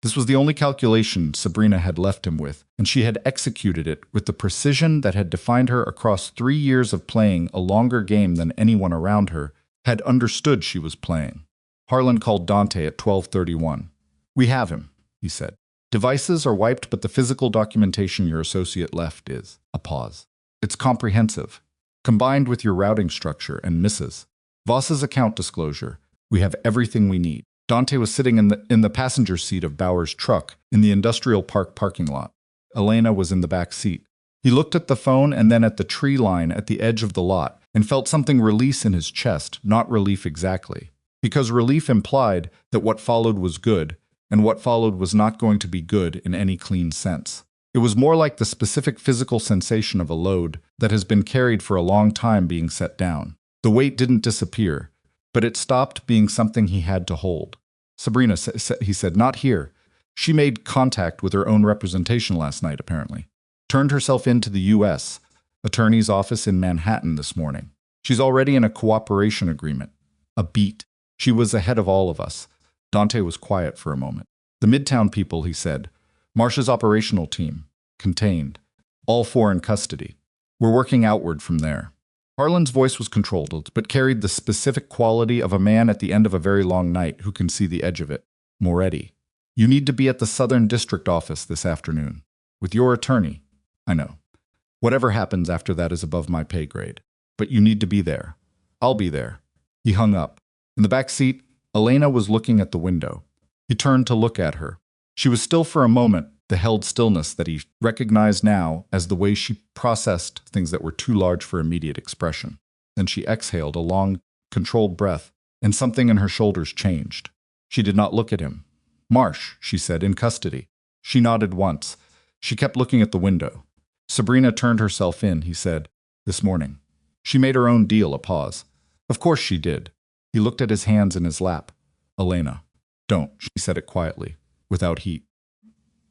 This was the only calculation Sabrina had left him with, and she had executed it with the precision that had defined her across 3 years of playing a longer game than anyone around her had understood she was playing. Harlan called Dante at 12:31. "We have him," he said. "Devices are wiped, but the physical documentation your associate left is." A pause. "It's comprehensive. Combined with your routing structure and Mrs. Voss's account disclosure, we have everything we need." Dante was sitting in the passenger seat of Bauer's truck in the industrial park parking lot. Elena was in the back seat. He looked at the phone and then at the tree line at the edge of the lot and felt something release in his chest, not relief exactly. Because relief implied that what followed was good, and what followed was not going to be good in any clean sense. It was more like the specific physical sensation of a load that has been carried for a long time being set down. The weight didn't disappear, but it stopped being something he had to hold. "Sabrina," he said, "not here. She made contact with her own representation last night, apparently. Turned herself in to the U.S. Attorney's office in Manhattan this morning. She's already in a cooperation agreement. A beat. She was ahead of all of us." Dante was quiet for a moment. "The Midtown people," he said. "Marsh's operational team. Contained. All 4 in custody. We're working outward from there." Harlan's voice was controlled, but carried the specific quality of a man at the end of a very long night who can see the edge of it. "Moretti, you need to be at the Southern District office this afternoon. With your attorney. I know. Whatever happens after that is above my pay grade. but you need to be there. I'll be there. He hung up. In the back seat, Elena was looking at the window. He turned to look at her. She was still for a moment, the held stillness that he recognized now as the way she processed things that were too large for immediate expression. Then she exhaled a long, controlled breath, and something in her shoulders changed. She did not look at him. "Marsh," she said, "in custody." She nodded once. She kept looking at the window. "Sabrina turned herself in," he said, "this morning. She made her own deal," a pause. "Of course she did." He looked at his hands in his lap. "Elena, don't," she said it quietly, without heat.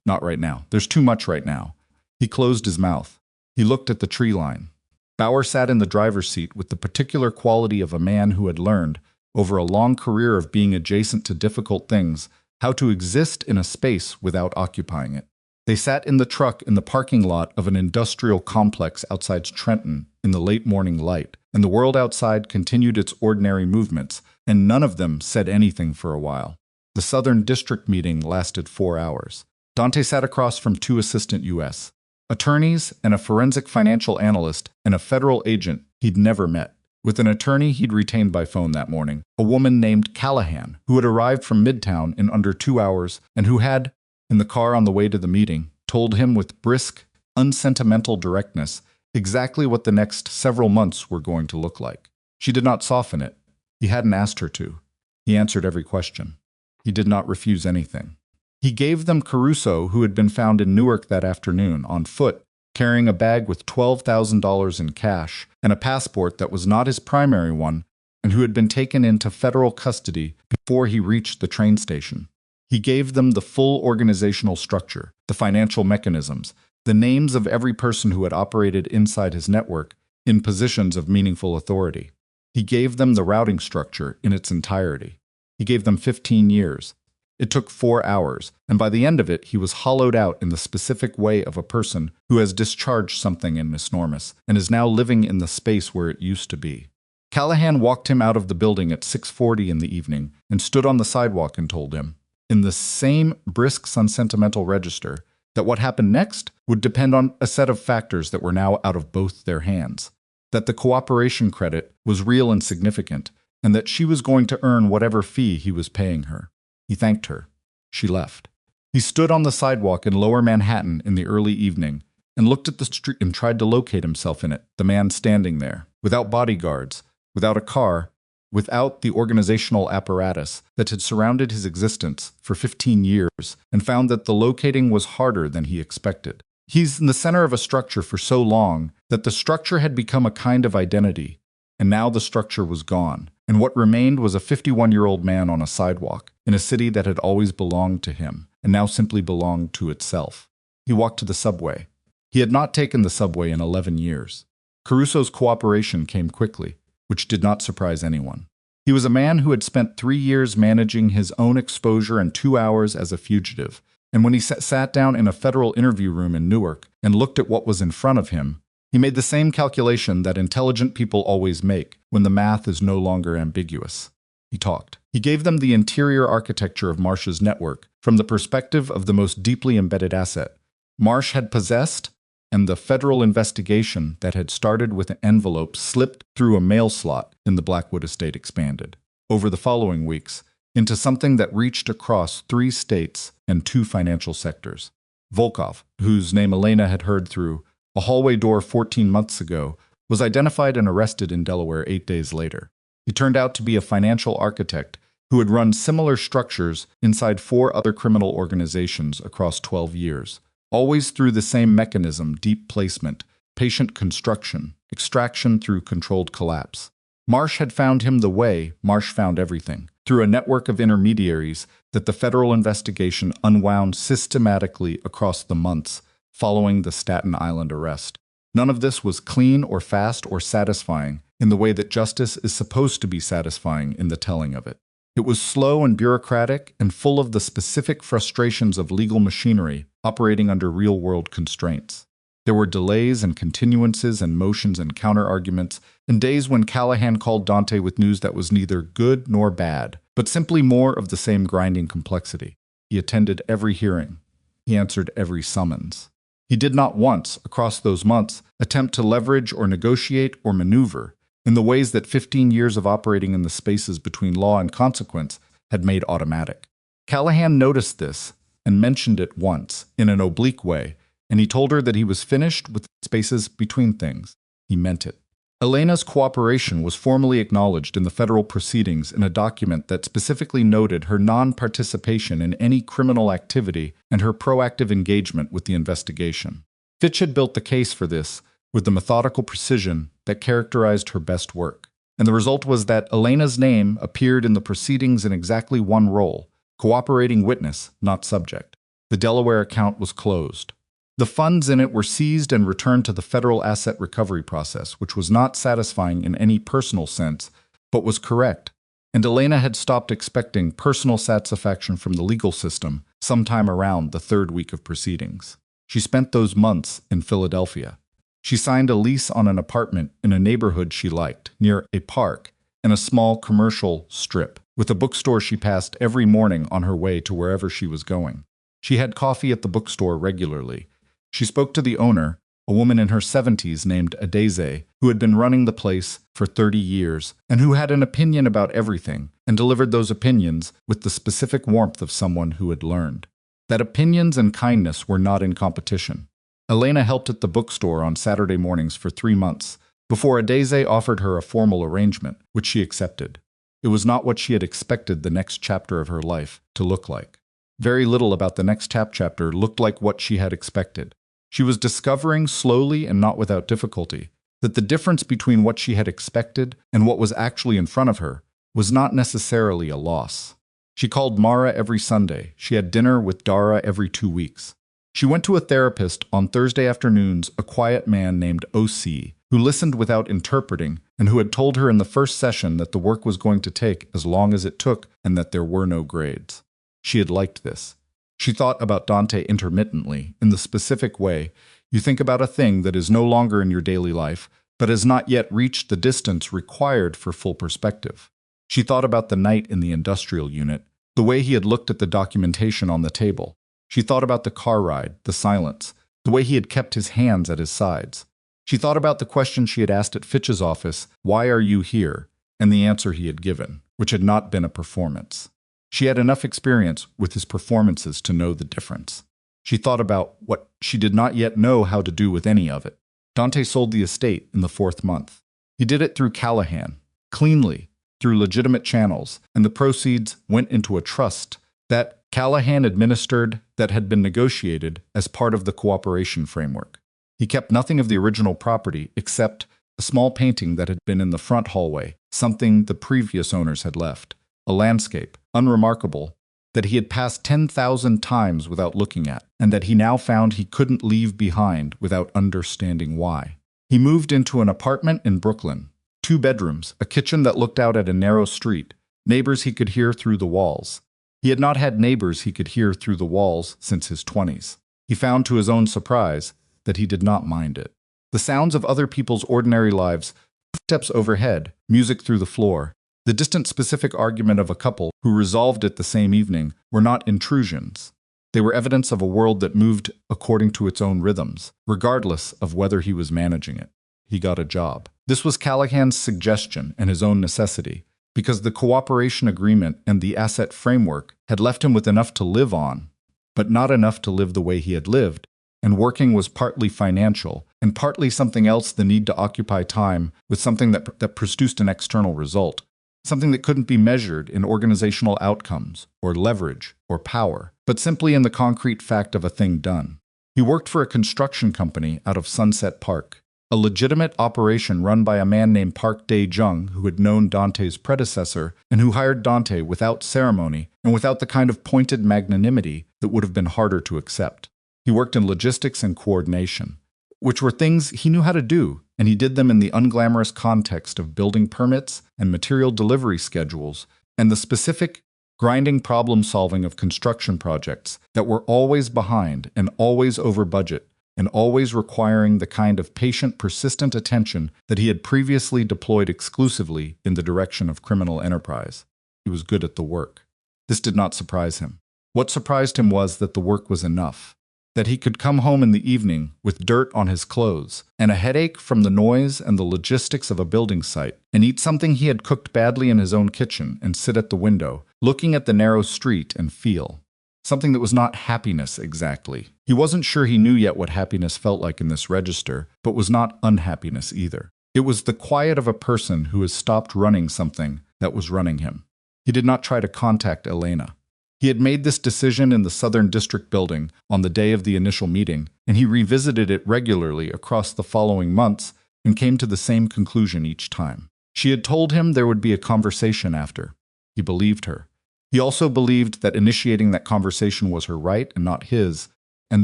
"Not right now. There's too much right now." He closed his mouth. He looked at the tree line. Bauer sat in the driver's seat with the particular quality of a man who had learned, over a long career of being adjacent to difficult things, how to exist in a space without occupying it. They sat in the truck in the parking lot of an industrial complex outside Trenton in the late morning light, and the world outside continued its ordinary movements, and none of them said anything for a while. The Southern District meeting lasted 4 hours. Dante sat across from 2 assistant U.S. attorneys and a forensic financial analyst and a federal agent he'd never met. With an attorney he'd retained by phone that morning, a woman named Callahan, who had arrived from Midtown in under 2 hours and who had, in the car on the way to the meeting, told him with brisk, unsentimental directness exactly what the next several months were going to look like. She did not soften it. He hadn't asked her to. He answered every question. He did not refuse anything. He gave them Caruso, who had been found in Newark that afternoon, on foot, carrying a bag with $12,000 in cash and a passport that was not his primary one, and who had been taken into federal custody before he reached the train station. He gave them the full organizational structure, the financial mechanisms, the names of every person who had operated inside his network in positions of meaningful authority. He gave them the routing structure in its entirety. He gave them 15 years. It took 4 hours, and by the end of it, he was hollowed out in the specific way of a person who has discharged something enormous and is now living in the space where it used to be. Callahan walked him out of the building at 6:40 in the evening and stood on the sidewalk and told him, in the same brisk, unsentimental register, that what happened next would depend on a set of factors that were now out of both their hands, that the cooperation credit was real and significant, and that she was going to earn whatever fee he was paying her. He thanked her. She left. He stood on the sidewalk in Lower Manhattan in the early evening and looked at the street and tried to locate himself in it, the man standing there, without bodyguards, without a car, without the organizational apparatus that had surrounded his existence for 15 years, and found that the locating was harder than he expected. He's in the center of a structure for so long that the structure had become a kind of identity, and now the structure was gone, and what remained was a 51-year-old man on a sidewalk in a city that had always belonged to him, and now simply belonged to itself. He walked to the subway. He had not taken the subway in 11 years. Caruso's cooperation came quickly, which did not surprise anyone. He was a man who had spent 3 years managing his own exposure and 2 hours as a fugitive, and when he sat down in a federal interview room in Newark and looked at what was in front of him, he made the same calculation that intelligent people always make when the math is no longer ambiguous. He talked. He gave them the interior architecture of Marsh's network from the perspective of the most deeply embedded asset Marsh had possessed, and the federal investigation that had started with an envelope slipped through a mail slot in the Blackwood estate expanded, over the following weeks, into something that reached across 3 states and 2 financial sectors. Volkov, whose name Elena had heard through a hallway door 14 months ago, was identified and arrested in Delaware 8 days later. He turned out to be a financial architect who had run similar structures inside 4 other criminal organizations across 12 years, always through the same mechanism: deep placement, patient construction, extraction through controlled collapse. Marsh had found him the way Marsh found everything, through a network of intermediaries that the federal investigation unwound systematically across the months following the Staten Island arrest. None of this was clean or fast or satisfying in the way that justice is supposed to be satisfying in the telling of it. It was slow and bureaucratic and full of the specific frustrations of legal machinery operating under real-world constraints. There were delays and continuances and motions and counter-arguments, and days when Callahan called Dante with news that was neither good nor bad, but simply more of the same grinding complexity. He attended every hearing. He answered every summons. He did not once, across those months, attempt to leverage or negotiate or maneuver. in the ways that 15 years of operating in the spaces between law and consequence had made automatic. Callahan noticed this and mentioned it once, in an oblique way, and he told her that he was finished with spaces between things. He meant it. Elena's cooperation was formally acknowledged in the federal proceedings in a document that specifically noted her non-participation in any criminal activity and her proactive engagement with the investigation. Fitch had built the case for this with the methodical precision that characterized her best work, and the result was that Elena's name appeared in the proceedings in exactly one role: cooperating witness, not subject. The Delaware account was closed. The funds in it were seized and returned to the federal asset recovery process, which was not satisfying in any personal sense, but was correct. And Elena had stopped expecting personal satisfaction from the legal system sometime around the third week of proceedings. She spent those months in Philadelphia. She signed a lease on an apartment in a neighborhood she liked, near a park and a small commercial strip, with a bookstore she passed every morning on her way to wherever she was going. She had coffee at the bookstore regularly. She spoke to the owner, a woman in her 70s named Adeze, who had been running the place for 30 years and who had an opinion about everything and delivered those opinions with the specific warmth of someone who had learned that opinions and kindness were not in competition. Elena helped at the bookstore on Saturday mornings for 3 months before Adeze offered her a formal arrangement, which she accepted. It was not what she had expected the next chapter of her life to look like. Very little about the next chapter looked like what she had expected. She was discovering slowly and not without difficulty that the difference between what she had expected and what was actually in front of her was not necessarily a loss. She called Mara every Sunday. She had dinner with Dara every 2 weeks. She went to a therapist on Thursday afternoons, a quiet man named O.C., who listened without interpreting and who had told her in the first session that the work was going to take as long as it took and that there were no grades. She had liked this. She thought about Dante intermittently, in the specific way you think about a thing that is no longer in your daily life, but has not yet reached the distance required for full perspective. She thought about the night in the industrial unit, the way he had looked at the documentation on the table. She thought about the car ride, the silence, the way he had kept his hands at his sides. She thought about the question she had asked at Fitch's office, "Why are you here?" and the answer he had given, which had not been a performance. She had enough experience with his performances to know the difference. She thought about what she did not yet know how to do with any of it. Dante sold the estate in the 4th month. He did it through Callahan, cleanly, through legitimate channels, and the proceeds went into a trust that Callahan administered that had been negotiated as part of the cooperation framework. He kept nothing of the original property except a small painting that had been in the front hallway, something the previous owners had left. A landscape, unremarkable, that he had passed 10,000 times without looking at, and that he now found he couldn't leave behind without understanding why. He moved into an apartment in Brooklyn, 2 bedrooms, a kitchen that looked out at a narrow street, neighbors he could hear through the walls. He had not had neighbors he could hear through the walls since his 20s. He found to his own surprise that he did not mind it. The sounds of other people's ordinary lives, footsteps overhead, music through the floor, the distant specific argument of a couple who resolved it the same evening were not intrusions. They were evidence of a world that moved according to its own rhythms, regardless of whether he was managing it. He got a job. This was Callahan's suggestion and his own necessity, because the cooperation agreement and the asset framework had left him with enough to live on, but not enough to live the way he had lived, and working was partly financial, and partly something else, the need to occupy time with something that produced an external result. Something that couldn't be measured in organizational outcomes, or leverage, or power, but simply in the concrete fact of a thing done. He worked for a construction company out of Sunset Park, a legitimate operation run by a man named Park Dae-jung who had known Dante's predecessor and who hired Dante without ceremony and without the kind of pointed magnanimity that would have been harder to accept. He worked in logistics and coordination, which were things he knew how to do, and he did them in the unglamorous context of building permits and material delivery schedules, and the specific, grinding problem-solving of construction projects that were always behind and always over budget, and always requiring the kind of patient, persistent attention that he had previously deployed exclusively in the direction of criminal enterprise. He was good at the work. This did not surprise him. What surprised him was that the work was enough, that he could come home in the evening with dirt on his clothes and a headache from the noise and the logistics of a building site, and eat something he had cooked badly in his own kitchen and sit at the window, looking at the narrow street and feel. Something that was not happiness exactly. He wasn't sure he knew yet what happiness felt like in this register, but was not unhappiness either. It was the quiet of a person who has stopped running something that was running him. He did not try to contact Elena. He had made this decision in the Southern District building on the day of the initial meeting, and he revisited it regularly across the following months and came to the same conclusion each time. She had told him there would be a conversation after. He believed her. He also believed that initiating that conversation was her right and not his, and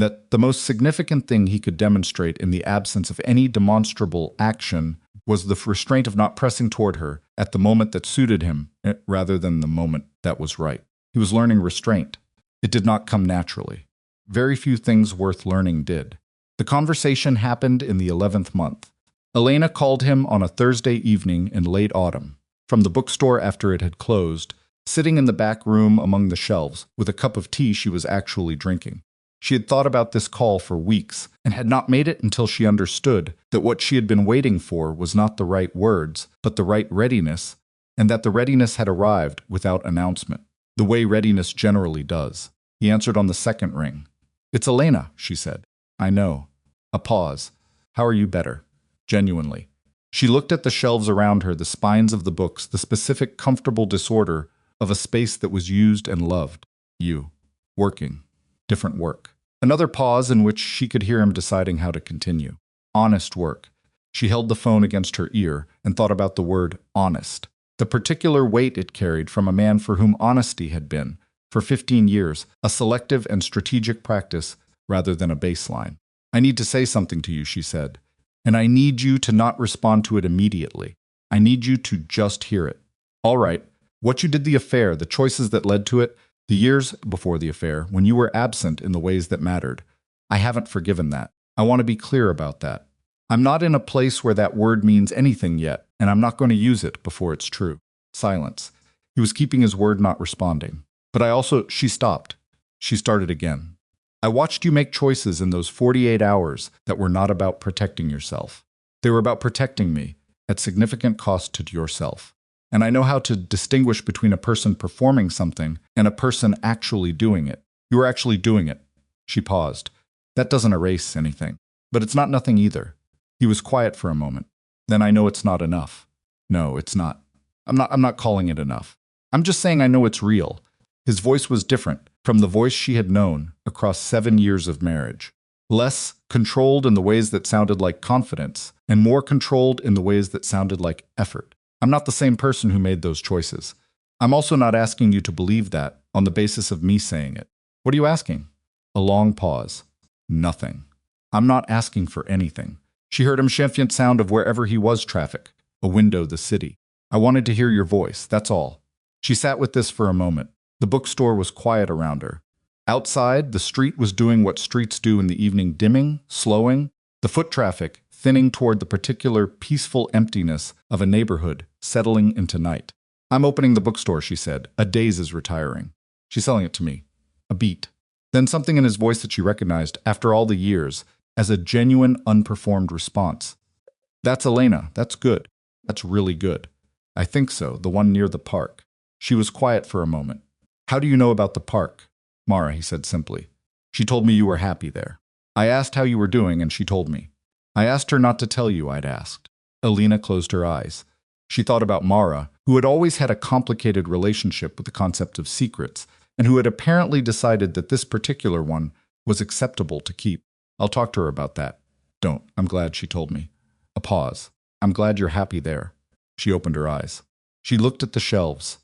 that the most significant thing he could demonstrate in the absence of any demonstrable action was the restraint of not pressing toward her at the moment that suited him, rather than the moment that was right. He was learning restraint. It did not come naturally. Very few things worth learning did. The conversation happened in the 11th month. Elena called him on a Thursday evening in late autumn, from the bookstore after it had closed, sitting in the back room among the shelves, with a cup of tea she was actually drinking. She had thought about this call for weeks, and had not made it until she understood that what she had been waiting for was not the right words, but the right readiness, and that the readiness had arrived without announcement, the way readiness generally does. He answered on the second ring. "It's Elena," she said. "I know." A pause. "How are you better?" Genuinely. She looked at the shelves around her, the spines of the books, the specific comfortable disorder of a space that was used and loved. You. Working. Different work. Another pause in which she could hear him deciding how to continue. Honest work. She held the phone against her ear and thought about the word honest. The particular weight it carried from a man for whom honesty had been, for 15 years, a selective and strategic practice rather than a baseline. "I need to say something to you," she said, "and I need you to not respond to it immediately. I need you to just hear it. All right, what you did, the affair, the choices that led to it, the years before the affair, when you were absent in the ways that mattered. I haven't forgiven that. I want to be clear about that. I'm not in a place where that word means anything yet, and I'm not going to use it before it's true." Silence. He was keeping his word, not responding. "But I also—" She stopped. She started again. "I watched you make choices in those 48 hours that were not about protecting yourself. They were about protecting me, at significant cost to yourself. And I know how to distinguish between a person performing something and a person actually doing it. You were actually doing it." She paused. "That doesn't erase anything. But it's not nothing either." He was quiet for a moment. "Then I know it's not enough." "No, it's not. I'm not calling it enough. I'm just saying I know it's real." His voice was different from the voice she had known across 7 years of marriage. Less controlled in the ways that sounded like confidence, and more controlled in the ways that sounded like effort. "I'm not the same person who made those choices. I'm also not asking you to believe that on the basis of me saying it." "What are you asking?" A long pause. "Nothing. I'm not asking for anything." She heard him champion sound of wherever he was traffic, a window, the city. "I wanted to hear your voice, that's all." She sat with this for a moment. The bookstore was quiet around her. Outside, the street was doing what streets do in the evening, dimming, slowing, the foot traffic thinning toward the particular peaceful emptiness of a neighborhood settling into night. "I'm opening the bookstore," she said. "A days is retiring." "She's selling it to me." A beat. Then something in his voice that she recognized, after all the years, as a genuine, unperformed response. "That's Elena. That's good. That's really good." "I think so, the one near the park." She was quiet for a moment. "How do you know about the park?" "Mara," he said simply. "She told me you were happy there. I asked how you were doing, and she told me. I asked her not to tell you I'd asked." Elena closed her eyes. She thought about Mara, who had always had a complicated relationship with the concept of secrets, and who had apparently decided that this particular one was acceptable to keep. "I'll talk to her about that." "Don't. I'm glad she told me." A pause. "I'm glad you're happy there." She opened her eyes. She looked at the shelves.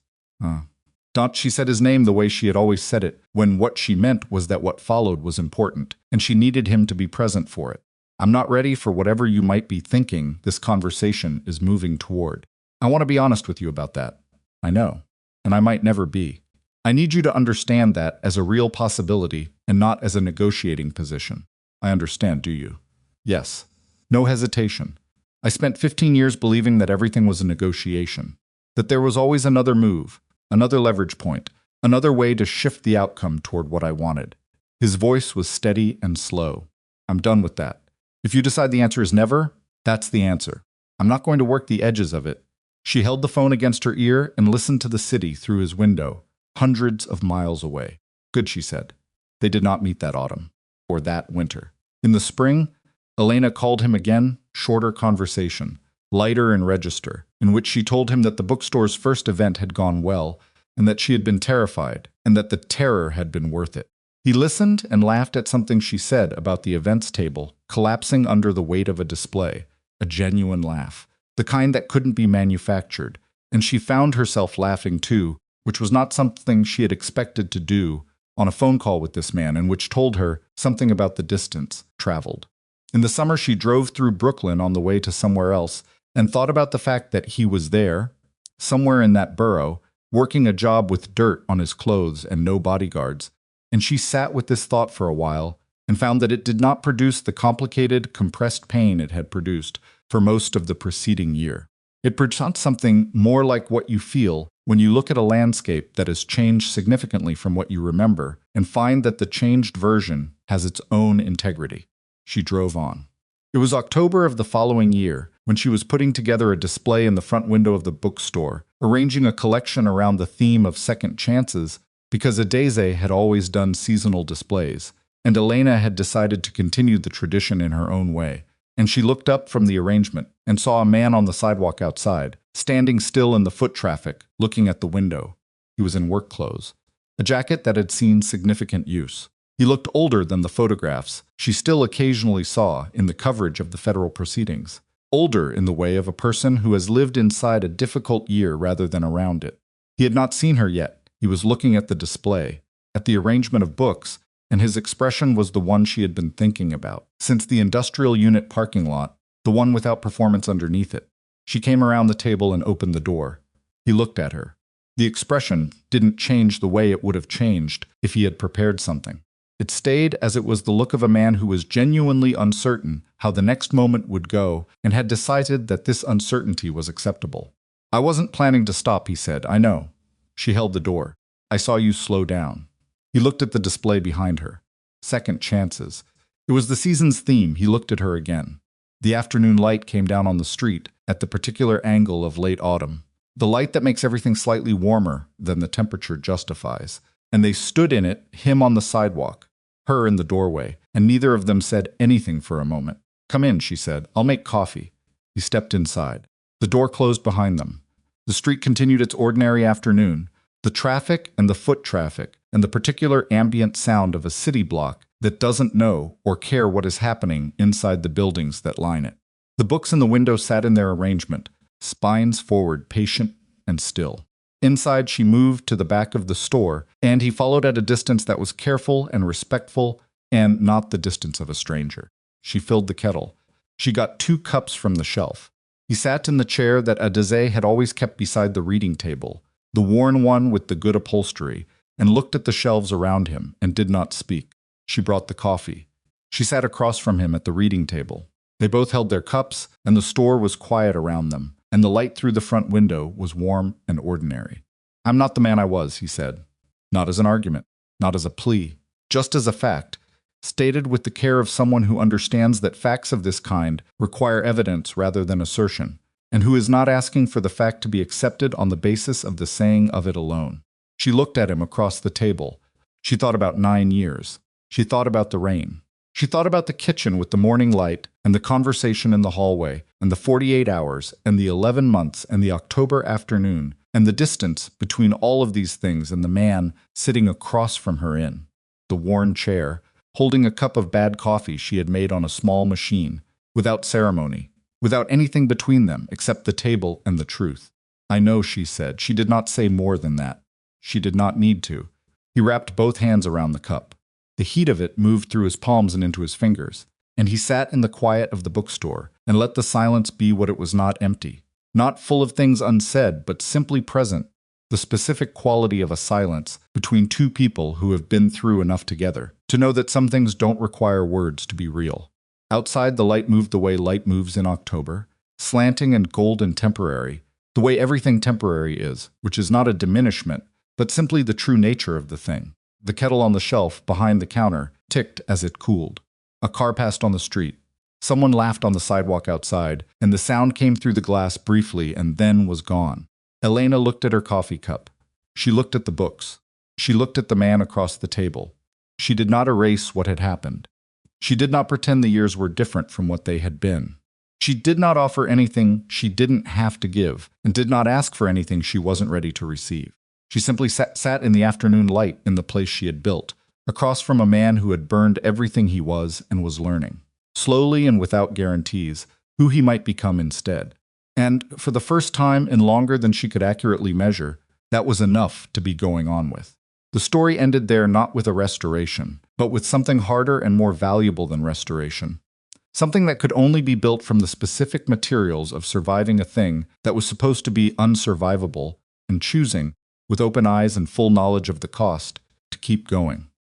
Don't, she said his name the way she had always said it, when what she meant was that what followed was important, and she needed him to be present for it. "I'm not ready for whatever you might be thinking this conversation is moving toward. I want to be honest with you about that." "I know. And I might never be. I need you to understand that as a real possibility and not as a negotiating position." "I understand, do you?" "Yes. No hesitation. I spent 15 years believing that everything was a negotiation, that there was always another move, another leverage point, another way to shift the outcome toward what I wanted." His voice was steady and slow. I'm done with that. If you decide the answer is never, that's the answer. I'm not going to work the edges of it. She held the phone against her ear and listened to the city through his window, hundreds of miles away. Good, she said. They did not meet that autumn, or that winter. In the spring, Elena called him again, shorter conversation, lighter in register, in which she told him that the bookstore's first event had gone well, and that she had been terrified, and that the terror had been worth it. He listened and laughed at something she said about the events table collapsing under the weight of a display, a genuine laugh, the kind that couldn't be manufactured, and she found herself laughing too, which was not something she had expected to do on a phone call with this man, and which told her something about the distance traveled. In the summer, she drove through Brooklyn on the way to somewhere else and thought about the fact that he was there, somewhere in that borough, working a job with dirt on his clothes and no bodyguards, and she sat with this thought for a while and found that it did not produce the complicated, compressed pain it had produced for most of the preceding year. It produced something more like what you feel when you look at a landscape that has changed significantly from what you remember and find that the changed version has its own integrity. She drove on. It was October of the following year when she was putting together a display in the front window of the bookstore, arranging a collection around the theme of second chances, because Adeze had always done seasonal displays, and Elena had decided to continue the tradition in her own way. And she looked up from the arrangement and saw a man on the sidewalk outside, standing still in the foot traffic, looking at the window. He was in work clothes, a jacket that had seen significant use. He looked older than the photographs she still occasionally saw in the coverage of the federal proceedings. Older in the way of a person who has lived inside a difficult year rather than around it. He had not seen her yet. He was looking at the display, at the arrangement of books, and his expression was the one she had been thinking about, since the industrial unit parking lot, the one without performance underneath it. She came around the table and opened the door. He looked at her. The expression didn't change the way it would have changed if he had prepared something. It stayed as it was the look of a man who was genuinely uncertain how the next moment would go and had decided that this uncertainty was acceptable. I wasn't planning to stop, he said. I know. She held the door. I saw you slow down. He looked at the display behind her. Second chances. It was the season's theme. He looked at her again. The afternoon light came down on the street at the particular angle of late autumn. The light that makes everything slightly warmer than the temperature justifies. And they stood in it, him on the sidewalk, her in the doorway, and neither of them said anything for a moment. Come in, she said. I'll make coffee. He stepped inside. The door closed behind them. The street continued its ordinary afternoon. The traffic and the foot traffic and the particular ambient sound of a city block that doesn't know or care what is happening inside the buildings that line it. The books in the window sat in their arrangement, spines forward, patient and still. Inside, she moved to the back of the store, and he followed at a distance that was careful and respectful and not the distance of a stranger. She filled the kettle. She got 2 cups from the shelf. He sat in the chair that Adeze had always kept beside the reading table, the worn one with the good upholstery, and looked at the shelves around him and did not speak. She brought the coffee. She sat across from him at the reading table. They both held their cups, and the store was quiet around them, and the light through the front window was warm and ordinary. I'm not the man I was, he said. Not as an argument, not as a plea, just as a fact, stated with the care of someone who understands that facts of this kind require evidence rather than assertion, and who is not asking for the fact to be accepted on the basis of the saying of it alone. She looked at him across the table. She thought about 9 years. She thought about the rain. She thought about the kitchen with the morning light and the conversation in the hallway and the 48 hours and the 11 months and the October afternoon and the distance between all of these things and the man sitting across from her in the worn chair, holding a cup of bad coffee she had made on a small machine, without ceremony, without anything between them except the table and the truth. I know, she said. She did not say more than that. She did not need to. He wrapped both hands around the cup. The heat of it moved through his palms and into his fingers, and he sat in the quiet of the bookstore and let the silence be what it was, not empty, not full of things unsaid, but simply present, the specific quality of a silence between 2 people who have been through enough together to know that some things don't require words to be real. Outside, the light moved the way light moves in October, slanting and golden temporary, the way everything temporary is, which is not a diminishment, but simply the true nature of the thing. The kettle on the shelf behind the counter ticked as it cooled. A car passed on the street. Someone laughed on the sidewalk outside, and the sound came through the glass briefly and then was gone. Elena looked at her coffee cup. She looked at the books. She looked at the man across the table. She did not erase what had happened. She did not pretend the years were different from what they had been. She did not offer anything she didn't have to give, and did not ask for anything she wasn't ready to receive. She simply sat in the afternoon light in the place she had built, across from a man who had burned everything he was and was learning, slowly and without guarantees, who he might become instead. And, for the first time in longer than she could accurately measure, that was enough to be going on with. The story ended there not with a restoration, but with something harder and more valuable than restoration. Something that could only be built from the specific materials of surviving a thing that was supposed to be unsurvivable, and choosing, with open eyes and full knowledge of the cost, to keep going.